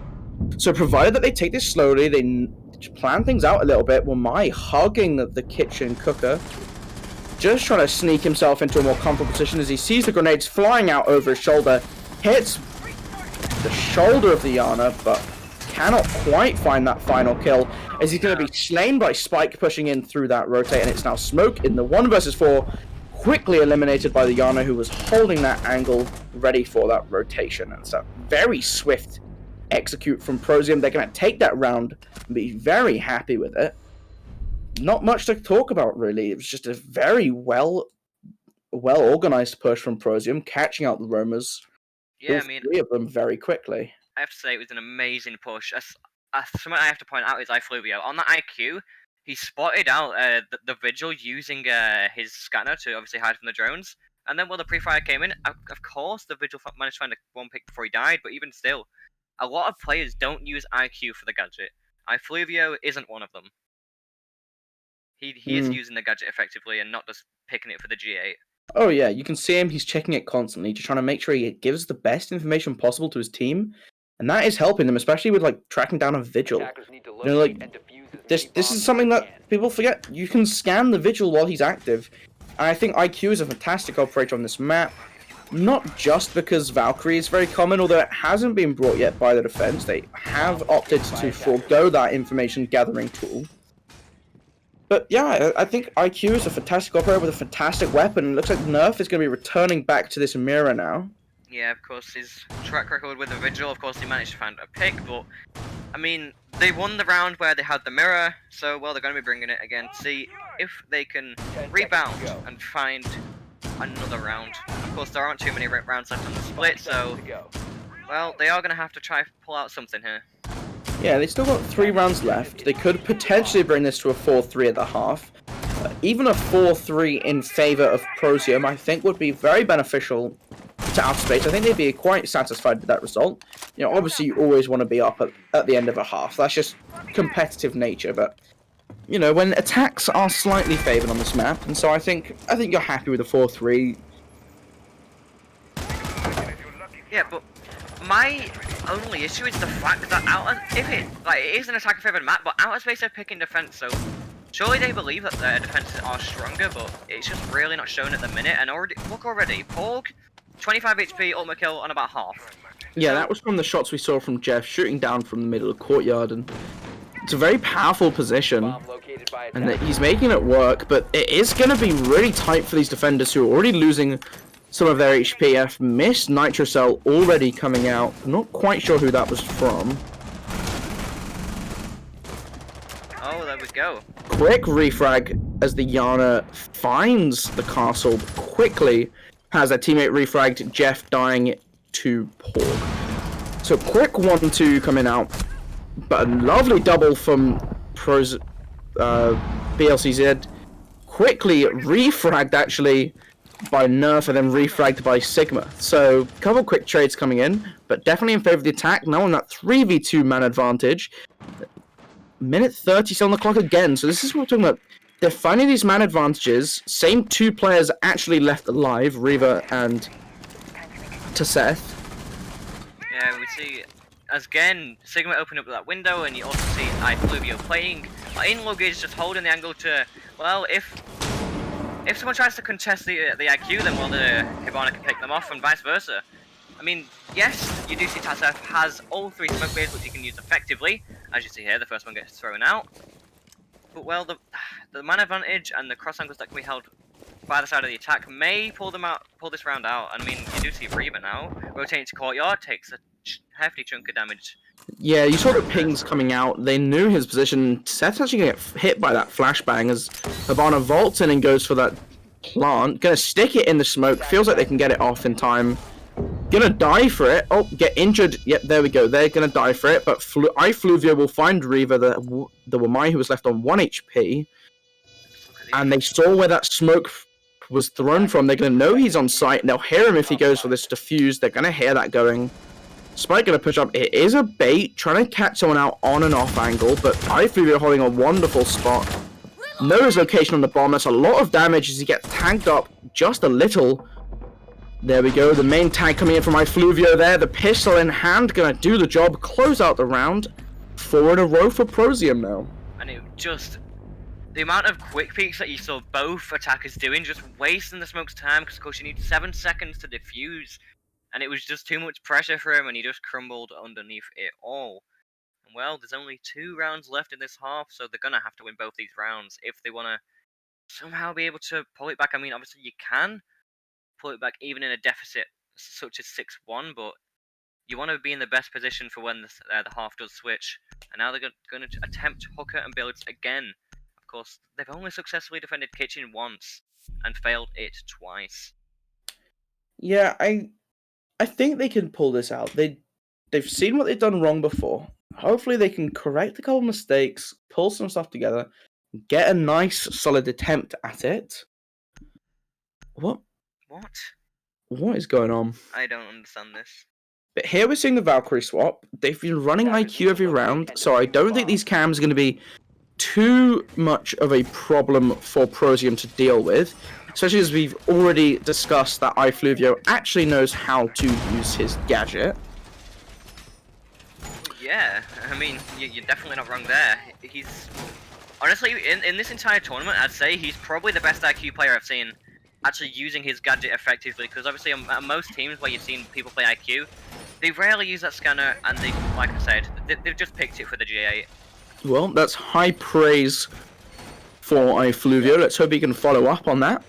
So provided that they take this slowly, they plan things out a little bit. Well, my hugging the kitchen cooker, just trying to sneak himself into a more comfortable position as he sees the grenades flying out over his shoulder, hits the shoulder of the Yana, but cannot quite find that final kill, as he's going to be slain by Spike pushing in through that rotate, and it's now Smoke in the 1 versus 4, quickly eliminated by the Yana, who was holding that angle ready for that rotation. And it's a very swift execute from ProZ. They're going to take that round and be very happy with it. Not much to talk about, really. It was just a very well organized push from ProZ, catching out the roamers. Yeah, I mean, 3 of them very quickly. I have to say it was an amazing push. Something I have to point out is iFluvio. On that IQ, he spotted out the Vigil using his scanner to obviously hide from the drones. And then when the pre-fire came in, of course the Vigil managed to find a one pick before he died, but even still, a lot of players don't use IQ for the gadget. iFluvio isn't one of them. He is using the gadget effectively and not just picking it for the G8. Oh yeah, you can see him, he's checking it constantly, just trying to make sure he gives the best information possible to his team. And that is helping them, especially with like tracking down a Vigil. You know, like this is something that people forget. You can scan the Vigil while he's active. And I think IQ is a fantastic operator on this map. Not just because Valkyrie is very common, although it hasn't been brought yet by the defense. They have opted to forego that information gathering tool. But yeah, I think IQ is a fantastic operator with a fantastic weapon. It looks like Nerf is going to be returning back to this mirror now. Yeah, of course, his track record with the Vigil, of course, he managed to find a pick, but, I mean, they won the round where they had the mirror, so, well, they're going to be bringing it again to see if they can rebound and find another round. Of course, there aren't too many rounds left on the split, so, well, they are going to have to try pull out something here. Yeah, they still got 3 rounds left. They could potentially bring this to a 4-3 at the half. Even a 4-3 in favor of ProZ, I think, would be very beneficial to Outer Space. I think they'd be quite satisfied with that result. You know, obviously you always want to be up at the end of a half. That's just competitive nature, but you know, when attacks are slightly favored on this map, and so I think you're happy with a 4-3. Yeah, but my only issue is the fact that it is an attacker favored map, but Outer Space are picking defense, so surely they believe that their defenses are stronger, but it's just really not shown at the minute. And already, Porg, 25 HP, ultimate kill on about half. Yeah, that was from the shots we saw from Jeff shooting down from the middle of the courtyard, and it's a very powerful position, and that he's making it work. But it is going to be really tight for these defenders who are already losing some of their HP. I've missed Nitro Cell already coming out. I'm not quite sure who that was from. Oh, well, there we go. Quick refrag as the Yana finds the castle quickly. Has a teammate refragged, Jeff dying to Porg. So quick 1-2 coming out. But a lovely double from ProZ, BLCZ. Quickly refragged actually by Nerf and then refragged by Sigma. So a couple quick trades coming in, but definitely in favor of the attack. Now on that 3v2 man advantage. Minute 30 still on the clock again. So this is what we're talking about. They're finding these man advantages. Same two players actually left alive, Reva and Seth. Yeah, we see, as again, Sigma open up that window, and you also see iFluvio playing. In-log is just holding the angle to, well, if someone tries to contest the IQ, then well, the Hibana can pick them off, and vice versa. I mean, yes, you do see Tasef has all three smoke bays which he can use effectively. As you see here, the first one gets thrown out. But well, the man advantage and the cross angles that can be held by the side of the attack may pull this round out. And I mean, you do see Reba now rotating to courtyard, takes a hefty chunk of damage. Yeah, you saw the pings coming out. They knew his position. Seth's actually gonna get hit by that flashbang as Hibana vaults in and goes for that plant. Gonna stick it in the smoke. Feels like they can get it off in time. Gonna die for it. Oh, get injured. Yep, there we go. They're gonna die for it. But iFluvio will find Reva, the Wamai, who was left on 1 HP. And they saw where that smoke was thrown from. They're gonna know he's on site. They'll hear him if he goes for this defuse. They're gonna hear that going. Spike gonna push up. It is a bait, trying to catch someone out on and off angle. But iFluvio holding a wonderful spot. Knows his location on the bomb. That's a lot of damage as he gets tagged up just a little. There we go, the main tag coming in from iFluvio there, the pistol in hand, gonna do the job, close out the round. 4 in a row for Prozium now. And it just, the amount of quick peeks that you saw both attackers doing, just wasting the smoke's time, because of course you need 7 seconds to defuse. And it was just too much pressure for him, and he just crumbled underneath it all. And well, there's only 2 rounds left in this half, so they're gonna have to win both these rounds if they wanna somehow be able to pull it back. I mean, obviously you can pull it back even in a deficit such as 6-1, but you want to be in the best position for when the half does switch. And now they're going to attempt Hooker and Builds again. Of course, they've only successfully defended Kitchen once and failed it twice. Yeah, I think they can pull this out. They've seen what they've done wrong before. Hopefully they can correct a couple mistakes, pull some stuff together, get a nice solid attempt at it. What is going on? I don't understand this. But here we're seeing the Valkyrie swap. They've been running IQ every round, so I don't think these cams are going to be too much of a problem for Prozium to deal with. Especially as we've already discussed that iFluvio actually knows how to use his gadget. Yeah, I mean, you're definitely not wrong there. He's... Honestly, in this entire tournament, I'd say he's probably the best IQ player I've seen actually using his gadget effectively, because obviously on most teams where you've seen people play IQ, they rarely use that scanner, and they, like I said, they've just picked it for the G8. Well, that's high praise for iFluvio. Let's hope he can follow up on that.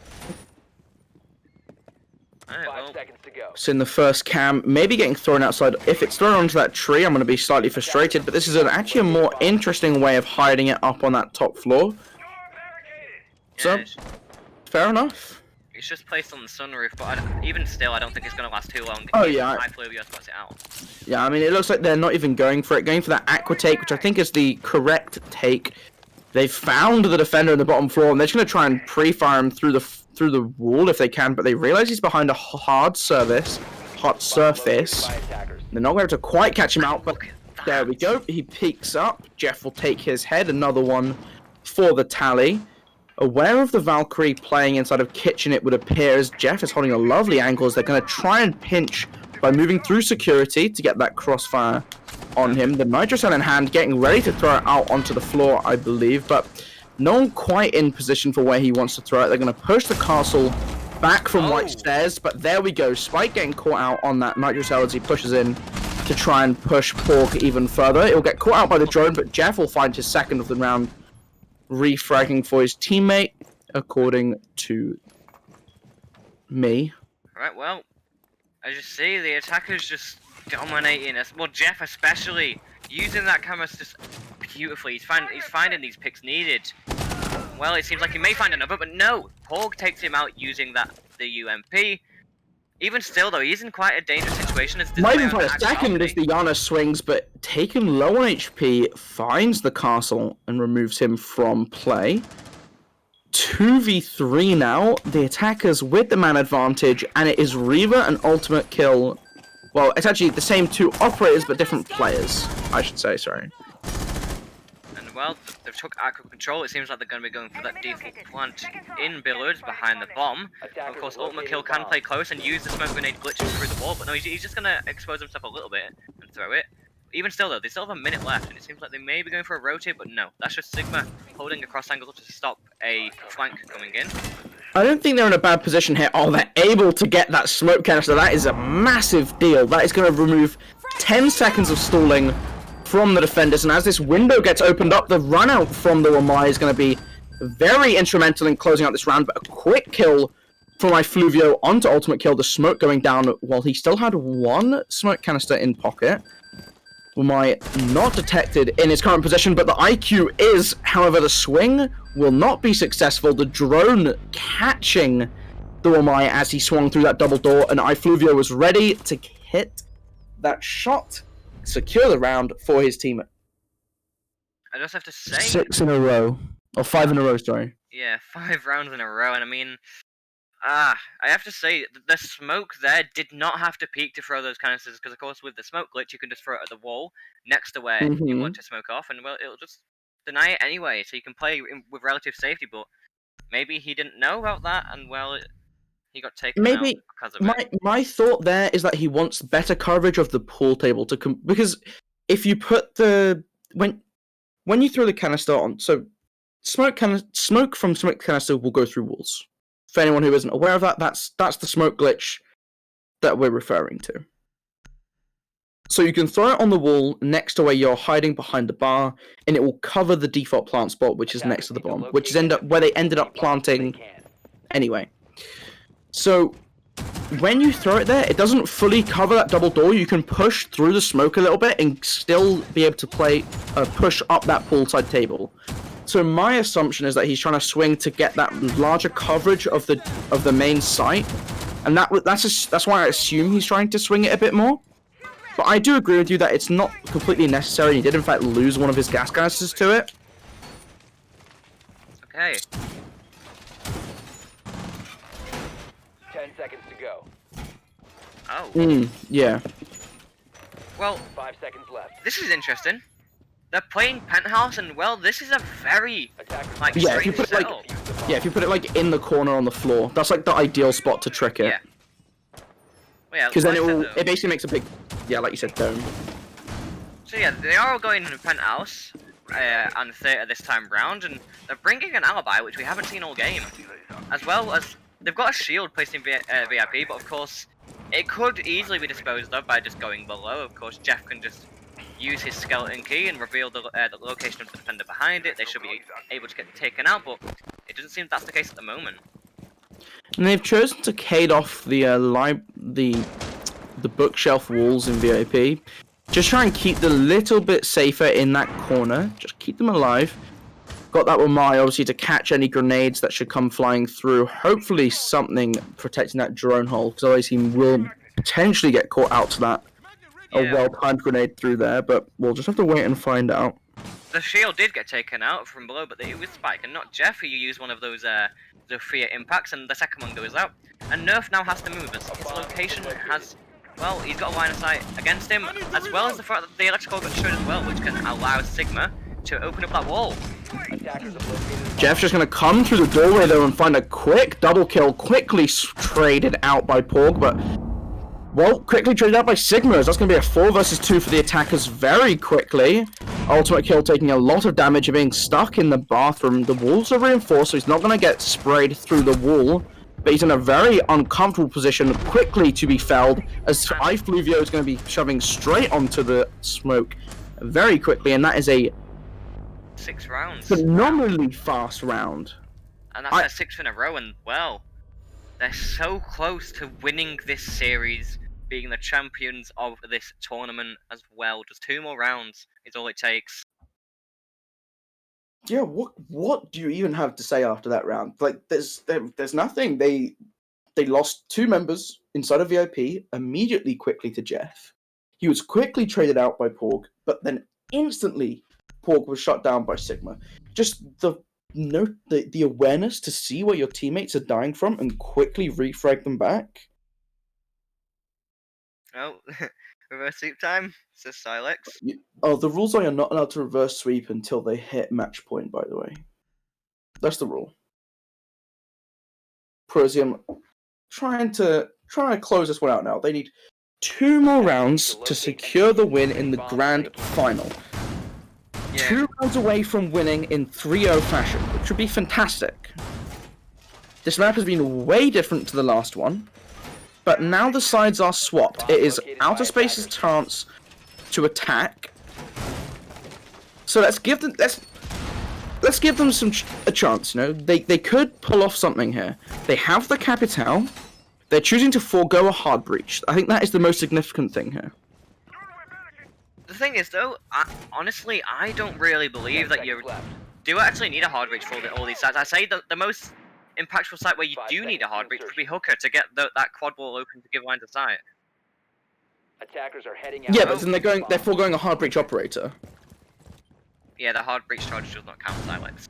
Alright, 5 seconds to go. So in the first cam, maybe getting thrown outside. If it's thrown onto that tree, I'm going to be slightly frustrated, but this is actually a more interesting way of hiding it up on that top floor. So, fair enough. It's just placed on the sunroof, but even still, I don't think it's going to last too long. Oh, yeah. iFluvio spots it out. Yeah, I mean, it looks like they're not even going for it. Going for that aqua take, which I think is the correct take. They've found the defender in the bottom floor, and they're just going to try and pre-fire him through the wall if they can, but they realize he's behind a hot surface. They're not going to quite catch him out, but there we go. He peeks up. Jeff will take his head. Another one for the tally. Aware of the Valkyrie playing inside of Kitchen, it would appear, as Jeff is holding a lovely angle as they're going to try and pinch by moving through security to get that crossfire on him. The Nitro Cell in hand, getting ready to throw it out onto the floor, I believe, but no one quite in position for where he wants to throw it. They're going to push the castle back from White Stairs, but there we go. Spike getting caught out on that Nitro Cell as he pushes in to try and push Pork even further. It will get caught out by the drone, but Jeff will find his second of the round, refragging for his teammate, according to me. Right, well, as you see, the attackers just dominating us. Well, Jeff especially using that camera just beautifully. He's finding these picks needed. Well, it seems like he may find another, but no. Porg takes him out using the UMP. Even still, though, he's in quite a dangerous situation. As Might even find a second as the Yana swings, but taken low on HP, finds the castle and removes him from play. 2v3 now, the attackers with the man advantage, and it is Reaver and Ultimate Kill. Well, it's actually the same two operators, but different players, I should say, sorry. And well, they've took active control. It seems like they're going to be going for that default plant in Billards behind the bomb. Of course, Ultimate Kill can play close and use the smoke grenade glitching through the wall, but no, he's just going to expose himself a little bit and throw it. Even still, though, they still have a minute left, and it seems like they may be going for a rotate, but no. That's just Sigma holding a cross angle to stop a flank coming in. I don't think they're in a bad position here. Oh, they're able to get that smoke canister. That is a massive deal. That is going to remove 10 seconds of stalling from the defenders, and as this window gets opened up, the run out from the Wamai is going to be very instrumental in closing out this round, but a quick kill from iFluvio onto Ultimate Kill, the smoke going down while he still had one smoke canister in pocket. Wamai not detected in his current position, but the IQ is, however, the swing will not be successful. The drone catching the Wamai as he swung through that double door, and iFluvio was ready to hit that shot, secure the round for his team. I just have to say... 6 in a row. Or 5 in a row, sorry. Yeah, 5 rounds in a row, and I mean... I have to say, the smoke there did not have to peek to throw those canisters, because of course with the smoke glitch you can just throw it at the wall next to where you want to smoke off, and well, it'll just deny it anyway, so you can play with relative safety, but maybe he didn't know about that, and well, he got taken out because of it. My thought there is that he wants better coverage of the pool table, because if you put the... When you throw the canister on... So, smoke from smoke canister will go through walls. For anyone who isn't aware of that, that's the smoke glitch that we're referring to. So you can throw it on the wall next to where you're hiding behind the bar, and it will cover the default plant spot, which is next to the bomb, which is where they ended up planting anyway. So when you throw it there, it doesn't fully cover that double door. You can push through the smoke a little bit and still be able to push up that poolside table. So my assumption is that he's trying to swing to get that larger coverage of the main site, and that's why I assume he's trying to swing it a bit more. But I do agree with you that it's not completely necessary. He did in fact lose one of his gas canisters to it. Okay. 10 seconds to go. Oh. Yeah. Well, 5 seconds left. this is interesting. They're playing Penthouse, and well, this is a very if you put it like in the corner on the floor, that's like the ideal spot to trick it. Yeah. Because then it basically makes a big, like you said, dome. So yeah, they are all going in Penthouse and Theatre this time round, and they're bringing an alibi, which we haven't seen all game, as well as they've got a shield placed in VIP, but of course it could easily be disposed of by just going below. Of course, Jeff can just use his skeleton key and reveal the location of the defender behind it. They should be able to get taken out, but it doesn't seem that's the case at the moment. And they've chosen to cade off the bookshelf walls in VIP. Just try and keep them a little bit safer in that corner. Just keep them alive. Got that with Mai, obviously, to catch any grenades that should come flying through. Hopefully something protecting that drone hole, because otherwise he will potentially get caught out to that. A well-timed grenade through there, but we'll just have to wait and find out. The shield did get taken out from below, but it was Spike and not Jeff who used one of those Zofia impacts, and the second one goes out. And Nerf now has to move as his location has, well, he's got a line of sight against him, as well as the fact that the electrical got showed as well, which can allow Sigma to open up that wall. Jeff's just going to come through the doorway though and find a quick double kill, quickly traded out by Porg, but... Well, quickly traded out by Sigmas. That's going to be a 4 versus 2 for the attackers very quickly. Ultimate Kill taking a lot of damage and being stuck in the bathroom. The walls are reinforced, so he's not going to get sprayed through the wall. But he's in a very uncomfortable position, quickly to be felled, as iFluvio is going to be shoving straight onto the smoke very quickly. And that is a 6 rounds. Phenomenally fast round. And that's their 6th in a row, and well, they're so close to winning this series being the champions of this tournament as well. Just 2 more rounds is all it takes. Yeah, what do you even have to say after that round? Like, there's nothing. They lost 2 members inside of VIP immediately, quickly to Jeff. He was quickly traded out by Porg, but then instantly Porg was shut down by Sigma. Just the awareness to see where your teammates are dying from and quickly refrag them back. Oh, reverse sweep time, says Silex. Oh, the rules are you're not allowed to reverse sweep until they hit match point, by the way. That's the rule. ProZ trying to close this one out now. They need 2 more rounds to secure the win in the grand final. Yeah. 2 rounds away from winning in 3-0 fashion, which would be fantastic. This map has been way different to the last one, but now the sides are swapped. It is Outer Space's chance to attack. So let's give them a chance. You know, they could pull off something here. They have the Capitale. They're choosing to forego a hard breach. I think that is the most significant thing here. The thing is, though, honestly, I don't really believe that you do actually need a hard breach for all these sites. I say the most impactful site where you do need a hard breach would be Hooker to get that quad wall open to give line to sight. Attackers are heading out. Yeah, but then they're foregoing a hard breach operator. Yeah, the hard breach charge does not count Silex.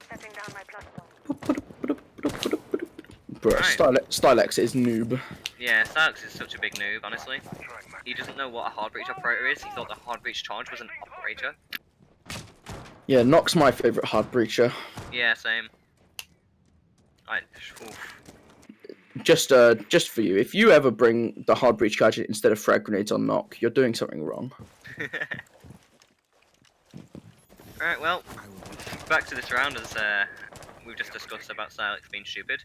Setting down my plus Bruh, Right. Stylex is noob. Yeah, Silex is such a big noob, honestly. He doesn't know what a hard breach operator is. He thought the hard breach charge was an operator. Yeah, Nox my favourite hard breacher. Yeah, same. Oof. Just for you, if you ever bring the hard breach gadget instead of frag grenades on Nox, you're doing something wrong. Alright, well, back to this round as we've just discussed about Silex being stupid.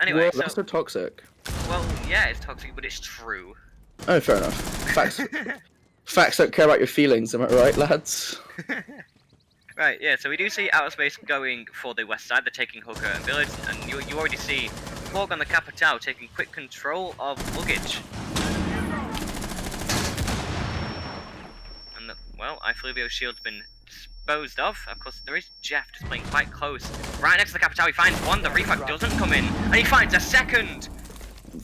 Anyway, Well, that's so toxic. well, yeah, it's toxic, but it's true. Oh, fair enough. Facts don't care about your feelings, am I right, lads? Right, yeah, so we do see Outer Space going for the west side. They're taking Hooker and Village, and you already see Porg on the Capitale taking quick control of luggage. And, well, Ifluvio's shield's been disposed of. Of course, there is Jeff just playing quite close. Right next to the Capitale, he finds one, the refrag doesn't come in, and he finds a second!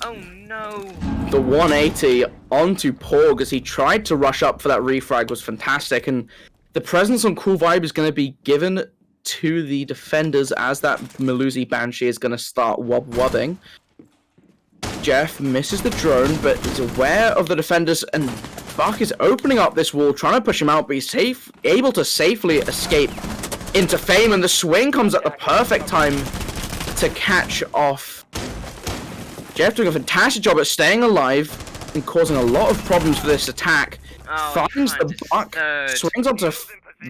Oh no! The 180 onto Porg as he tried to rush up for that refrag was fantastic, and the presence on Cool Vibe is going to be given to the defenders as that Melusi Banshee is going to start wobbing. Jeff misses the drone, but is aware of the defenders, and Buck is opening up this wall, trying to push him out, but he's able to safely escape into Fame, and the swing comes at the perfect time to catch off. Jeff doing a fantastic job at staying alive and causing a lot of problems for this attack. Oh, Finds the Buck, swings onto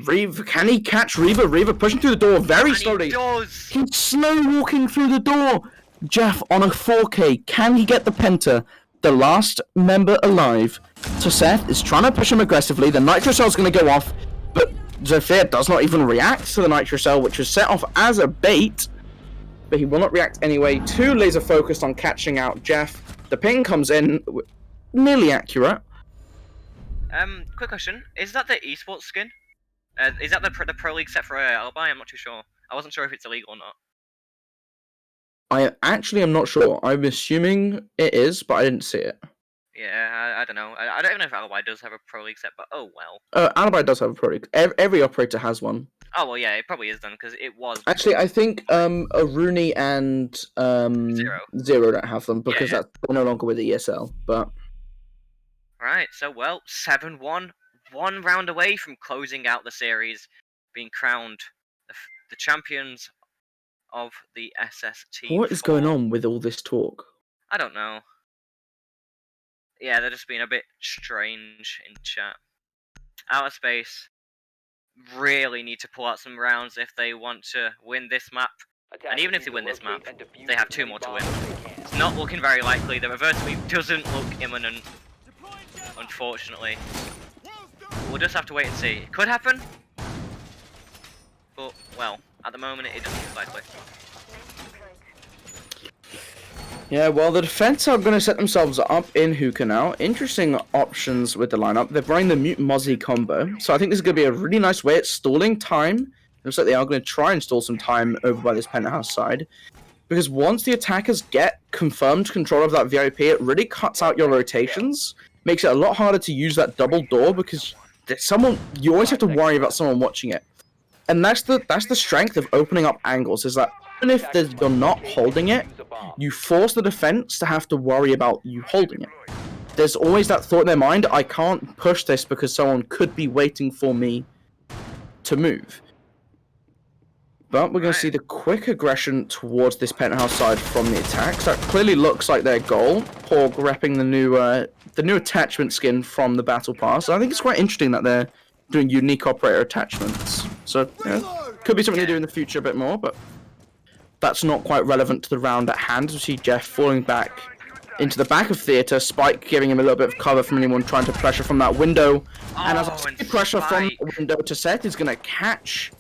Reaver. Can he catch Reaver? Reaver pushing through the door very slowly. He does! He's slow walking through the door. Jeff on a 4K. Can he get the Penta? The last member alive. So Seth is trying to push him aggressively. The Nitro Cell's going to go off, but Zofia does not even react to the Nitro Cell, which was set off as a bait. But he will not react anyway. Too laser focused on catching out Jeff. The ping comes in, nearly accurate. Quick question. Is that the esports skin? Is that the Pro League set for Alibi? I'm not too sure. I wasn't sure if it's illegal or not. I actually am not sure. I'm assuming it is, but I didn't see it. Yeah, I don't know. I don't even know if Alibi does have a Pro League set, but oh well. Alibi does have a Pro League. Every operator has one. Oh well, yeah, it probably is then, because it was. Actually, I think Aruni and Zero don't have them because they're no longer with the ESL. But Right, so well, 7-1, 1 round away from closing out the series, being crowned the champions of the SST. what is going on with all this talk? I don't know. Yeah, they're just being a bit strange in chat. Outer Space really need to pull out some rounds if they want to win this map. And even if they win this map, they have 2 more to win. It's not looking very likely. The reverse sweep doesn't look imminent, unfortunately. We'll just have to wait and see. It could happen, but, well, at the moment it doesn't look likely. Yeah, well, the defense are going to set themselves up in hookah now. Interesting options with the lineup. They're running the Mute Mozzie combo, so I think this is going to be a really nice way at stalling time. Looks like they are going to try and stall some time over by this penthouse side. Because once the attackers get confirmed control of that VIP, it really cuts out your rotations. Makes it a lot harder to use that double door because there's someone you always have to worry about someone watching it. And that's the strength of opening up angles, is that even if you're not holding it, you force the defense to have to worry about you holding it. There's always that thought in their mind, I can't push this because someone could be waiting for me to move. But we're going to see the quick aggression towards this penthouse side from the attacks. That clearly looks like their goal. Porg repping the new attachment skin from the Battle Pass. I think it's quite interesting that they're doing unique operator attachments. So, could be something they do in the future a bit more, but that's not quite relevant to the round at hand. We see Jeff falling back into the back of theatre, Spike giving him a little bit of cover from anyone trying to pressure from that window. And as I say, pressure from the window to set is going to catch...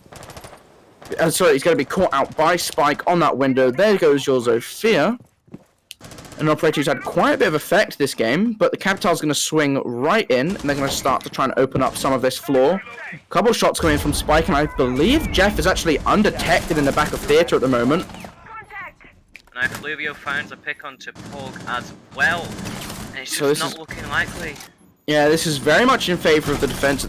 sorry, he's going to be caught out by Spike on that window. There goes your Zofia. An operator who's had quite a bit of effect this game, but the Capitale's going to swing right in, and they're going to start to try and open up some of this floor. A couple shots coming in from Spike, and I believe Jeff is actually undetected in the back of theatre at the moment. Now Fluvio finds a pick onto Porg as well, and it's just not looking likely. Yeah, this is very much in favour of the defence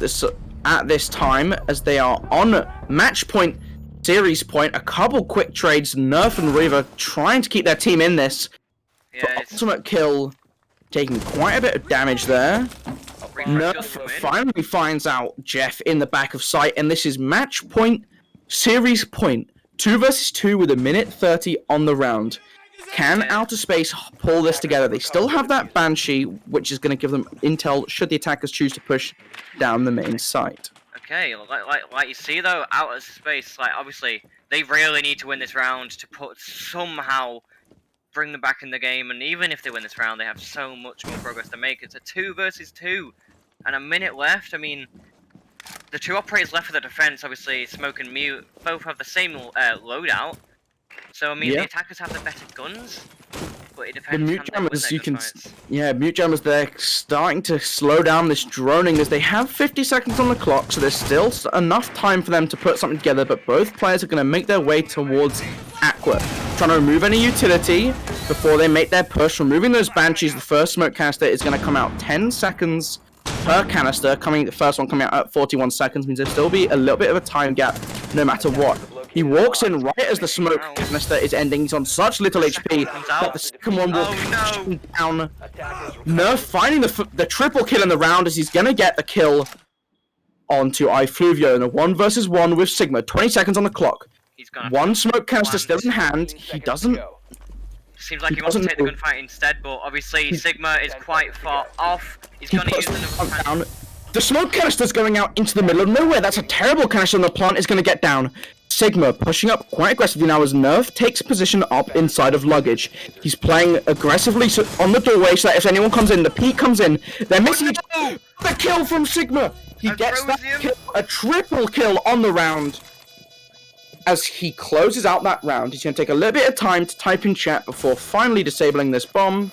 at this time, as they are on match point, series point. A couple quick trades, Nerf and Reaver trying to keep their team in this. Yeah, Ultimate Kill taking quite a bit of damage there. Nerf finally finds out Jeff in the back of sight, and this is match point, series point. 2 versus 2 with 1:30 on the round. Can Outer Space pull this together? They still have that Banshee, which is going to give them intel should the attackers choose to push down the main site. Okay, like you see though, Outer Space, like obviously they really need to win this round to somehow bring them back in the game, and even if they win this round, they have so much more progress to make. It's a 2 versus 2, and a minute left. I mean, the two operators left for the defense, obviously Smoke and Mute, both have the same loadout. So I mean, the attackers have the better guns, but it depends. The Mute Jammers, Mute Jammers, they're starting to slow down this droning as they have 50 seconds on the clock, so there's still enough time for them to put something together, but both players are going to make their way towards Aqua, trying to remove any utility before they make their push. Removing those Banshees, the first smoke canister is going to come out 10 seconds per canister. The first one coming out at 41 seconds means there'll still be a little bit of a time gap no matter what. He walks in right as the smoke canister is ending. He's on such little HP that the second one will down. Nerf finding the triple kill in the round as he's going to get the kill onto iFluvio in a 1 versus 1 with Sigma. 20 seconds on the clock. One smoke canister still in hand. He doesn't... Seems like he wants to take the gunfight instead, but obviously Sigma is quite far off. He's going to use the down. The smoke canister's going out into the middle of nowhere. That's a terrible canister, and the plant is going to get down. Sigma pushing up quite aggressively now as Nerf takes position up inside of luggage. He's playing aggressively on the doorway so that if anyone comes in, the peek comes in. They're missing the kill from Sigma. He gets that kill, a triple kill on the round. As he closes out that round, he's going to take a little bit of time to type in chat before finally disabling this bomb.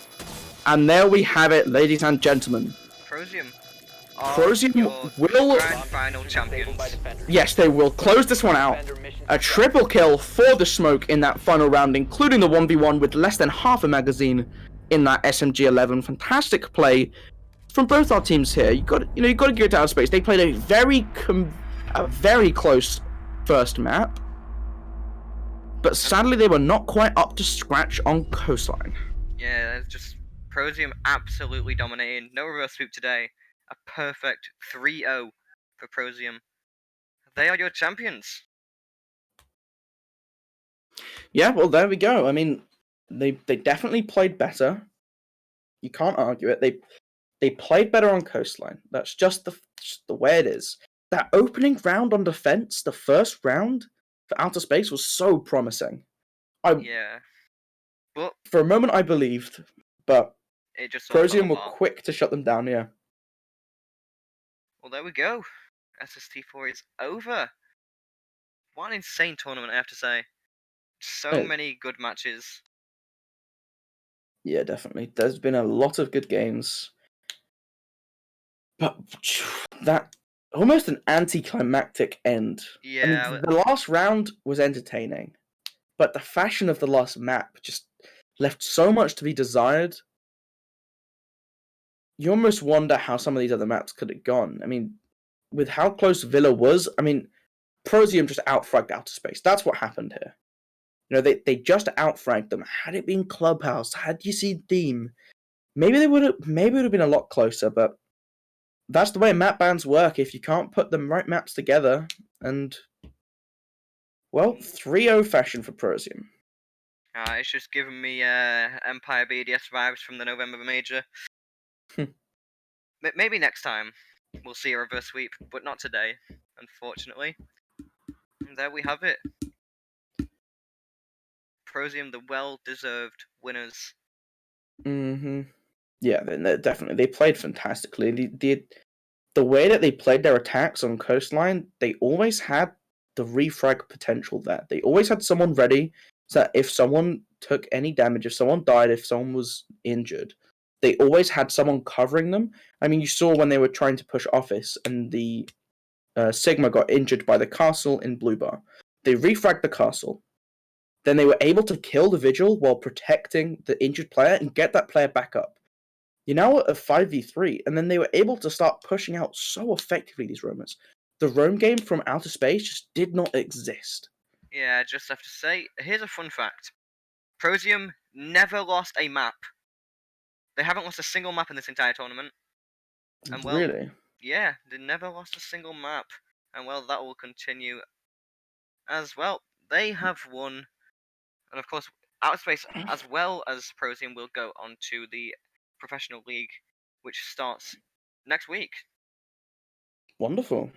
And there we have it, ladies and gentlemen. ProZ will... final champions. Yes, they will close this one out. A triple kill for the Smoke in that final round, including the 1v1 with less than half a magazine in that SMG-11. Fantastic play from both our teams here. You got to give it to Outer Space. They played a very close first map. But sadly, they were not quite up to scratch on Coastline. Yeah, it's just ProZ absolutely dominating. No reverse sweep today. A perfect 3-0 for ProZ. They are your champions. Yeah, well, there we go. I mean, they definitely played better. You can't argue it. They played better on Coastline. That's just the way it is. That opening round on defense, the first round for Outer Space, was so promising. Yeah. But for a moment I believed, but it just ProZ were quick to shut them down, yeah. Well, there we go. SST4 is over. What an insane tournament, I have to say. So many good matches. Yeah, definitely. There's been a lot of good games, but that almost an anticlimactic end. I mean, Yeah, the last round was entertaining, but the fashion of the last map just left so much to be desired. You almost wonder how some of these other maps could have gone. I mean, with how close Villa was, I mean, Prozium just outfragged Outer Space. That's what happened here. You know, they just outfragged them. Had it been Clubhouse, had you seen Theme, maybe it would have been a lot closer, but that's the way map bans work. If you can't put the right maps together, and well, 3-0 fashion for Prozium. it's just giving me Empire BDS vibes from the November Major. Maybe next time we'll see a reverse sweep, but not today, unfortunately. And there we have it. Prozium, the well-deserved winners. Yeah, definitely. They played fantastically. The way that they played their attacks on Coastline, they always had the refrag potential there. They always had someone ready so that if someone took any damage, if someone died, if someone was injured, they always had someone covering them. I mean, you saw when they were trying to push Office and the Sigma got injured by the castle in Blue Bar. They refragged the castle. Then they were able to kill the Vigil while protecting the injured player and get that player back up. You're now at a 5v3, and then they were able to start pushing out so effectively, these roamers. The roam game from Outer Space just did not exist. Yeah, I just have to say, here's a fun fact. Prozium never lost a map. They haven't lost a single map in this entire tournament. And well, Really? yeah, they never lost a single map. And well, that will continue as well. They have won, and of course, Outer Space as well as Prozium will go on to the Professional League, which starts next week. Wonderful.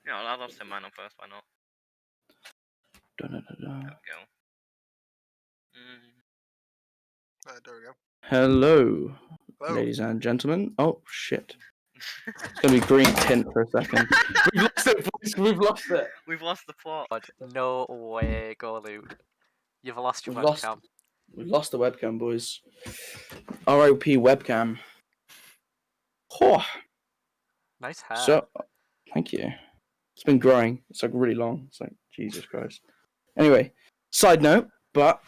Yeah, I'll say mine on first. Why not? Da-da-da-da. There we go. There we go. Hello, Hello. ladies and gentlemen. Oh shit! It's gonna be green tint for a second. We've lost it, boys. We've lost it. We've lost the plot. God, no way, go loot. You've lost your We've lost. webcam. We've lost the webcam, boys. ROP webcam. Oh, Nice hair. so thank you. It's been growing. It's like really long. It's like Jesus Christ. Anyway, side note, but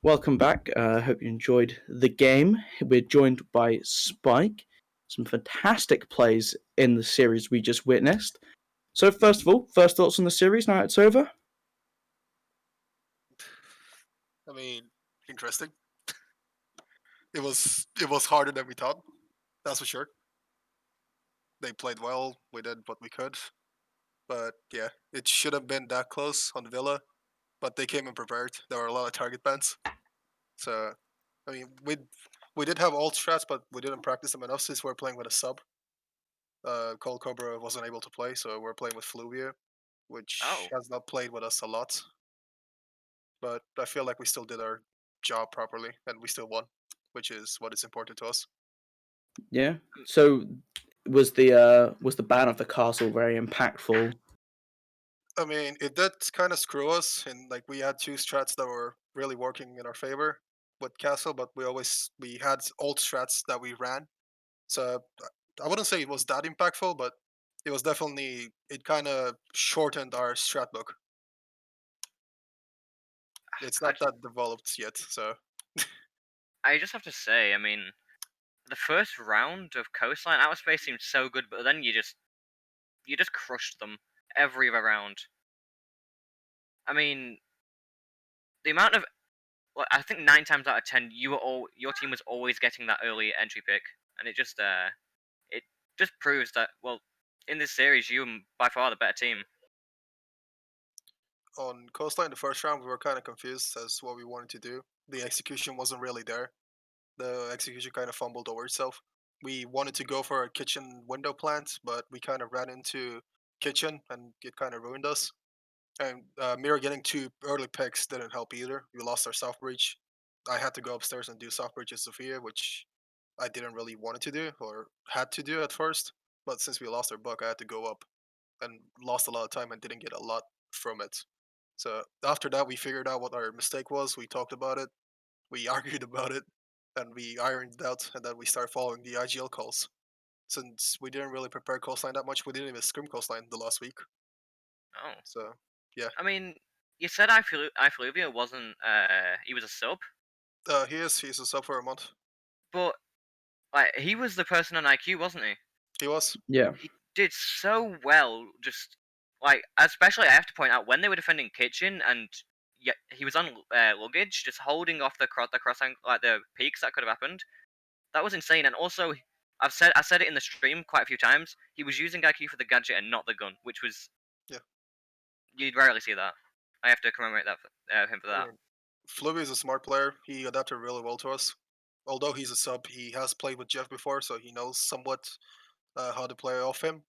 welcome back. I hope you enjoyed the game. We're joined by Spike. Some fantastic plays in the series we just witnessed. So first of all, first thoughts on the series now it's over? I mean, interesting. It was harder than we thought. That's for sure. They played well. We did what we could. But yeah, it should have been that close on Villa. But they came in prepared. There were a lot of target bans. So, I mean, we did have alt strats, but we didn't practice them enough since we're playing with a sub. Cold Cobra wasn't able to play, so we're playing with Fluvia, which Oh. has not played with us a lot. But I feel like we still did our job properly, and we still won, which is what is important to us. Yeah. So was the ban of the castle very impactful? I mean, it did kind of screw us, and like we had two strats that were really working in our favor with Castle, but we had old strats that we ran. So I wouldn't say it was that impactful, but it was definitely it kind of shortened our strat book. It's not that developed yet, so I just have to say, I mean, the first round of Coastline Outer Space seemed so good, but then you just crushed them every other round. I mean, the amount of I think 9 times out of 10 your team was always getting that early entry pick, and it just proves that in this series you are by far the better team. on Coastline the first round we were kind of confused as what we wanted to do. The execution wasn't really there. The execution kind of fumbled over itself. We wanted to go for a kitchen window plant, but we kind of ran into kitchen and it kind of ruined us. And Mira getting two early picks didn't help either. We lost our soft breach. I had to go upstairs and do soft breach with Sophia, which I didn't really want to do or had to do at first. But since we lost our buck, I had to go up and lost a lot of time and didn't get a lot from it. So after that, we figured out what our mistake was. We talked about it. We argued about it, and we ironed it out. And then we started following the IGL calls. Since we didn't really prepare coastline that much, we didn't even scrim coastline the last week. Oh, So yeah, I mean, you said Ifluvia wasn't he was a sub, he's a sub for a month. but like he was the person on IQ, wasn't he? He was. Yeah. He did so well. Just like, especially I have to point out when they were defending kitchen, and yeah, he was on luggage, just holding off the cross like the peaks that could have happened. That was insane. And also, I said it in the stream quite a few times. He was using IQ for the gadget and not the gun, which was Yeah. You'd rarely see that. I have to commemorate him for that. Fluvia is a smart player. He adapted really well to us. Although he's a sub, he has played with Jeff before, so he knows somewhat how to play off him.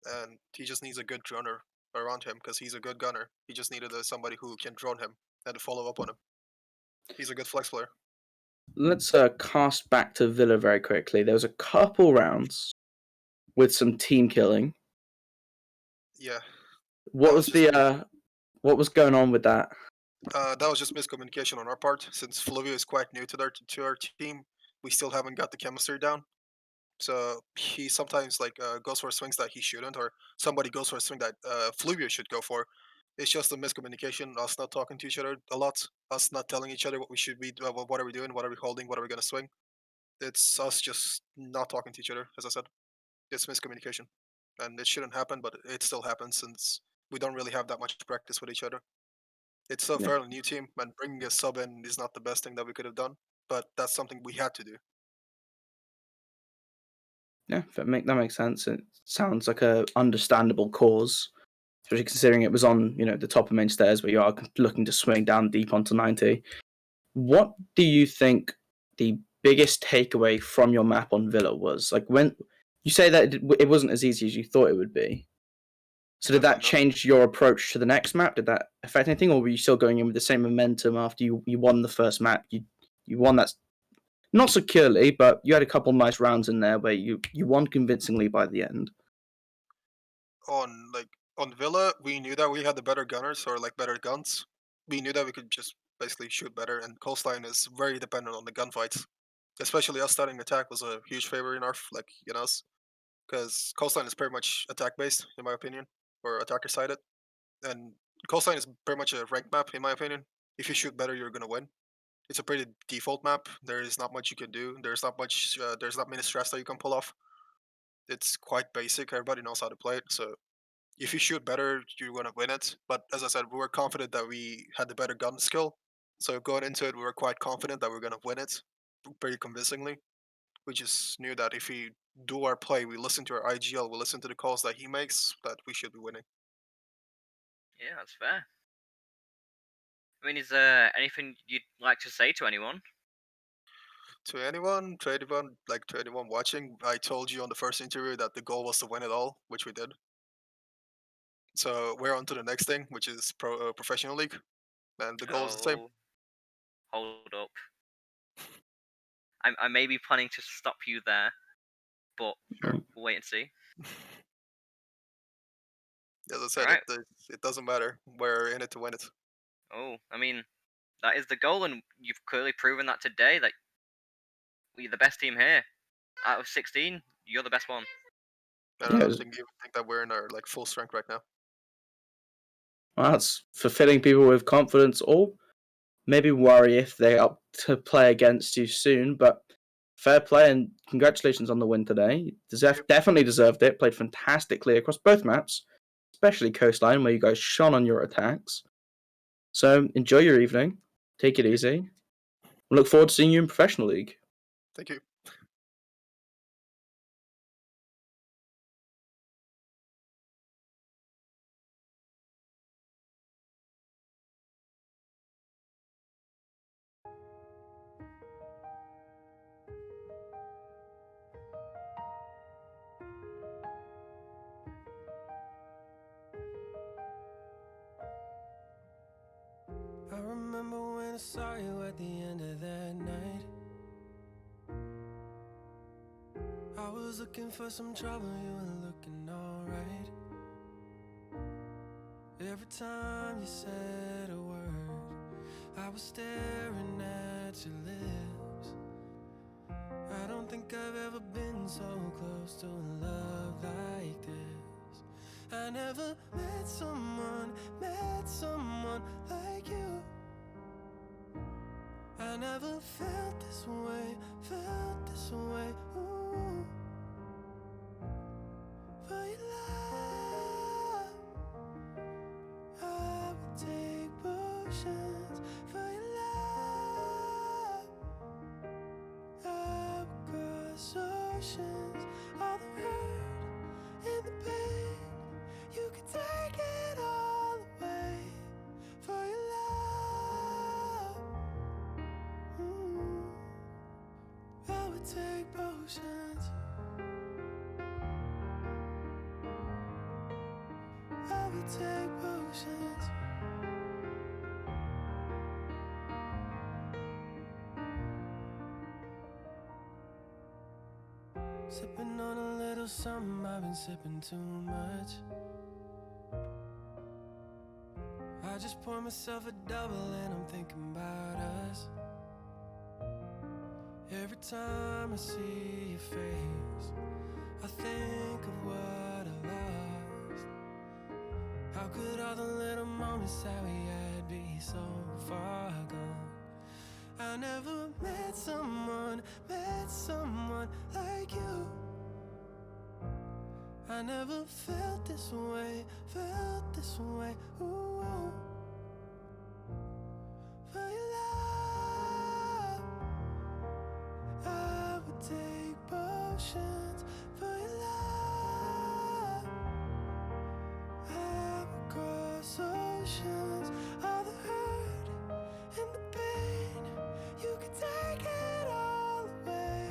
And he just needs a good drummer around him because he's a good gunner. He just needed somebody who can drone him and follow up on him. He's a good flex player. Let's cast back to Villa very quickly. There was a couple rounds with some team killing. Yeah. What That was was what was going on with that? That was just miscommunication on our part. Since Fluvia is quite new to our team, we still haven't got the chemistry down. So he sometimes goes for swings that he shouldn't, or somebody goes for a swing that Fluvia should go for. It's just a miscommunication. Us not talking to each other a lot. Us not telling each other what we should be. What are we doing? What are we holding? What are we gonna swing? It's us just not talking to each other. As I said, it's miscommunication, and it shouldn't happen, but it still happens since we don't really have that much practice with each other. It's a Yeah. fairly new team, and bringing a sub in is not the best thing that we could have done, but that's something we had to do. Yeah, that makes sense. It sounds like a understandable cause, especially considering it was on the top of main stairs where you are looking to swing down deep onto 90. What do you think the biggest takeaway from your map on Villa was? Like when you say that it wasn't as easy as you thought it would be. So did that change your approach to the next map? Did that affect anything, or were you still going in with the same momentum after you won the first map? You won that not securely, but you had a couple nice rounds in there where you won convincingly by the end. On Villa, we knew that we had the better gunners or like better guns. We knew that we could just basically shoot better, and Coastline is very dependent on the gunfights. Especially us starting attack was a huge favor in our us, because Coastline is pretty much attack based in my opinion, or attacker sided, and Coastline is pretty much a ranked map in my opinion. If you shoot better, you're gonna win. It's a pretty default map. There is not much you can do. There's not much. There's not many strats that you can pull off. It's quite basic. Everybody knows how to play it. So if you shoot better, you're gonna win it. But as I said, we were confident that we had the better gun skill. So going into it, we were quite confident that we are gonna win it, pretty convincingly. We just knew that if we do our play, we listen to our IGL, we listen to the calls that he makes, that we should be winning. Yeah, that's fair. I mean, is there anything you'd like to say to anyone? To anyone, to anyone watching, I told you on the first interview that the goal was to win it all, which we did. So we're on to the next thing, which is professional league, and the goal is the same. Hold up. I may be planning to stop you there, but Sure. we'll wait and see. As I said, Alright. it doesn't matter. We're in it to win it. Oh, I mean, that is the goal, and you've clearly proven that today, that we're the best team here. Out of 16, you're the best one. I don't Yeah, think you think that we're in our like full strength right now. well, that's fulfilling people with confidence, or maybe worry if they up to play against you soon. But fair play and congratulations on the win today. Definitely deserved it. Played fantastically across both maps, especially Coastline, where you guys shone on your attacks. So enjoy your evening. Take it easy. We look forward to seeing you in Professional League. Thank you. I remember when I saw you at the end of that night. I was looking for some trouble, you were looking alright. Every time you said a word, I was staring at your lips. I don't think I've ever been so close to a love like this. I never met someone like you. I never felt this way, ooh. For your love, I would take potions. For your love, I would cross oceans. All the hurt and the pain, you could take it all away. For your love, I would take potions. I would take potions. Sipping on a little something, I've been sipping too much. I just pour myself a double and I'm thinking about us. Every time I see your face, I think of what I lost. How could all the little moments that we had be so far gone? I never met someone like you. I never felt this way, ooh. For your love, I would take potions. For your love, I would cross oceans. All the hurt and the pain, you could take it all away.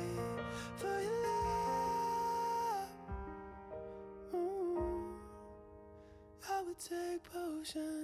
For your love, take potions.